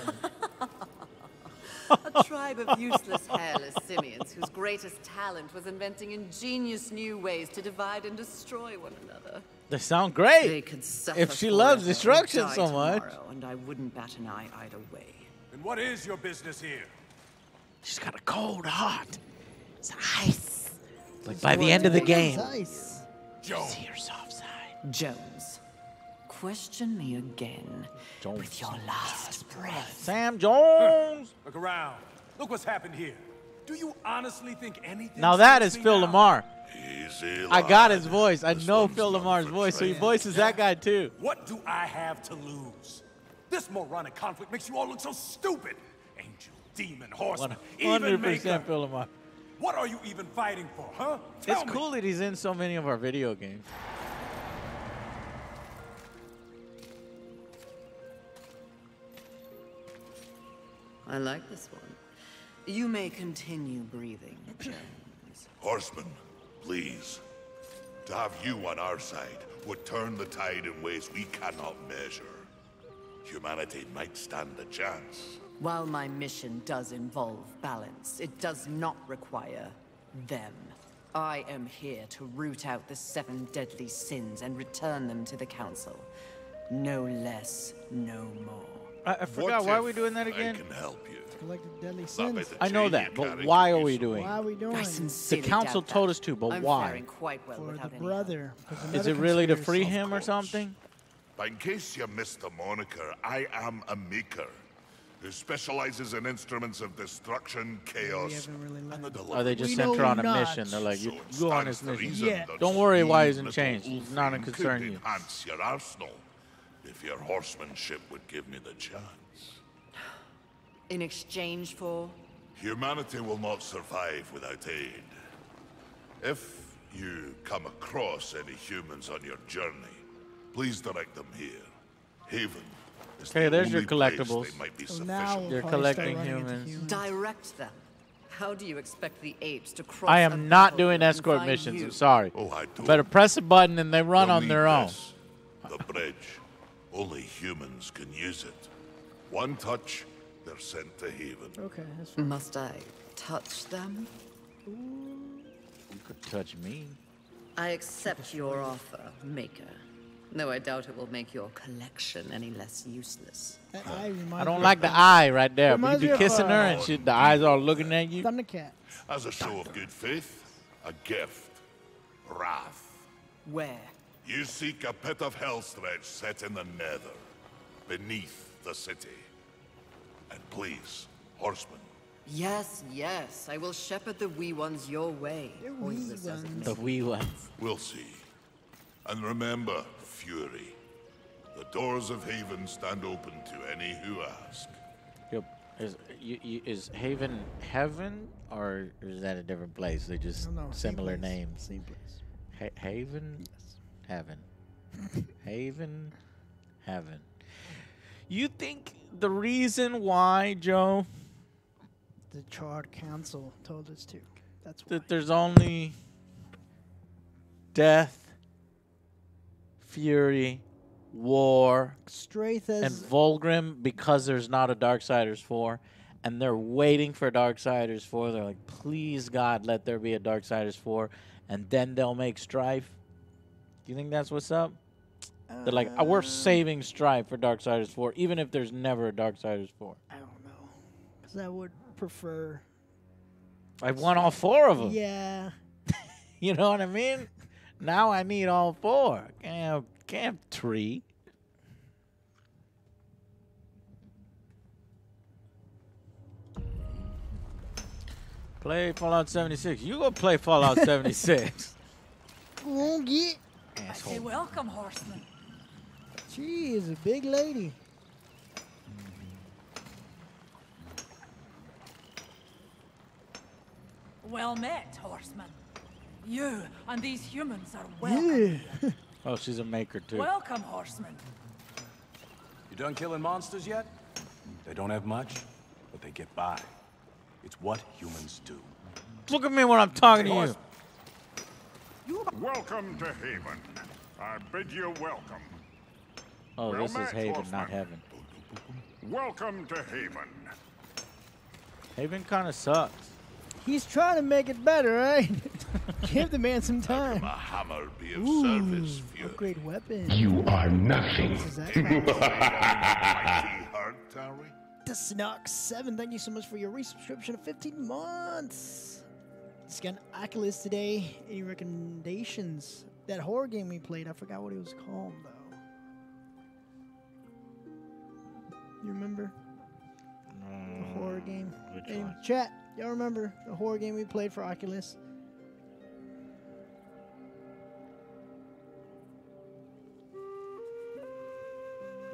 S6: A tribe of useless, hairless simians whose greatest talent was inventing ingenious new ways to divide and destroy one another.
S1: They sound great.
S6: They could suffer
S1: If she loves
S6: forever or
S1: destruction
S6: die
S1: so much.
S6: tomorrow, and I wouldn't bat an eye either way.
S8: And what is your business here?
S1: She's got a cold heart. It's ice. Like by the end of the game.
S2: Nice.
S8: Joe.
S1: See your soft side.
S6: Jones, question me again with your last breath.
S1: Sam Jones.
S8: Look around. Look what's happened here. Do you honestly think anything?
S1: Now that is
S8: scares
S1: Phil
S8: me now?
S1: Lamar.
S5: Easy,
S1: I got
S5: lad.
S1: his voice. I
S5: This
S1: know
S5: one's
S1: Phil
S5: not
S1: Lamar's
S5: for
S1: voice, so he
S5: training.
S1: voices that guy too.
S8: What do I have to lose? This moronic conflict makes you all look so stupid. Angel, demon, horseman, even
S1: 100%
S8: maker.
S1: Phil Lamar.
S8: What are you even fighting for, huh?
S1: It's
S8: Tell me.
S1: cool that he's in so many of our video games.
S6: I like this one. You may continue breathing, Jones.
S5: Horsemen, please. To have you on our side would turn the tide in ways we cannot measure. Humanity might stand a chance.
S6: While my mission does involve balance, it does not require them. I am here to root out the 7 deadly sins and return them to the Council. No less, no more.
S1: I forgot,
S5: What
S1: why are
S5: if
S1: we doing that again?
S5: I can help you.
S2: Collected deadly
S5: Not by
S2: sins.
S5: the
S1: I know
S5: chain
S1: that,
S5: you
S1: but
S5: carry
S1: why
S5: could
S1: are
S5: be
S1: we
S5: so
S1: doing
S2: Why are we doing
S6: I
S2: it?
S6: sincerely
S1: The council
S6: doubt that.
S1: told us to, but
S6: I'm
S1: why?
S6: faring quite well
S2: For
S6: without
S2: the
S6: any
S2: brother. There's
S1: Is
S2: another
S1: it really to
S2: conspiracy.
S1: free him or
S5: course.
S1: something?
S5: But in case you missed the moniker, I am a maker who specializes in instruments of destruction, chaos,
S2: haven't really
S5: and
S2: learned.
S5: the
S1: Or they
S5: delivery.
S1: just
S2: We
S1: sent
S2: know
S1: her on a
S2: not.
S1: mission. They're like, you
S5: So it
S1: go on
S5: stands
S1: this
S5: to
S1: mission.
S5: reason
S2: Yeah.
S5: that
S1: Don't worry why he's
S5: smooth
S1: in
S5: little
S1: chains. He's not gonna
S5: Ulfrine
S1: concern
S5: could
S1: you.
S5: enhance your arsenal if your horsemanship would give me the chance.
S6: In exchange for...
S5: Humanity will not survive without aid. If you come across any humans on your journey, please direct them here. Haven is
S1: Okay,
S5: the
S1: there's your
S5: only place
S1: collectibles.
S5: they might be
S2: So now
S5: sufficient.
S2: we'll
S1: You're
S2: probably start
S1: collecting
S2: running into
S1: humans.
S6: Direct them. How do you expect the apes to cross
S1: I
S6: a
S1: am not doing
S6: battlefield and
S1: escort
S6: find
S1: missions.
S6: you?
S1: I'm sorry.
S5: Oh, I do.
S1: Better press a button and they run
S5: You'll
S1: on
S5: need
S1: their own.
S5: this, the bridge. Only humans can use it. One touch, they're sent to Haven.
S2: Okay, that's fine.
S6: Must I touch them?
S1: You could touch me.
S6: I accept your offer, Maker. Though I doubt it will make your collection any less useless.
S2: That eye reminds
S1: I
S2: me
S1: don't
S2: of
S1: like the eye right there. But
S2: Reminds
S1: you
S2: me
S1: be
S2: of,
S1: kissing her and shit, the eyes all looking at you.
S2: Thundercat.
S5: As a show of good faith, a gift. Wrath.
S6: Where?
S5: You seek a pit of hellstretch set in the nether, beneath the city. And please, horsemen,
S6: Yes, yes. I will shepherd the wee ones your way. Pointless as it may
S1: The wee ones.
S5: we'll see. And remember, Fury, the doors of Haven stand open to any who ask.
S1: Yep. Is Haven heaven or is that a different place? They just
S2: No,
S1: similar
S2: same place.
S1: names.
S2: Same place.
S1: Haven?
S2: Yes.
S1: Heaven. Haven? Heaven. You think the reason why, Joe,
S2: The Charred Council told us to. That's why.
S1: that there's only death, fury, war,
S2: Straith
S1: and
S2: as
S1: Volgrim because there's not a Darksiders 4, and they're waiting for Darksiders 4. They're like, please, God, let there be a Darksiders 4, and then they'll make Strife. Do you think that's what's up? They're like, we're saving Strife for Darksiders 4, even if there's never a Darksiders 4.
S2: I don't know. Because I would prefer.
S1: I want all 4 of them.
S2: Yeah.
S1: You know what I mean? Now I need all 4. Can't have 3. Play Fallout 76. You go play Fallout 76.
S2: Come on, get.
S1: Asshole.
S10: welcome, horseman.
S2: She is a big lady.
S10: Well met, horseman. You and these humans are welcome.
S2: Yeah.
S1: Oh, she's a maker too.
S10: Welcome, horseman.
S8: You done killing monsters yet? They don't have much?
S14: but they get by. It's what humans do.
S1: Look at me when I'm talking to you.
S5: Welcome to Haven. I bid you welcome.
S1: Oh,
S5: Well
S1: this is
S5: met,
S1: Haven,
S5: horseman.
S1: not Heaven.
S5: Welcome to Haven.
S1: Haven kind of sucks.
S2: He's trying to make it better, right? Give the man some time.
S5: A hammer be of
S2: Ooh,
S5: service, few.
S2: upgrade weapon.
S5: You are nothing.
S2: Is that fast?
S5: Mighty heart, Towery.
S2: The Snock 7, thank you so much for your resubscription of 15 months. Just got an Oculus today. Any recommendations? That horror game we played, I forgot what it was called, though. You remember? The horror game?
S1: Which
S2: Hey,
S1: one?
S2: chat, y'all remember the horror game we played for Oculus?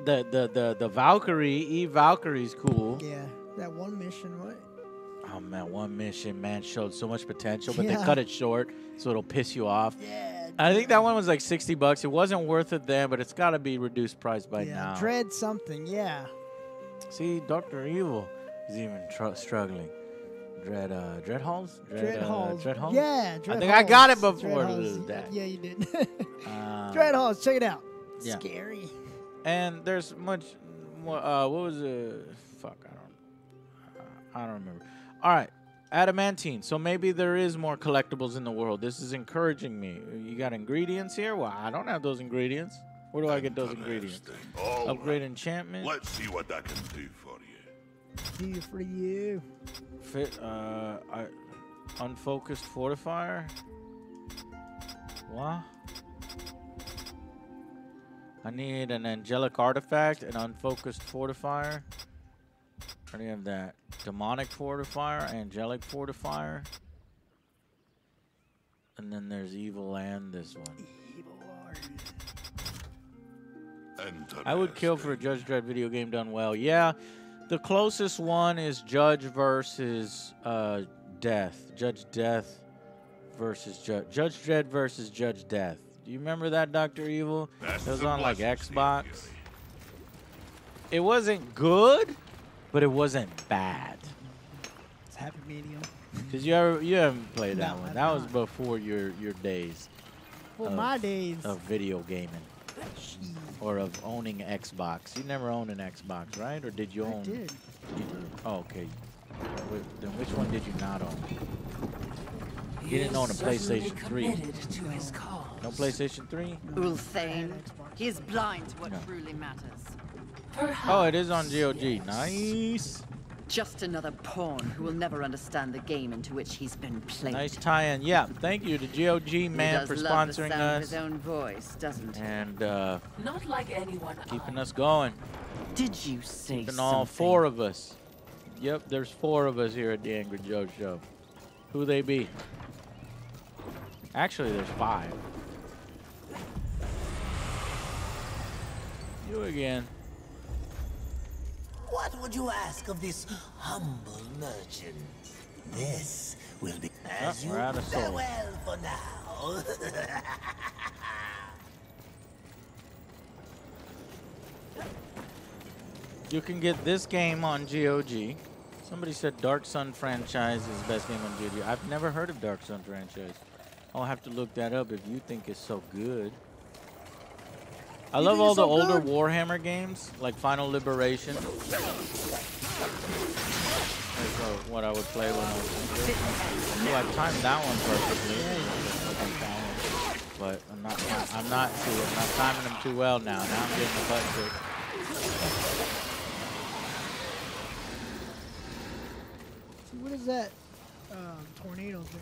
S1: The Valkyrie, Eve Valkyrie's cool.
S2: Yeah, that one mission, what?
S1: Oh man, one mission, man, showed so much potential, but
S2: Yeah.
S1: they cut it short, so it'll piss you off.
S2: Yeah.
S1: I think that one was like $60. It wasn't worth it then, but it's got to be reduced price by
S2: Yeah,
S1: now.
S2: Dread something, yeah.
S1: See, Dr. Evil is even struggling. Dread Halls?
S2: Dread Halls.
S1: Dread Halls?
S2: Yeah,
S1: I
S2: Dread
S1: think I got it
S2: Halls.
S1: before
S2: Dread Halls.
S1: that.
S2: Yeah, you did.
S1: Um,
S2: Dread Halls, check it out.
S1: yeah.
S2: Scary.
S1: And there's much more, what was it? Fuck, I don't remember. All right, adamantine. So maybe there is more collectibles in the world. This is encouraging me. You got ingredients here? Well, I don't have those ingredients. Where do I get those ingredients?
S5: All
S1: Upgrade enchantment.
S5: Let's see what I can do for you.
S2: Do for you.
S1: Fit. Unfocused fortifier. What? I need an angelic artifact, an unfocused fortifier. I already have that. Demonic fortifier, angelic fortifier. And then there's evil and this one. I would kill for a Judge Dredd video game done well. Yeah, the closest one is Judge versus Death. Judge Death versus Judge Dredd versus Judge Death. Do you remember that, Dr. Evil?
S5: That's
S1: It was
S5: the
S1: on like
S5: blessing, Steve
S1: Xbox.
S5: Gilly.
S1: It wasn't good, but it wasn't bad.
S2: It's happy medium.
S1: Cause you haven't played that
S2: No,
S1: one.
S2: I've
S1: That was
S2: not.
S1: before your days.
S2: For
S1: of-
S2: my days.
S1: of video gaming or of owning Xbox. You never owned an Xbox, right? Or did you own?
S2: I did.
S1: You did. Oh, okay. Then which one did you not own? You didn't own a PlayStation 3.
S11: To his cause.
S1: No PlayStation 3?
S6: Ulthane, he is blind to what
S1: No.
S6: truly matters.
S1: Oh, it is on GOG. Nice.
S6: Just another pawn who will never understand the game into which he's been played.
S1: Nice tie-in. Yeah, thank you to GOG, man,
S6: he
S1: for
S6: does love the
S1: sponsoring
S6: sound of
S1: us
S6: his own voice, doesn't he?
S1: and
S11: Not like anyone
S1: keeping us going.
S6: Did you say
S1: Keeping
S6: something?
S1: all 4 of us. Yep, there's 4 of us here at the Angry Joe Show. Who they be? Actually, there's 5. You again.
S12: What would you ask of this humble merchant? This will be as you
S1: we're out of soul.
S12: farewell for now.
S1: You can get this game on GOG. Somebody said Dark Sun franchise is the best game on GOG. I've never heard of Dark Sun franchise. I'll have to look that up if you think it's so good. I
S2: You
S1: love
S2: think
S1: all
S2: it's
S1: the
S2: so
S1: older
S2: good?
S1: Warhammer games, like Final Liberation. That's what I would play when I was younger. Oh, I timed that one perfectly. But I'm not timing them too well now. Now I'm getting the butt kicked.
S2: See, what is that tornado thing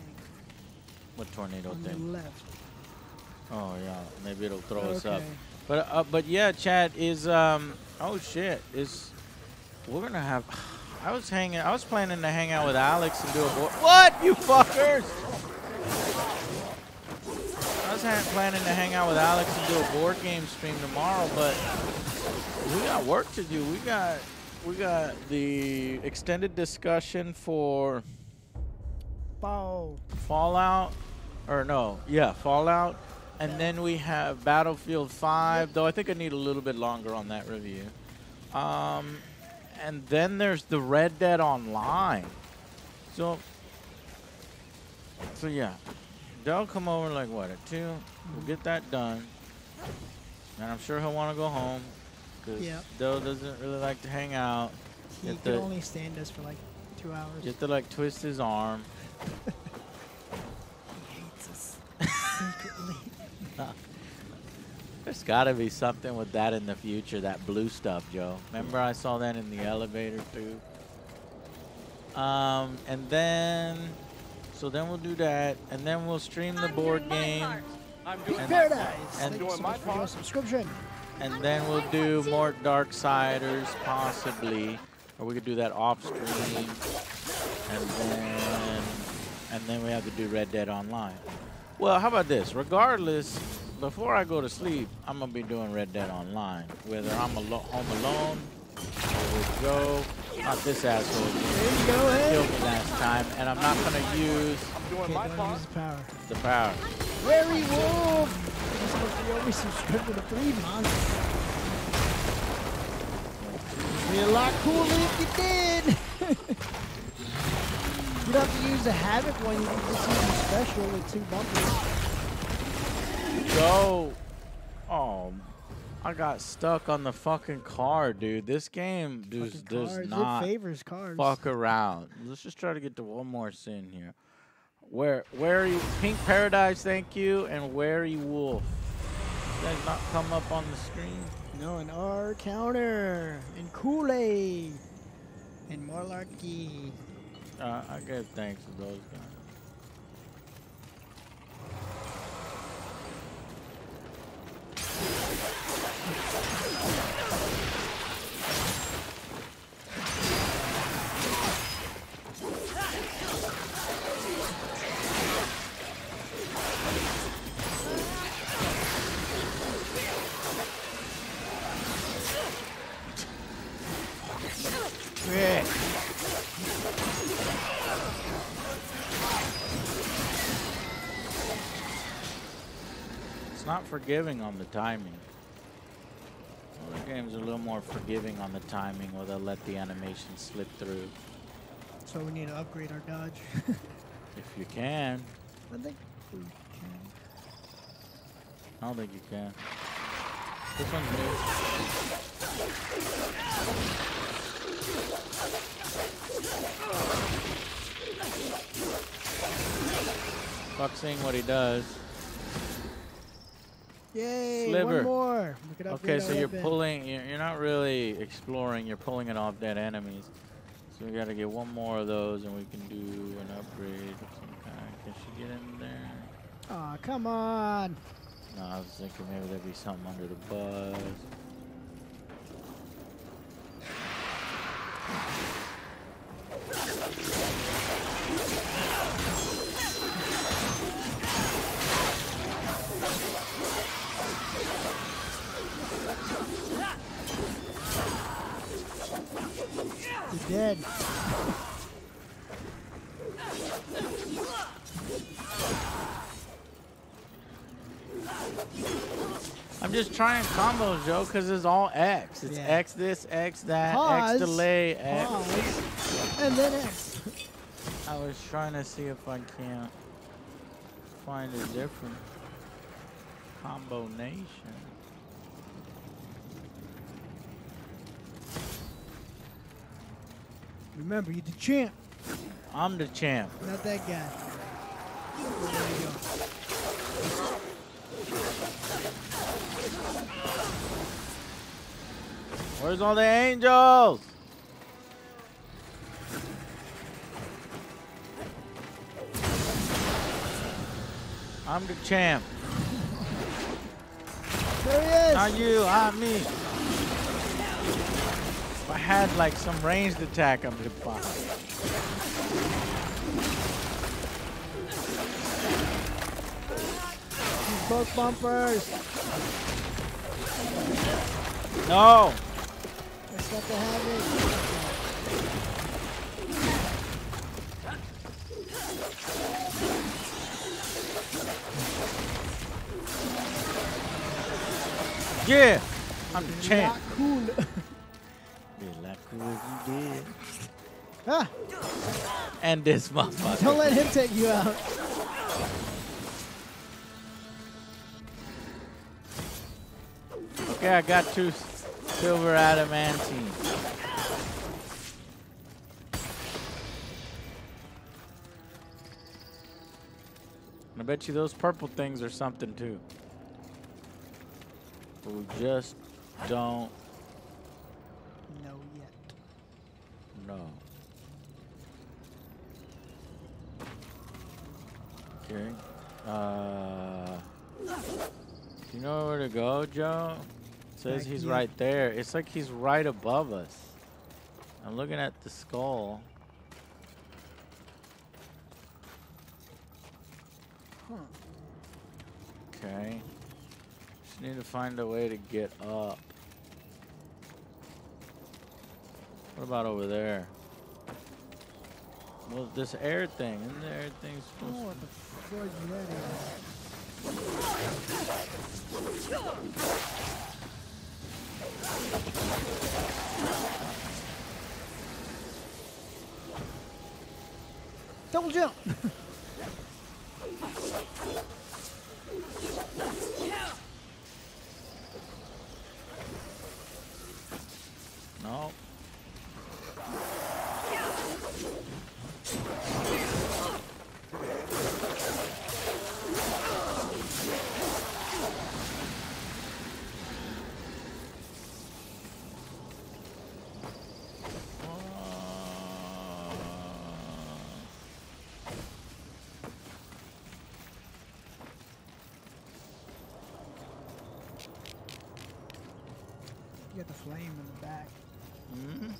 S1: What tornado
S2: on the
S1: thing?
S2: left?
S1: Oh yeah, maybe it'll throw us up.
S2: Okay.
S1: But yeah, chat is oh shit, we're gonna have. I was planning to hang out with Alex and do a board. What, you fuckers? I was planning to hang out with Alex and do a board game stream tomorrow, but we got work to do. We got the extended discussion for Fallout, Fallout. And then we have Battlefield 5, though I think I need a little bit longer on that review. And then there's the Red Dead Online. So yeah, they'll come over like what, at 2? We'll get that done. And I'm sure he'll want to go home because Dell doesn't really like to hang out.
S2: He can only stand us for like 2 hours.
S1: You have to like twist his arm.
S2: He hates us secretly.
S1: There's got to be something with that in the future, that blue stuff, Joe. Remember I saw that in the elevator too? And then, so then we'll do that, and then we'll stream the board game.
S2: I'm doing Paradise. And thank you so much for your subscription.
S1: And then we'll do more Darksiders, possibly, or we could do that off stream. And then we have to do Red Dead Online. Well, how about this? Regardless, before I go to sleep, I'm gonna be doing Red Dead Online. Whether I'm home alone or with Joe, not this asshole.
S2: There you go, hey.
S1: Killed me last time, and I'm not gonna use the power.
S2: Wary Wolf! He's supposed to always subscribe to the 3 months. It'd be a lot cooler if you did. You don't have to use the Havoc one, you can just use the special with 2 bumpers.
S1: Go! Oh, I got stuck on the fucking car, dude. This game does not
S2: it favors cars.
S1: Fuck around. Let's just try to get to one more sin here. Where are you? Pink Paradise, thank you, and Wary Wolf. Did that not come up on the screen?
S2: No, an R counter, and Kool-Aid, and Marlarky.
S1: I give thanks to those guys.
S2: Yeah.
S1: It's not forgiving on the timing. Other games are a little more forgiving on the timing, where they'll let the animation slip through.
S2: So we need to upgrade our dodge.
S1: If you can.
S2: I think we can.
S1: I don't think you can. This one's new. Fuck seeing what he does.
S2: Yay,
S1: Sliver.
S2: one more.
S1: Okay, so you're pulling, you're not really exploring, you're pulling it off dead enemies. So we gotta get one more of those and we can do an upgrade of some kind. Can she get in there?
S2: Aw, come on.
S1: No, I was thinking maybe there'd be something under the bus.
S2: You're dead.
S1: I'm just trying combos, Joe, because it's all X. It's X this, X that,
S2: Pause.
S1: X delay, X.
S2: Pause. And then X.
S1: I was trying to see if I can't find a different combination.
S2: Remember, you're the champ.
S1: I'm the champ.
S2: Not that guy. There you go.
S1: Where's all the angels? I'm the champ.
S2: There he is.
S1: Not you, I'm me. If I had like some ranged attack, I'm gonna fine.
S2: Both bumpers.
S1: No.
S2: That's not the habit.
S1: Yeah, I'm the champ.
S2: Not cool.
S1: Be exactly what you did.
S2: Ah!
S1: And this motherfucker.
S2: Don't let him take you out.
S1: Okay, I got 2 silver adamantine. I bet you those purple things are something too. But we just don't
S2: know yet.
S1: know. Okay. Do you know where to go, Joe? It says
S2: Back
S1: he's
S2: here.
S1: right there. It's like he's right above us. I'm looking at the skull.
S2: Huh.
S1: Okay. Just need to find a way to get up. What about over there? Well, this air thing. Isn't the air thing supposed
S2: Oh,
S1: to...
S2: what the fuck is that? Double jump!
S1: No.
S2: You got the flame in the back.
S1: Hmm?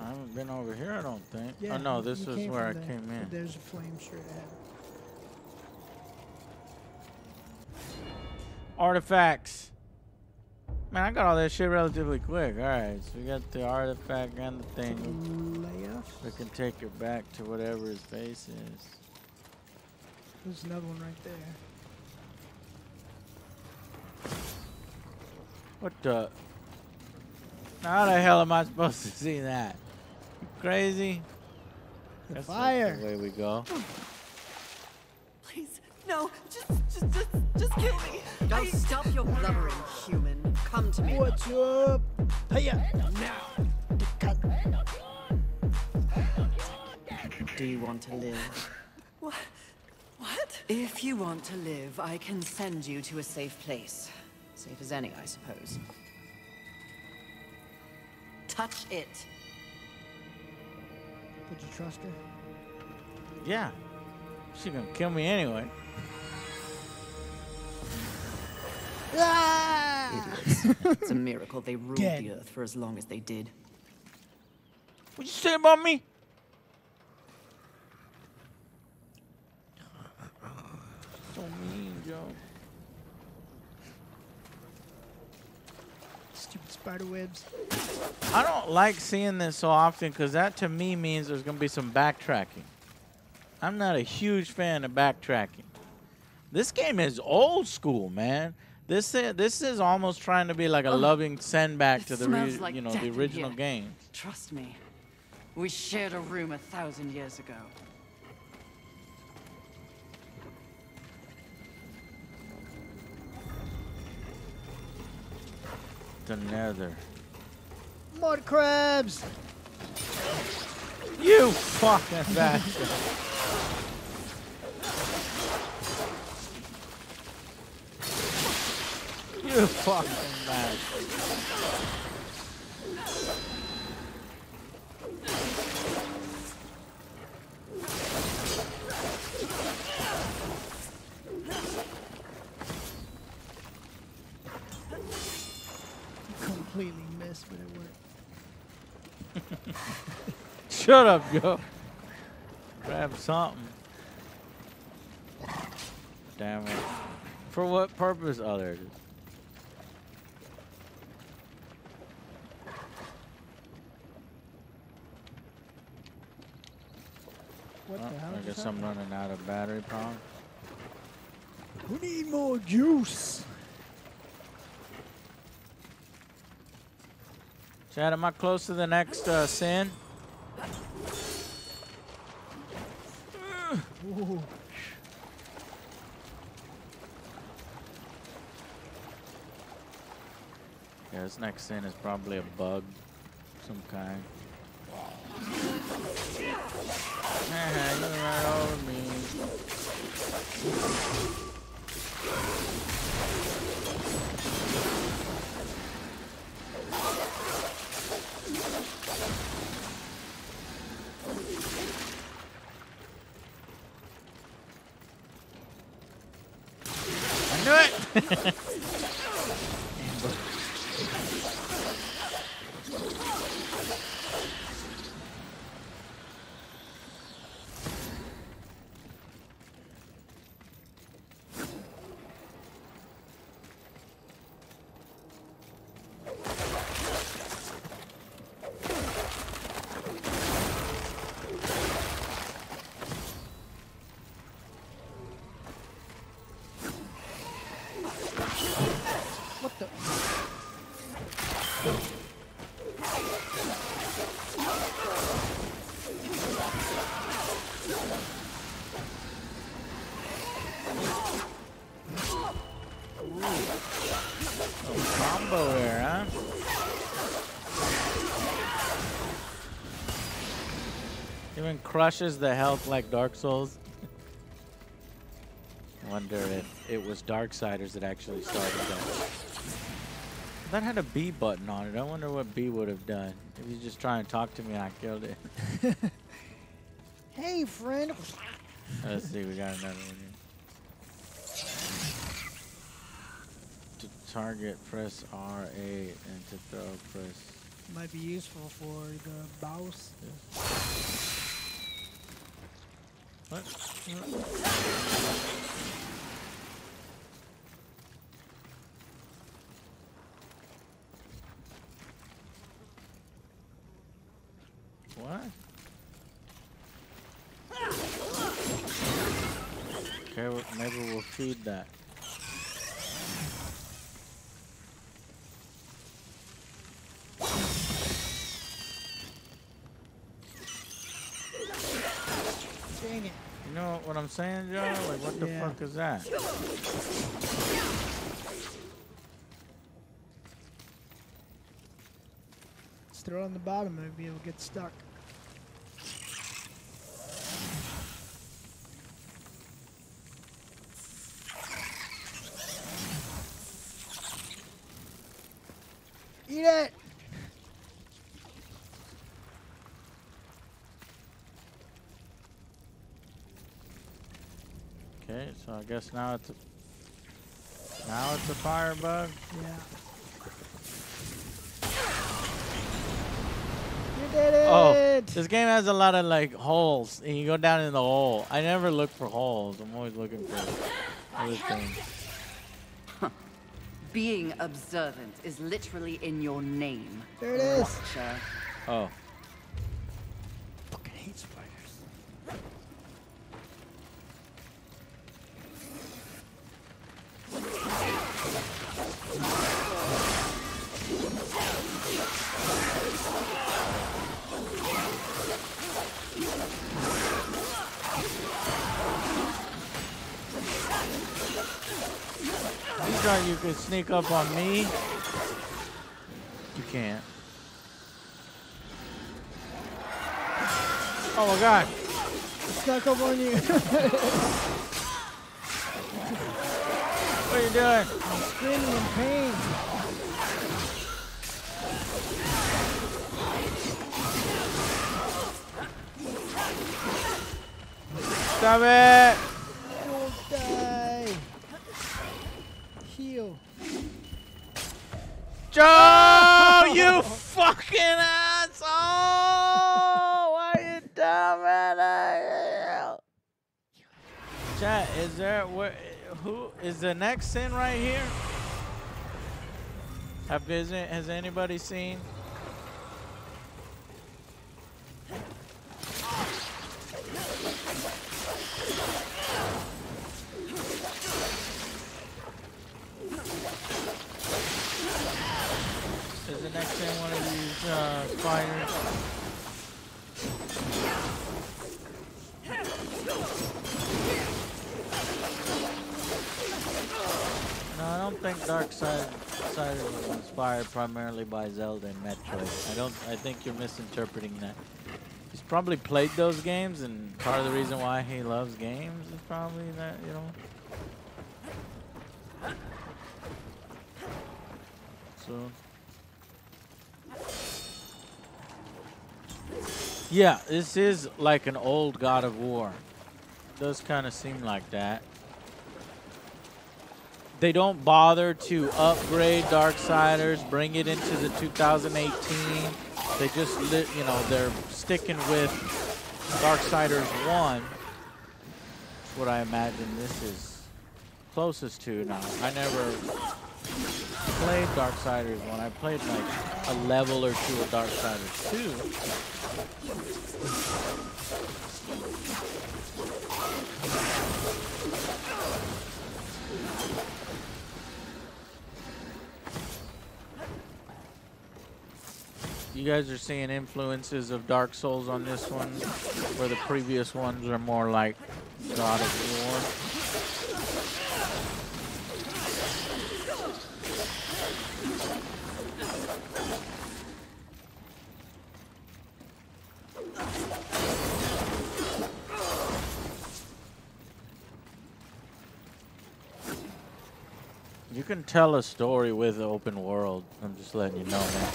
S1: I haven't been over here, I don't think.
S2: Yeah,
S1: oh, no,
S2: you-
S1: this
S2: you
S1: was
S2: came
S1: where I
S2: from there.
S1: came in.
S2: There's a flame straight ahead.
S1: Artifacts. Man, I got all that shit relatively quick. Alright, so we got the artifact and the thing.
S2: Layoff.
S1: We can take it back to whatever his face is.
S2: There's another one right there.
S1: What the? Now how the hell am I supposed to see that? You crazy?
S2: The
S1: That's
S2: fire.
S1: not the way we go.
S6: Please, no, just kill me. Don't stop your blubbering, human. Come to me.
S2: What's up? Hiya!
S6: Now. Do you want to live? What? If you want to live, I can send you to a safe place. Safe as any, I suppose. Touch it.
S2: Would you trust her?
S1: Yeah. She gonna kill me anyway.
S6: Idiots. It's a miracle they ruled
S2: Dead.
S6: the Earth for as long as they did.
S1: What you say about me? So mean, Joe.
S2: Stupid spider webs.
S1: I don't like seeing this so often because that to me means there's gonna be some backtracking. I'm not a huge fan of backtracking. This game is old school, man. This is almost trying to be like a loving send back to the
S6: smells like death
S1: the
S6: in
S1: original
S6: here.
S1: game.
S6: Trust me. We shared a room 1,000 years ago.
S1: The Nether.
S2: Mud crabs!
S1: You fucking bastard. You fucking bastard.
S2: Completely missed, but it worked.
S1: Shut up, yo. Grab something. Damn it. For what purpose? Oh, there it is.
S2: What
S1: Well,
S2: the hell?
S1: I guess I'm running out of battery power.
S2: We need more juice.
S1: Chad, am I close to the next sin?
S2: Ooh.
S1: Yeah, this next sin is probably a bug of some kind. You right over me. I knew it!
S2: What the?
S1: Combo there, huh? Even crushes the health like Dark Souls. Wonder if it was Darksiders that actually started that. That had a B button on it. I wonder what B would have done. If he's just trying to talk to me and I killed it.
S2: Hey, friend.
S1: Let's see, we got another one here. To target, press RA, and to throw, press.
S2: Might be useful for the boss.
S1: What? What? Okay, well, maybe we'll feed that.
S2: Dang it.
S1: You know what I'm saying, Joe? Like, what the fuck is that?
S2: Let's throw it on the bottom, maybe it'll get stuck. Eat it!
S1: Okay, so I guess now it's a firebug.
S2: Yeah. You did it!
S1: Oh, this game has a lot of like holes, and you go down in the hole. I never look for holes. I'm always looking for other things.
S6: Being observant is literally in your name.
S2: There it is.
S6: Watcher.
S1: Oh.
S2: Fucking hate spiders.
S1: You thought you could sneak up on me? You can't. Oh my god.
S2: Snuck up on you.
S1: What are you doing?
S2: I'm screaming in pain.
S1: Stop it!
S2: Don't die. Heal.
S1: Joe, you fucking asshole! Why you dumb at Chat, is there who is the next sin right here? Has anybody seen? Is the next sin one of these fighters. No, I don't think Darksiders was inspired primarily by Zelda and Metroid. I think you're misinterpreting that. He's probably played those games, and part of the reason why he loves games is probably that, you know. So, yeah, this is like an old God of War. It does kind of seem like that. They don't bother to upgrade Darksiders, bring it into the 2018. They just, you know, they're sticking with Darksiders 1. That's what I imagine this is closest to now. I never played Darksiders 1. I played like a level or two of Darksiders 2. You guys are seeing influences of Dark Souls on this one, where the previous ones are more like God of War. You can tell a story with open world. I'm just letting you know, man.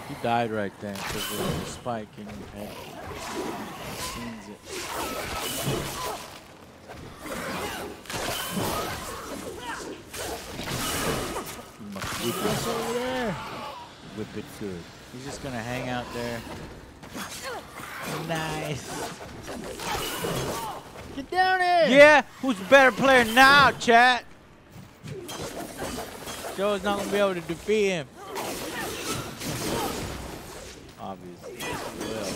S1: You died right then because there was a spike in your head. Seems it. Whip it over there. Whip it good. He's just gonna hang out there. Nice.
S2: Get down here.
S1: Yeah, who's a better player now, chat? Joe's not gonna be able to defeat him. Obviously. Well.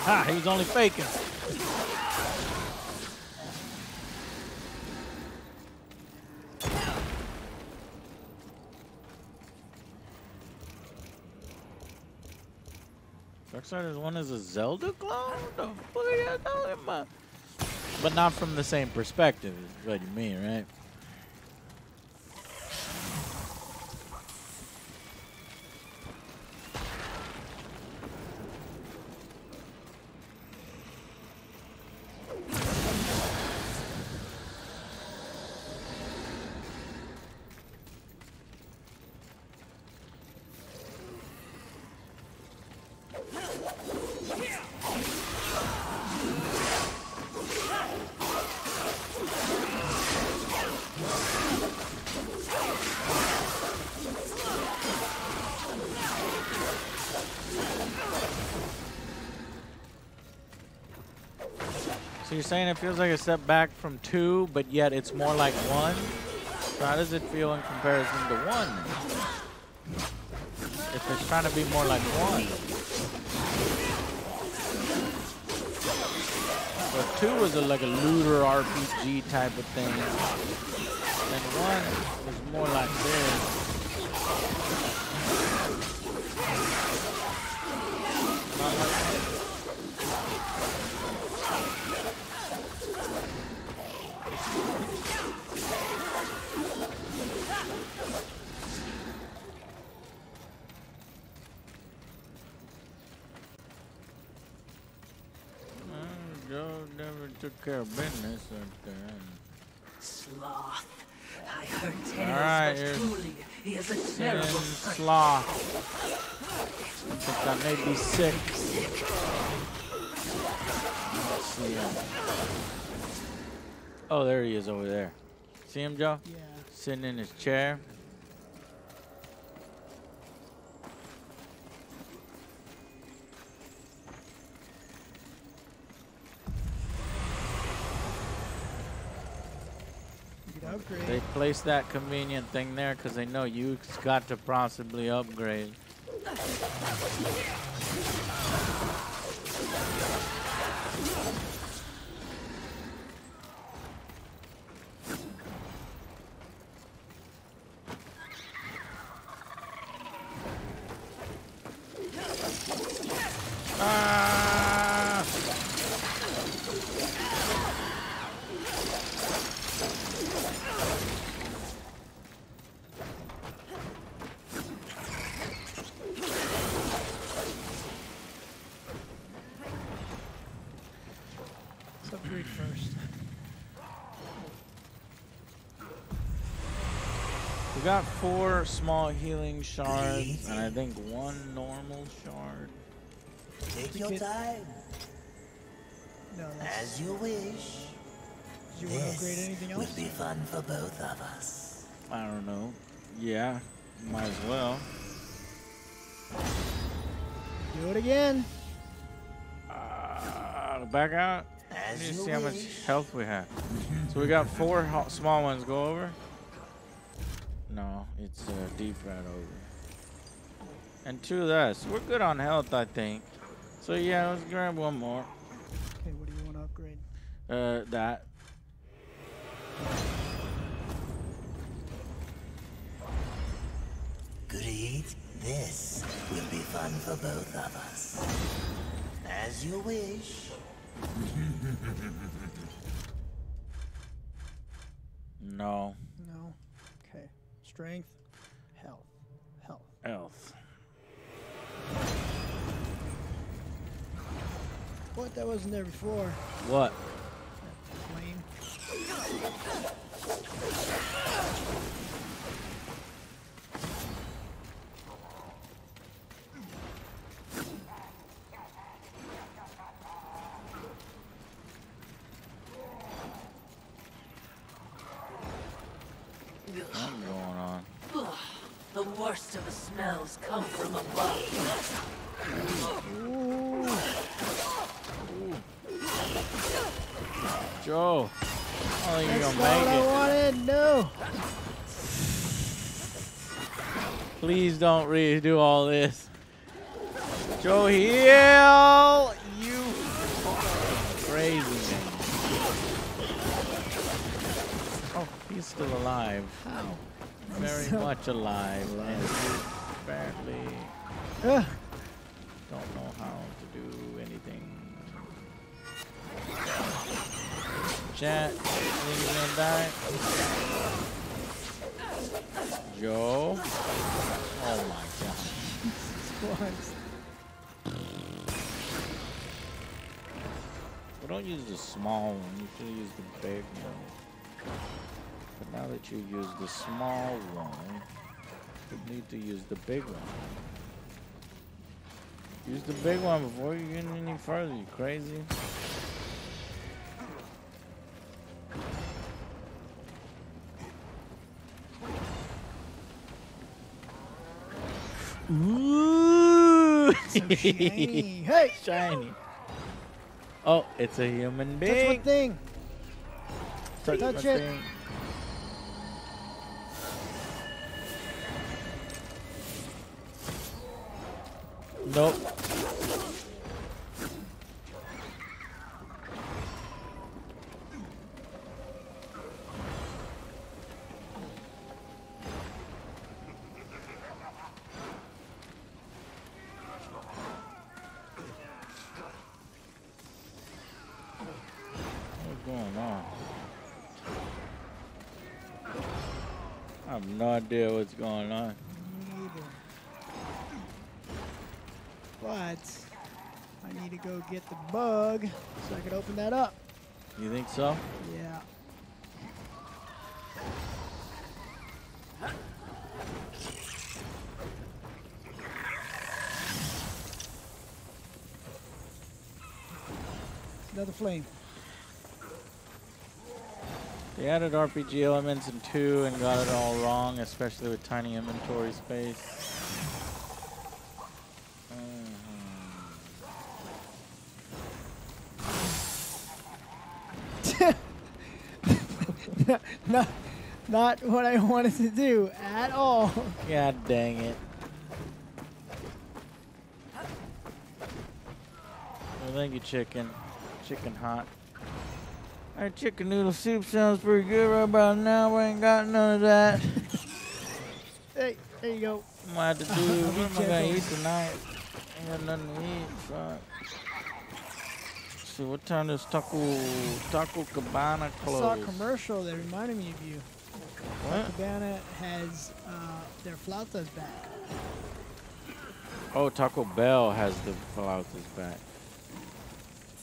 S1: Ha, he was only faking. Darksiders 1 is a Zelda clone? The fuck are you talking about? But not from the same perspective, is what you mean, right? So you're saying it feels like a step back from 2, but yet it's more like 1? So how does it feel in comparison to 1? If it's trying to be more like 1. So 2 was like a looter RPG type of thing. And 1 was more like this. Not like Joe never took care of business up there.
S11: Sloth. I heard tales,
S1: Alright,
S11: but truly, he is a terrible person.
S1: Sloth. I think I may be sick. Let's see him. Oh, there he is over there. See him, Joe?
S2: Yeah.
S1: Sitting in his chair.
S2: Get upgrade.
S1: They place that convenient thing there because they know you got to possibly upgrade. Ah!
S2: Let's upgrade first.
S1: We got 4 small healing shards and I think 1 normal shard.
S12: Take your time.
S2: No,
S12: As you wish.
S2: Do you want to upgrade anything else?
S12: Will be fun for both of us.
S1: I don't know. Yeah, might as well.
S2: Do it again.
S1: Back out. Let me see how much health we have. So we got 4 small ones. Go over. No, it's deep right over. And 2 of that. So we're good on health, I think. So yeah, let's grab 1 more.
S2: Okay, what do you want to upgrade?
S1: That.
S12: Good eat. This will be fun for both of us. As you wish.
S1: No.
S2: No. Okay. Strength. Health. Health.
S1: Health.
S2: What? That wasn't there before.
S1: What?
S2: Flame.
S1: What's going on?
S11: Ugh, the worst of the smells come from above.
S1: Joe, I don't think you're
S2: That's
S1: gonna
S2: not what I
S1: make it.
S2: wanted. No.
S1: Please don't redo all this. Joe, heal! You crazy man. Oh, he's still alive.
S2: How?
S1: Very
S2: So
S1: much alive. And you apparently
S2: Ugh.
S1: don't know how to do anything. Chat, think he's gonna die? Joe? Oh my god.
S2: Christ.
S1: Well, don't use the small one. You should use the big one. But now that you use the small one, you need to use the big one. Use the big one before you get any further, you crazy? Ooh!
S2: So shiny. Hey!
S1: Shiny. Oh, it's a human being.
S2: Touch my thing.
S1: Touch
S2: Touch
S1: my
S2: it.
S1: thing. Nope. What's going on? I have no idea what's going on.
S2: Me neither. But I need to go get the bug so I can open that up.
S1: You think so?
S2: Yeah. Another flame.
S1: They added RPG elements in 2 and got it all wrong, especially with tiny inventory space.
S2: No, Not what I wanted to do at all.
S1: God dang it. Well, thank you, chicken. Chicken hot. That chicken noodle soup sounds pretty good right about now. We ain't got none of that.
S2: Hey, there you go.
S1: I'm gonna have to do. What am I gonna eat tonight? Ain't got nothing to eat. Fuck. Let's see, what time does Taco Cabana
S2: I
S1: close?
S2: saw a commercial that reminded me of you.
S1: What?
S2: Cabana has their flautas back.
S1: Oh, Taco Bell has the flautas back.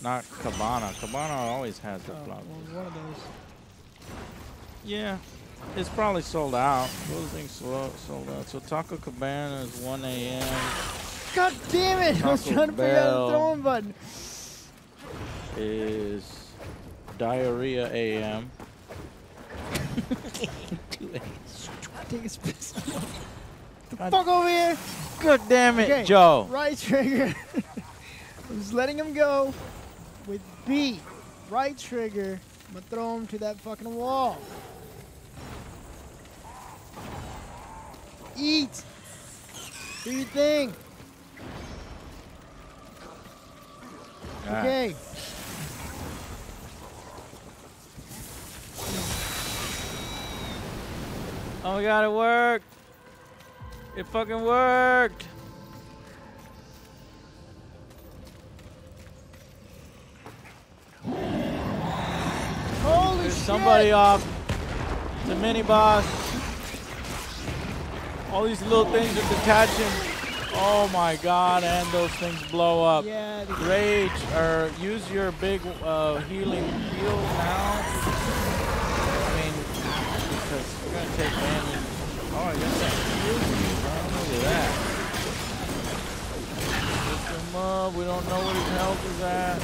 S1: Not Cabana. Cabana always has the flautas.
S2: Well, one of those.
S1: Yeah, it's probably sold out. Those things sold out. So Taco Cabana is 1 a.m.
S2: God damn it! I was
S1: Taco
S2: trying to figure out
S1: Bell.
S2: the throwing button.
S1: Is Diarrhea a.m.
S2: Take his piss. The fuck over here!
S1: God damn it,
S2: Okay,
S1: Joe.
S2: Right trigger. I'm just letting him go with B. Right trigger. I'm gonna throw him to that fucking wall. Eat. Do your thing. Okay.
S1: Oh my god, it worked. It fucking worked.
S2: Holy
S1: There's
S2: shit.
S1: somebody off. It's a mini boss. All these little things are detaching. Oh my god, and those things blow up.
S2: Yeah.
S1: Rage, or use your big healing heal now. I mean, because we're gonna take damage. Oh, I guess that heals you, huh? Look at that. Lift him up. We don't know what his health is at.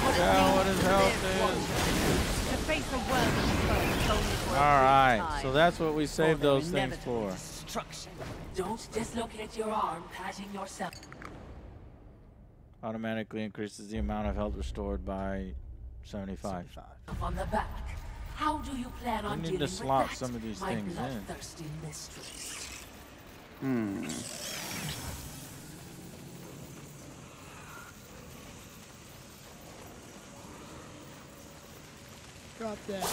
S1: Can't tell what his health is.
S10: To face the world of foes, only for a
S1: Alright,
S10: brief
S1: so
S10: time.
S1: that's what we saved
S10: For their
S1: those things
S10: inevitable
S1: for.
S10: Destruction. Don't dislocate your arm patting yourself.
S1: Automatically increases the amount of health restored by 75.
S10: On the back. How do you plan on
S1: We need
S10: dealing
S1: to
S10: with
S1: slot
S10: that,
S1: some of these
S10: my
S1: things in.
S10: bloodthirsty mistress?
S2: Drop that.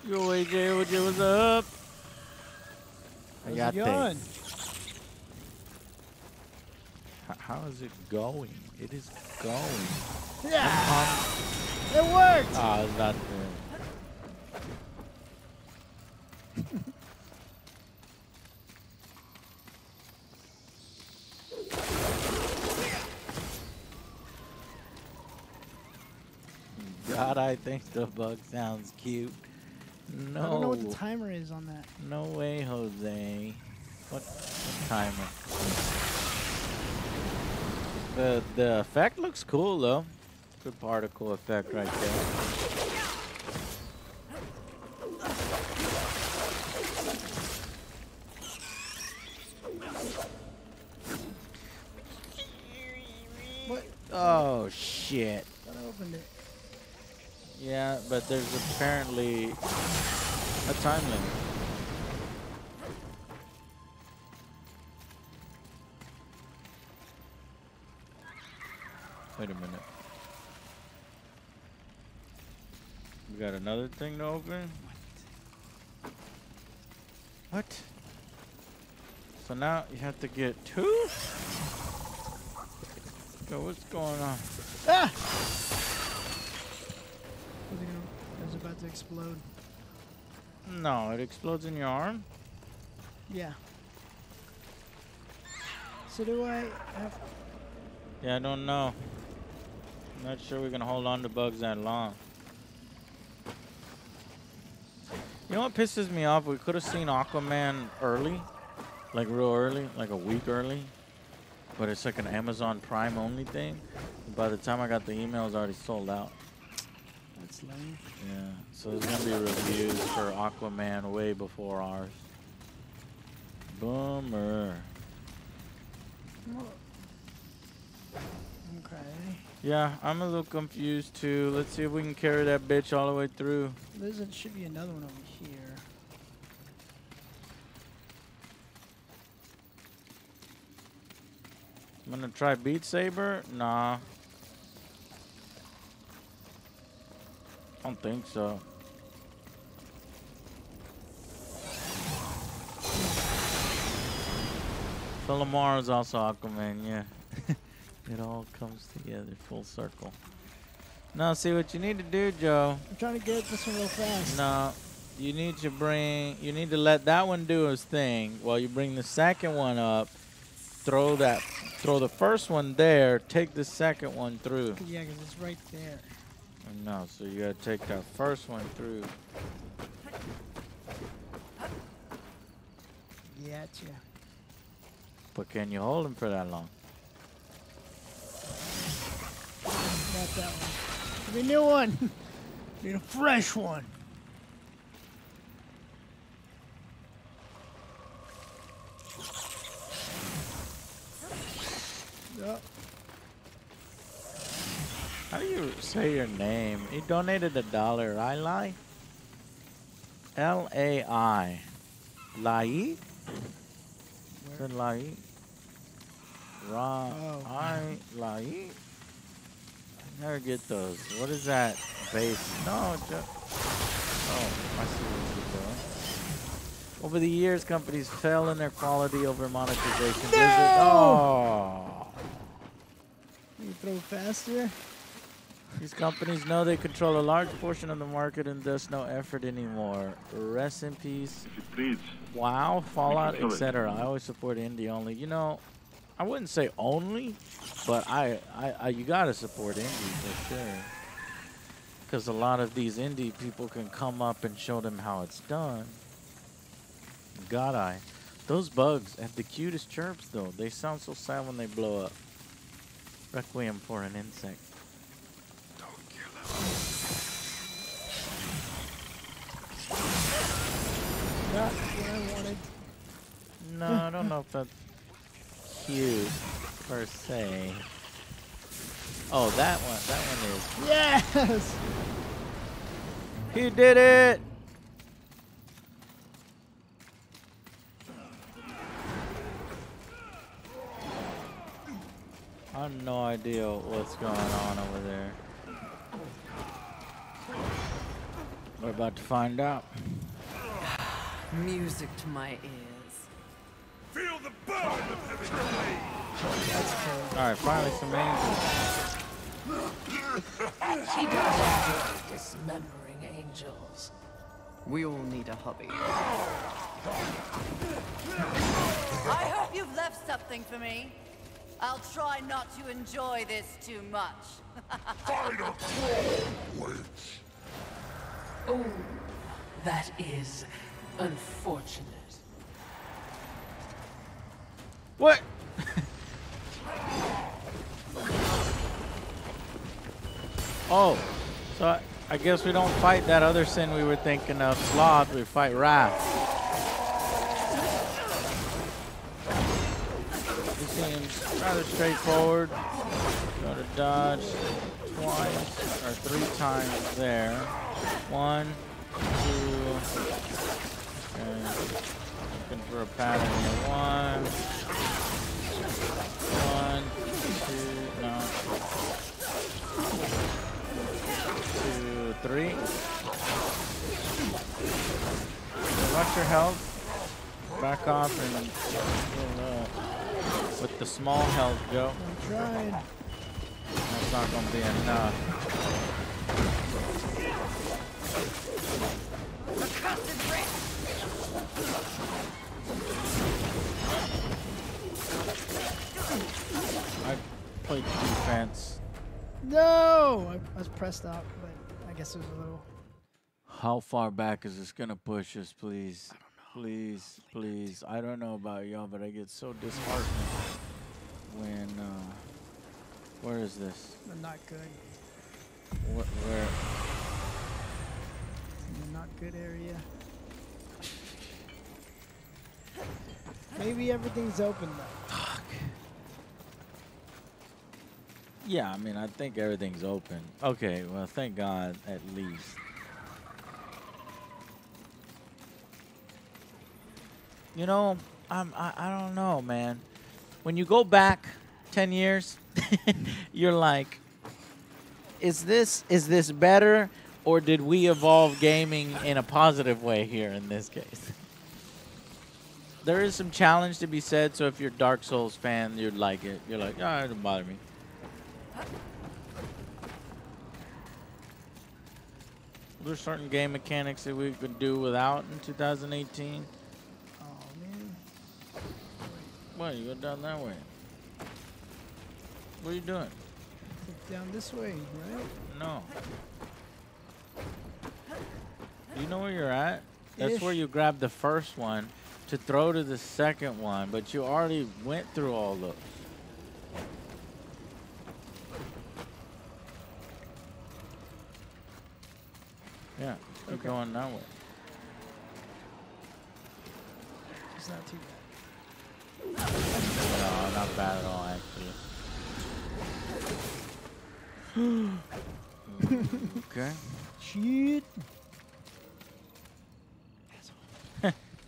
S1: Yo, AJ, what's up? I got
S2: it going?
S1: How is it going? It is going.
S2: Yeah. It worked.
S1: Ah, it's not good. God, I think the bug sounds cute. No.
S2: I don't know what the timer is on that.
S1: No way, Jose. What timer? The effect looks cool though. Good particle effect right there.
S2: What?
S1: Oh shit.
S2: I opened it.
S1: Yeah, but there's apparently a time limit. Wait a minute. We got another thing to open? What? So now you have to get two? Yo, what's going on?
S2: Ah! It was about to explode.
S1: No, it explodes in your arm?
S2: Yeah. So do I have...
S1: Yeah, I don't know. I'm not sure we can hold on to bugs that long. You know what pisses me off? We could have seen Aquaman early, like real early, like a week early. But it's like an Amazon Prime only thing. By the time I got the email, it was already sold out.
S2: That's lame.
S1: Yeah, so there's gonna be reviews for Aquaman way before ours. Bummer.
S2: Okay.
S1: Yeah, I'm a little confused too. Let's see if we can carry that bitch all the way through.
S2: Should be another one over here.
S1: I'm gonna try Beat Saber. Nah. I don't think so. So Lamar is also Aquaman, yeah. It all comes together full circle. No, see what you need to do, Joe.
S2: I'm trying to get this one real fast.
S1: No, you need to let that one do his thing while you bring the second one up. Throw the first one there, take the second one through.
S2: Yeah, because it's right there.
S1: No, so you gotta take that first one through.
S2: Gotcha.
S1: But can you hold him for that long?
S2: Not that one. Give me a new one. Need a fresh one. Yep.
S1: How do you say your name? He donated $1. I lie. L-A-I. Lai? Is it Lai? I Lai? I never get those. What is that? Base? No, just. Oh, I see what you're doing. Over the years, companies fell in their quality over monetization. Oh.
S2: You throw faster?
S1: These companies know they control a large portion of the market and thus no effort anymore. Rest in peace.
S15: Please.
S1: WoW, Fallout, etc. I always support indie only. You know, I wouldn't say only, but you gotta support indie for sure. Because a lot of these indie people can come up and show them how it's done. God, those bugs have the cutest chirps though. They sound so sad when they blow up. Requiem for an insect.
S2: Not what I wanted.
S1: No, I don't know if that's cute per se. Oh, that one is.
S2: Yes!
S1: He did it! I have no idea what's going on over there. We're about to find out.
S6: Music to my ears.
S5: Feel the burn of having a blade.
S1: Alright, finally some angels.
S11: She does enjoy dismembering angels.
S6: We all need a hobby.
S16: I hope you've left something for me. I'll try not to enjoy this too much.
S5: Find a crawl, witch.
S11: Oh, that is unfortunate.
S1: What? Oh, so I guess we don't fight that other sin we were thinking of, Sloth, we fight Wrath. It seems rather straightforward. Go to dodge twice, or 3 times there. 1, 2, okay. Looking for a pattern here. 1, 2, no. 2, 3. Watch your health. Back off and with the small health, Joe.
S2: I'm trying.
S1: That's not going to be enough. I played defense.
S2: No! I was pressed out, but I guess it was a little...
S1: How far back is this gonna push us, please? Please, please. I don't know about y'all, but I get so disheartened when. Where is this?
S2: Not good.
S1: Where?
S2: In the not good area. Maybe everything's open though.
S1: Fuck. Yeah, I mean, I think everything's open. Okay, well, thank God, at least. You know, I don't know, man. When you go back 10 years, you're like, is this better, or did we evolve gaming in a positive way here in this case? There is some challenge to be said, so if you're a Dark Souls fan, you'd like it. You're like, oh, it doesn't bother me. There's certain game mechanics that we could do without in 2018.
S2: Oh man.
S1: What, you go down that way? What are you doing?
S2: Down this way, right?
S1: No. Do you know where you're at? That's
S2: Ish.
S1: where you grab the first one to throw to the second one, but you already went through all those. Yeah, keep going that way.
S2: It's not too bad.
S1: No, not bad at all, actually. Okay.
S2: Shit.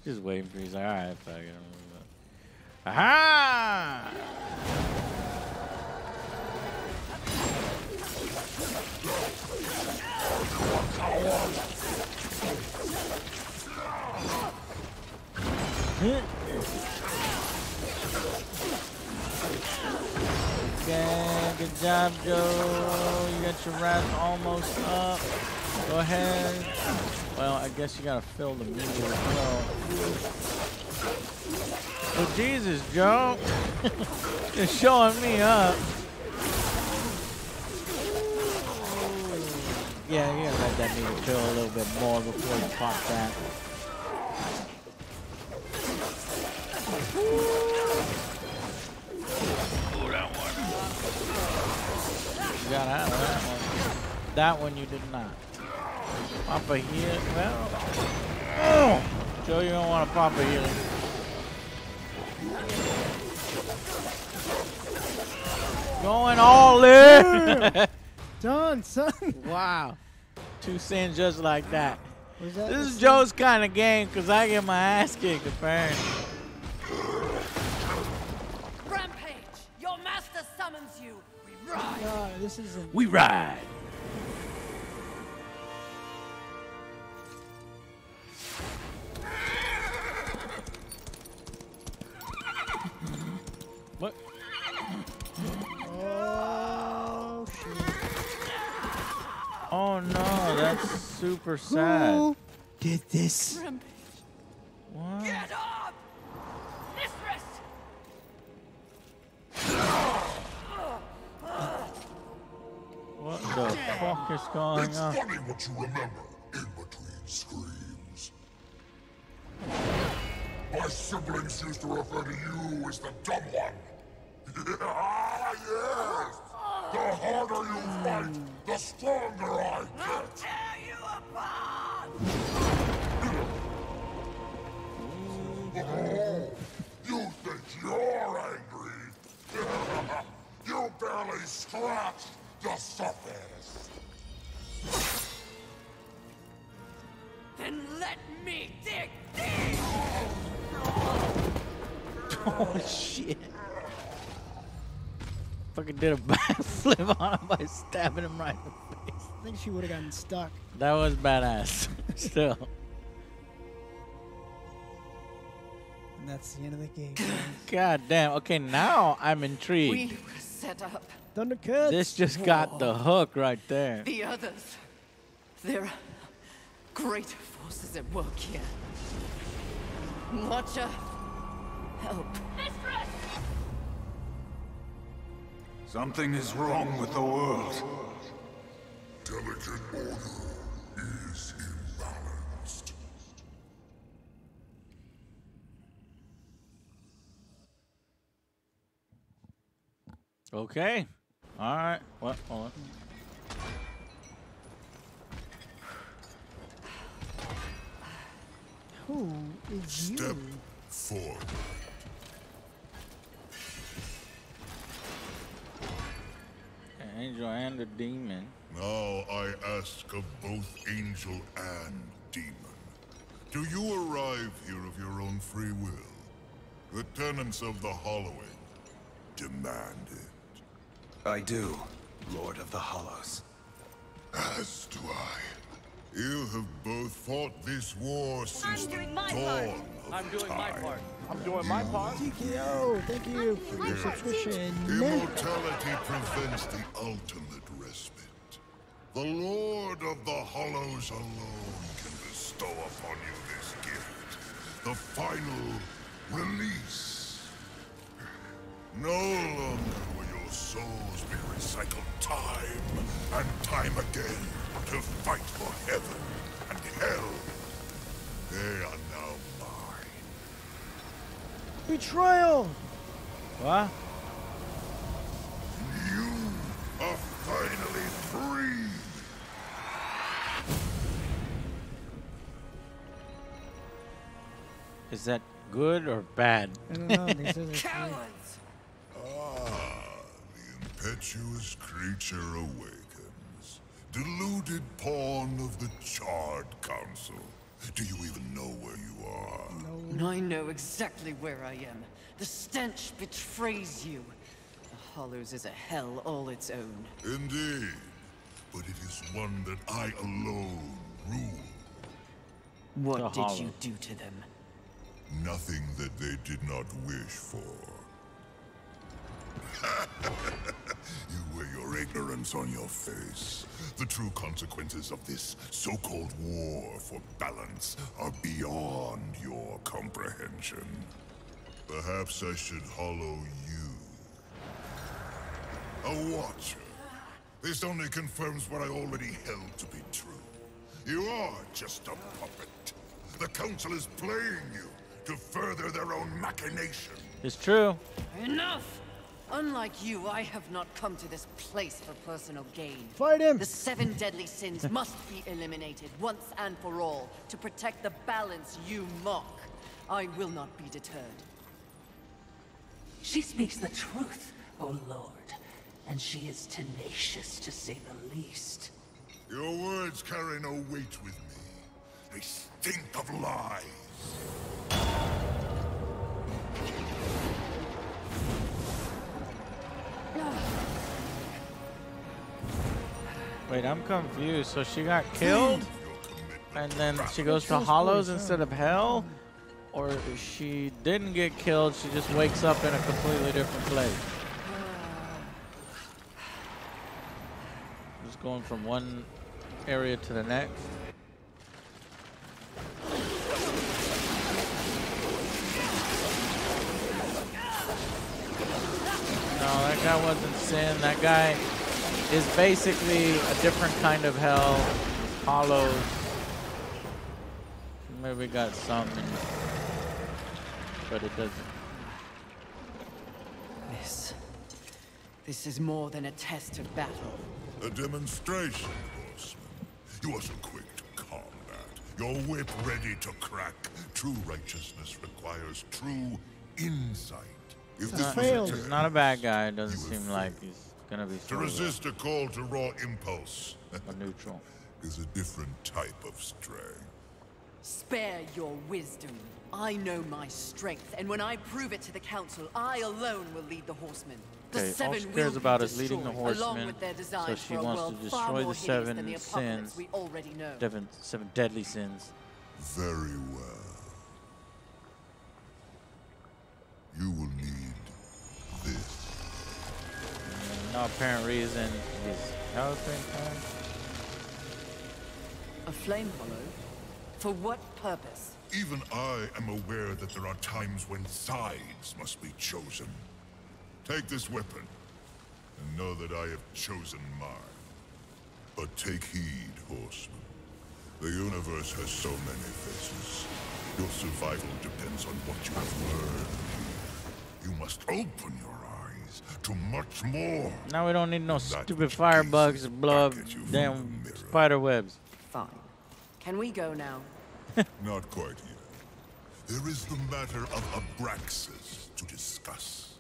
S1: Just waiting for you. He's like, all right, fuck it. Aha! Okay, good job, Joe. You got your wrath almost up. Go ahead. Well, I guess you gotta fill the meter as well. Oh, Jesus, Joe. You're showing me up. Yeah, you gotta let that meter fill a little bit more before you pop that. Ooh, that one. You got out of that one. That one you did not. Pop a heal. Well, oh, Joe, you don't want to pop a heal. Going all in.
S2: Done, son.
S1: Wow. 2 cents just like that.
S2: Was that
S1: This is Joe's kind of game because I get my ass kicked apparently.
S16: Rampage! Your master summons you. We ride.
S2: No, this isn't.
S1: We ride. What?
S2: Oh shit.
S1: Oh no, that's super sad.
S2: Who did this?
S16: Rampage.
S1: What?
S16: Get up! Mistress!
S1: What the fuck is going
S5: It's
S1: on?
S5: funny what you remember in between screams. My siblings used to refer to you as the dumb one. Yeah, yes! The harder you fight, the stronger I get!
S16: Tear you apart!
S5: Oh, you think you're angry? You barely scratched the surface.
S16: Then let me dig deep!
S1: Oh shit. Fucking did a backflip on him by stabbing him right in the face.
S2: I think she would have gotten stuck.
S1: That was badass. Still.
S2: And that's the end of the game.
S1: God damn. Okay, now I'm
S16: We
S1: intrigued.
S16: were set up.
S2: Thundercats.
S1: This just got the hook right there.
S16: The others. There are great forces at work here. Watcher, help. Mistress!
S8: Something is wrong with the world.
S5: Delicate order is imbalance.
S1: Okay. All right. What? Hold on.
S2: Who is you?
S5: Step forward.
S1: An angel and a demon.
S5: Now I ask of both angel and demon. Do you arrive here of your own free will? The tenants of the Hollowing demand it.
S14: I do, Lord of the Hollows.
S5: As do I. You have both fought this war since the dawn of
S15: I'm doing my
S5: time.
S15: part. I'm doing my part.
S2: TKO, thank you for your subscription.
S5: Immortality prevents the ultimate respite. The Lord of the Hollows alone can bestow upon you this gift. The final release. No longer will your souls be recycled time and time again to fight for heaven and hell. They are now mine.
S2: Betrayal!
S1: What?
S5: You are finally free.
S1: Is that good or bad?
S2: I don't know. They said it's
S16: Cowards!
S5: The impetuous creature awakens. Deluded pawn of the Charred Council. Do you even know where you are?
S6: I know exactly where I am. The stench betrays you. The Hollows is a hell all its own.
S5: Indeed. But it is one that I alone rule.
S6: What did you do to them?
S5: Nothing that they did not wish for. You wear your ignorance on your face. The true consequences of this so-called war for balance are beyond your comprehension. Perhaps I should hollow you. A watcher. This only confirms what I already held to be true. You are just a puppet. The Council is playing you to further their own machination.
S1: It's true.
S6: Enough! Unlike you, I have not come to this place for personal gain.
S2: Fight him!
S6: The 7 deadly sins must be eliminated once and for all to protect the balance you mock. I will not be deterred.
S11: She speaks the truth, O Lord, and she is tenacious to say the least.
S5: Your words carry no weight with me. They stink of lies.
S1: Wait, I'm confused. So she got killed, and then she goes to Hollows instead of Hell? Or she didn't get killed, she just wakes up in a completely different place? Just going from one area to the next. No, that guy wasn't Sin. That guy is basically a different kind of hell. Hollows. Maybe got something, but it doesn't.
S6: This is more than a test of battle.
S5: A demonstration, horseman. You are so quick to combat. Your whip ready to crack. True righteousness requires true insight. If this was
S1: He's not a bad guy. It doesn't seem like he's gonna be
S5: to resist a call to raw impulse.
S1: A neutral.
S5: Is a different type of strength.
S6: Spare your wisdom. I know my strength, and when I prove it to the Council, I alone will lead the Horsemen. The
S1: Okay, all
S6: Seven
S1: she
S6: will
S1: cares
S6: be
S1: about is leading the
S6: destroyed, along
S1: Horsemen.
S6: with their
S1: So
S6: designs
S1: she
S6: for a
S1: wants to
S6: world far
S1: destroy
S6: more
S1: the
S6: hideous than the
S1: seven
S6: apocalypse
S1: sins.
S6: we already know.
S1: Seven deadly sins.
S5: Very well. You will need this.
S1: No apparent reason. He's helping her.
S6: A flame hollow? For what purpose?
S5: Even I am aware that there are times when sides must be chosen. Take this weapon, and know that I have chosen mine. But take heed, horseman. The universe has so many faces. Your survival depends on what you have learned here. You must open your eyes rise to much more.
S1: Now we don't need no stupid firebugs to blow up damn spider webs.
S6: Fine. Can we go now?
S5: Not quite yet. There is the matter of Abraxas to discuss.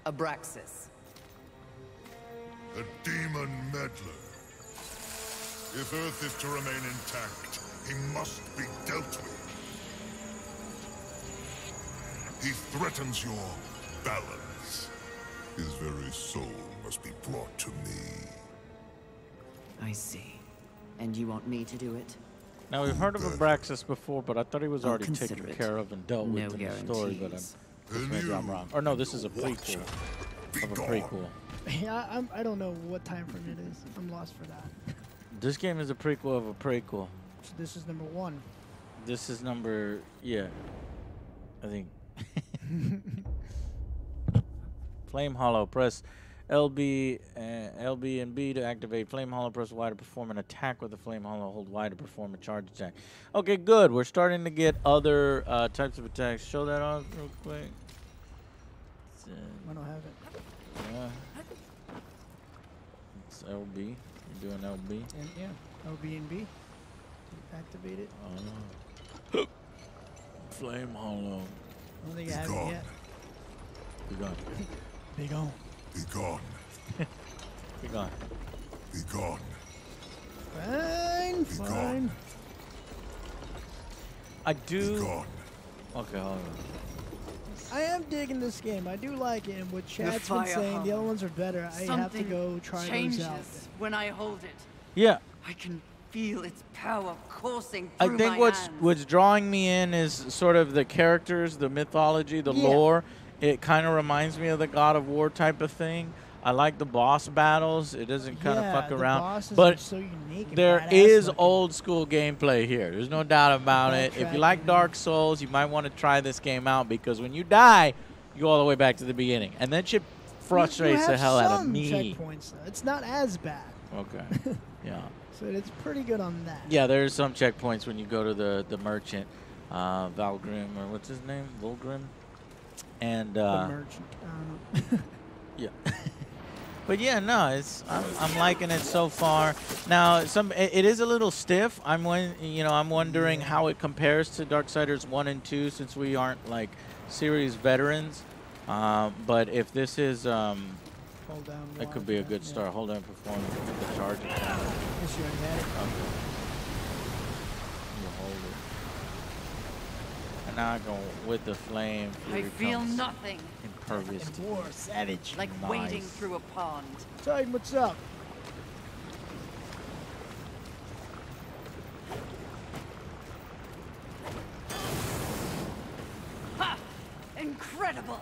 S6: Abraxas.
S5: A demon meddler. If Earth is to remain intact, he must be dealt with. He threatens your balance. His very soul must be brought to me.
S6: I see. And you want me to do it?
S1: Now we've heard of Abraxas before, but I thought he was
S6: I'll
S1: already taken
S6: consider it.
S1: care of and dealt with
S6: No
S1: in the story. But maybe I'm wrong. Or no, this is a prequel of a prequel.
S2: Yeah, I don't know what time frame it is. I'm lost for that.
S1: This game is a prequel of a prequel.
S2: So this is number 1.
S1: This is number, yeah, I think. Flame Hollow. Press LB and B to activate Flame Hollow. Press Y to perform an attack with the Flame Hollow. Hold Y to perform a charge attack. Okay, good. We're starting to get other types of attacks. Show that off real quick.
S2: I don't have it.
S1: Yeah. It's LB. You're doing LB.
S2: And yeah, LB and B. Activate it.
S1: Flame Hollow.
S2: I don't think I have it yet.
S1: Be gone.
S2: Be gone.
S5: Be gone.
S1: Be gone.
S5: Be gone.
S2: Fine,
S5: Be
S2: fine.
S5: gone.
S1: I do.
S5: Be gone.
S1: Okay, hold on.
S2: I am digging this game. I do like it, and what Chad's been
S16: fire
S2: saying, the
S16: hole.
S2: other ones are better. I have to go try
S16: changes
S2: those out.
S16: when I hold it.
S1: Yeah.
S16: I can feel its power coursing
S1: I
S16: through
S1: think
S16: my
S1: what's
S16: hands.
S1: drawing me in is sort of the characters, the mythology, the lore. It kind of reminds me of the God of War type of thing. I like the boss battles. It doesn't kind of fuck
S2: the
S1: around.
S2: bosses are
S1: But
S2: so unique and
S1: there
S2: badass
S1: is
S2: looking.
S1: old school gameplay here. There's no doubt about it. If you like Dark Souls, you might want to try this game out because when you die, you go all the way back to the beginning. And that shit frustrates the hell out of me.
S2: Checkpoints, though. It's not as bad.
S1: Okay. Yeah.
S2: So it's pretty good on that.
S1: Yeah, there's some checkpoints when you go to the merchant, Valgrim, or what's his name? Volgrim? And
S2: The merchant. I don't know.
S1: yeah. But yeah, no, it's I'm liking it so far. Now, it is a little stiff. I'm wondering how it compares to Darksiders 1 and 2 since we aren't like series veterans. But if this is
S2: Hold down.
S1: it could be a good start. Hold on, perform the charge attack.
S2: Yes, you already had it.
S1: Okay. You hold it. And now I go with the flame.
S16: I feel nothing.
S1: Impervious. to
S2: War, savage.
S16: Like
S1: Nice.
S16: wading through a pond.
S2: Titan, what's up?
S16: Ha! Incredible!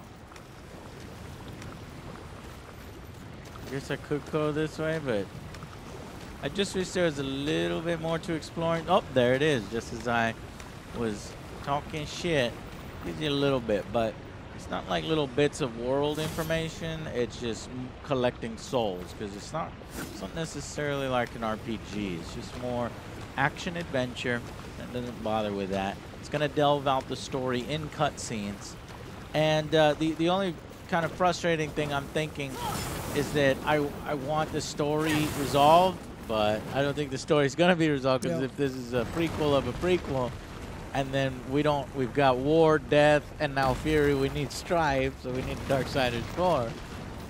S1: I guess I could go this way, but I just wish there was a little bit more to exploring. Oh, there it is. Just as I was talking shit. Gives you a little bit, but it's not like little bits of world information. It's just collecting souls because it's not necessarily like an RPG. It's just more action adventure. That doesn't bother with that. It's gonna delve out the story in cutscenes, and the only kind of frustrating thing I'm thinking is that I want the story resolved, but I don't think the story's gonna be resolved because if this is a prequel of a prequel. And then we've got war, death, and now fury. We need strife, so we need Darksiders 4.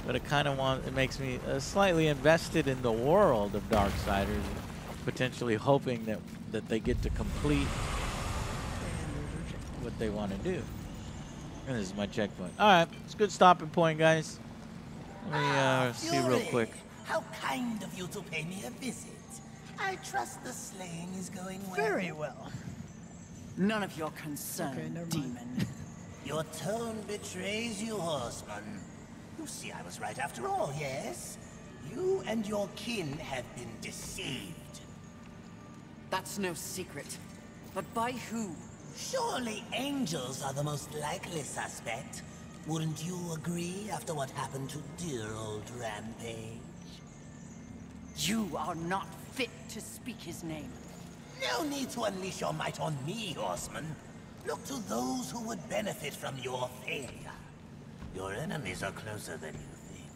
S1: But it makes me slightly invested in the world of Darksiders, potentially hoping that they get to complete what they want to do. And this is my checkpoint. All right, it's a good stopping point, guys. Let me see real quick.
S15: How kind of you to pay me a visit. I trust the slaying is going well.
S2: Very well.
S16: None of your concern, demon.
S15: Your tone betrays you, horseman. You see, I was right after all, yes? You and your kin have been deceived.
S16: That's no secret. But by who?
S15: Surely angels are the most likely suspect. Wouldn't you agree after what happened to dear old Rampage?
S16: You are not fit to speak his name.
S15: No need to unleash your might on me, horseman. Look to those who would benefit from your failure. Your enemies are closer than you think.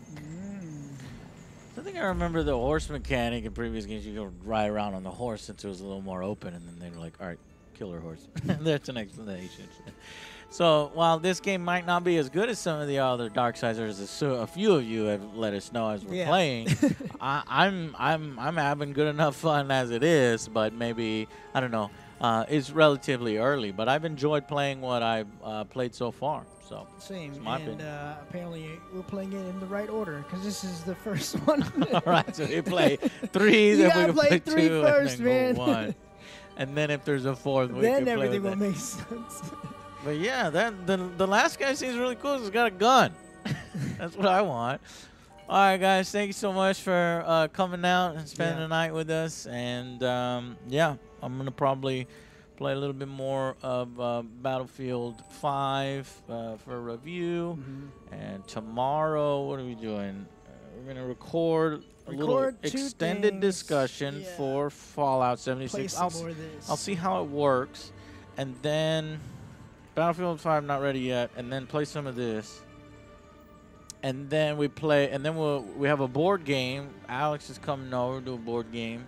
S1: I think I remember the horse mechanic in previous games. You go ride around on the horse since it was a little more open, and then they were like, all right, killer horse. That's an explanation. So while this game might not be as good as some of the other Darksiders, as a few of you have let us know as we're playing, I'm having good enough fun as it is. But maybe, I don't know, it's relatively early. But I've enjoyed playing what I've played so far. So
S2: same,
S1: it's my
S2: and apparently we're playing it in the right order because this is the first one.
S1: All right, so we play 3,
S2: you
S1: then
S2: gotta
S1: we can
S2: play
S1: play
S2: 3
S1: 2,
S2: first,
S1: and then
S2: man.
S1: go 1. And then if there's a 4th, we
S2: then
S1: can play
S2: everything
S1: with
S2: will
S1: that.
S2: make sense.
S1: But yeah, the last guy seems really cool. He's got a gun. That's what I want. All right, guys, thank you so much for coming out and spending the night with us. And yeah, I'm gonna probably play a little bit more of Battlefield 5 for a review. And tomorrow, what are we doing? We're gonna record a little extended discussion for Fallout 76. I'll see how it works, and then Battlefield 5 not ready yet, and then play some of this, and then we play, and then we have a board game. Alex is coming over to a board game,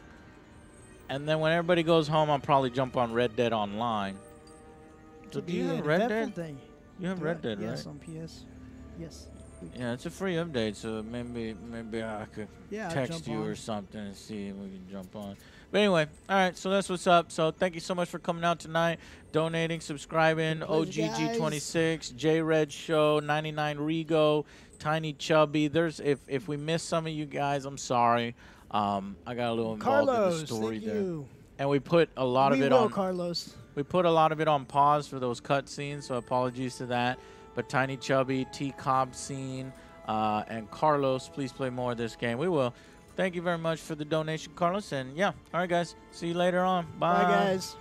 S1: and then when everybody goes home, I'll probably jump on Red Dead Online. So do you have Red Dead? You have Red Dead, right?
S2: Yes, on PS. Yes.
S1: Yeah, it's a free update, so maybe I could text you or something and see if we can jump on. But anyway, all right, so that's what's up. So thank you so much for coming out tonight, donating, subscribing, OGG26, J-Red Show, 99 Rigo, Tiny Chubby. There's if we missed some of you guys, I'm sorry. I got a little involved in the story there.
S2: You.
S1: And we put a lot of it on
S2: Carlos.
S1: We put a lot of it on pause for those cutscenes, so apologies to that. But Tiny Chubby, T Cobb Scene, and Carlos, please play more of this game. We will. Thank you very much for the donation, Carlos. And yeah, all right, guys. See you later on. Bye,
S2: Bye guys.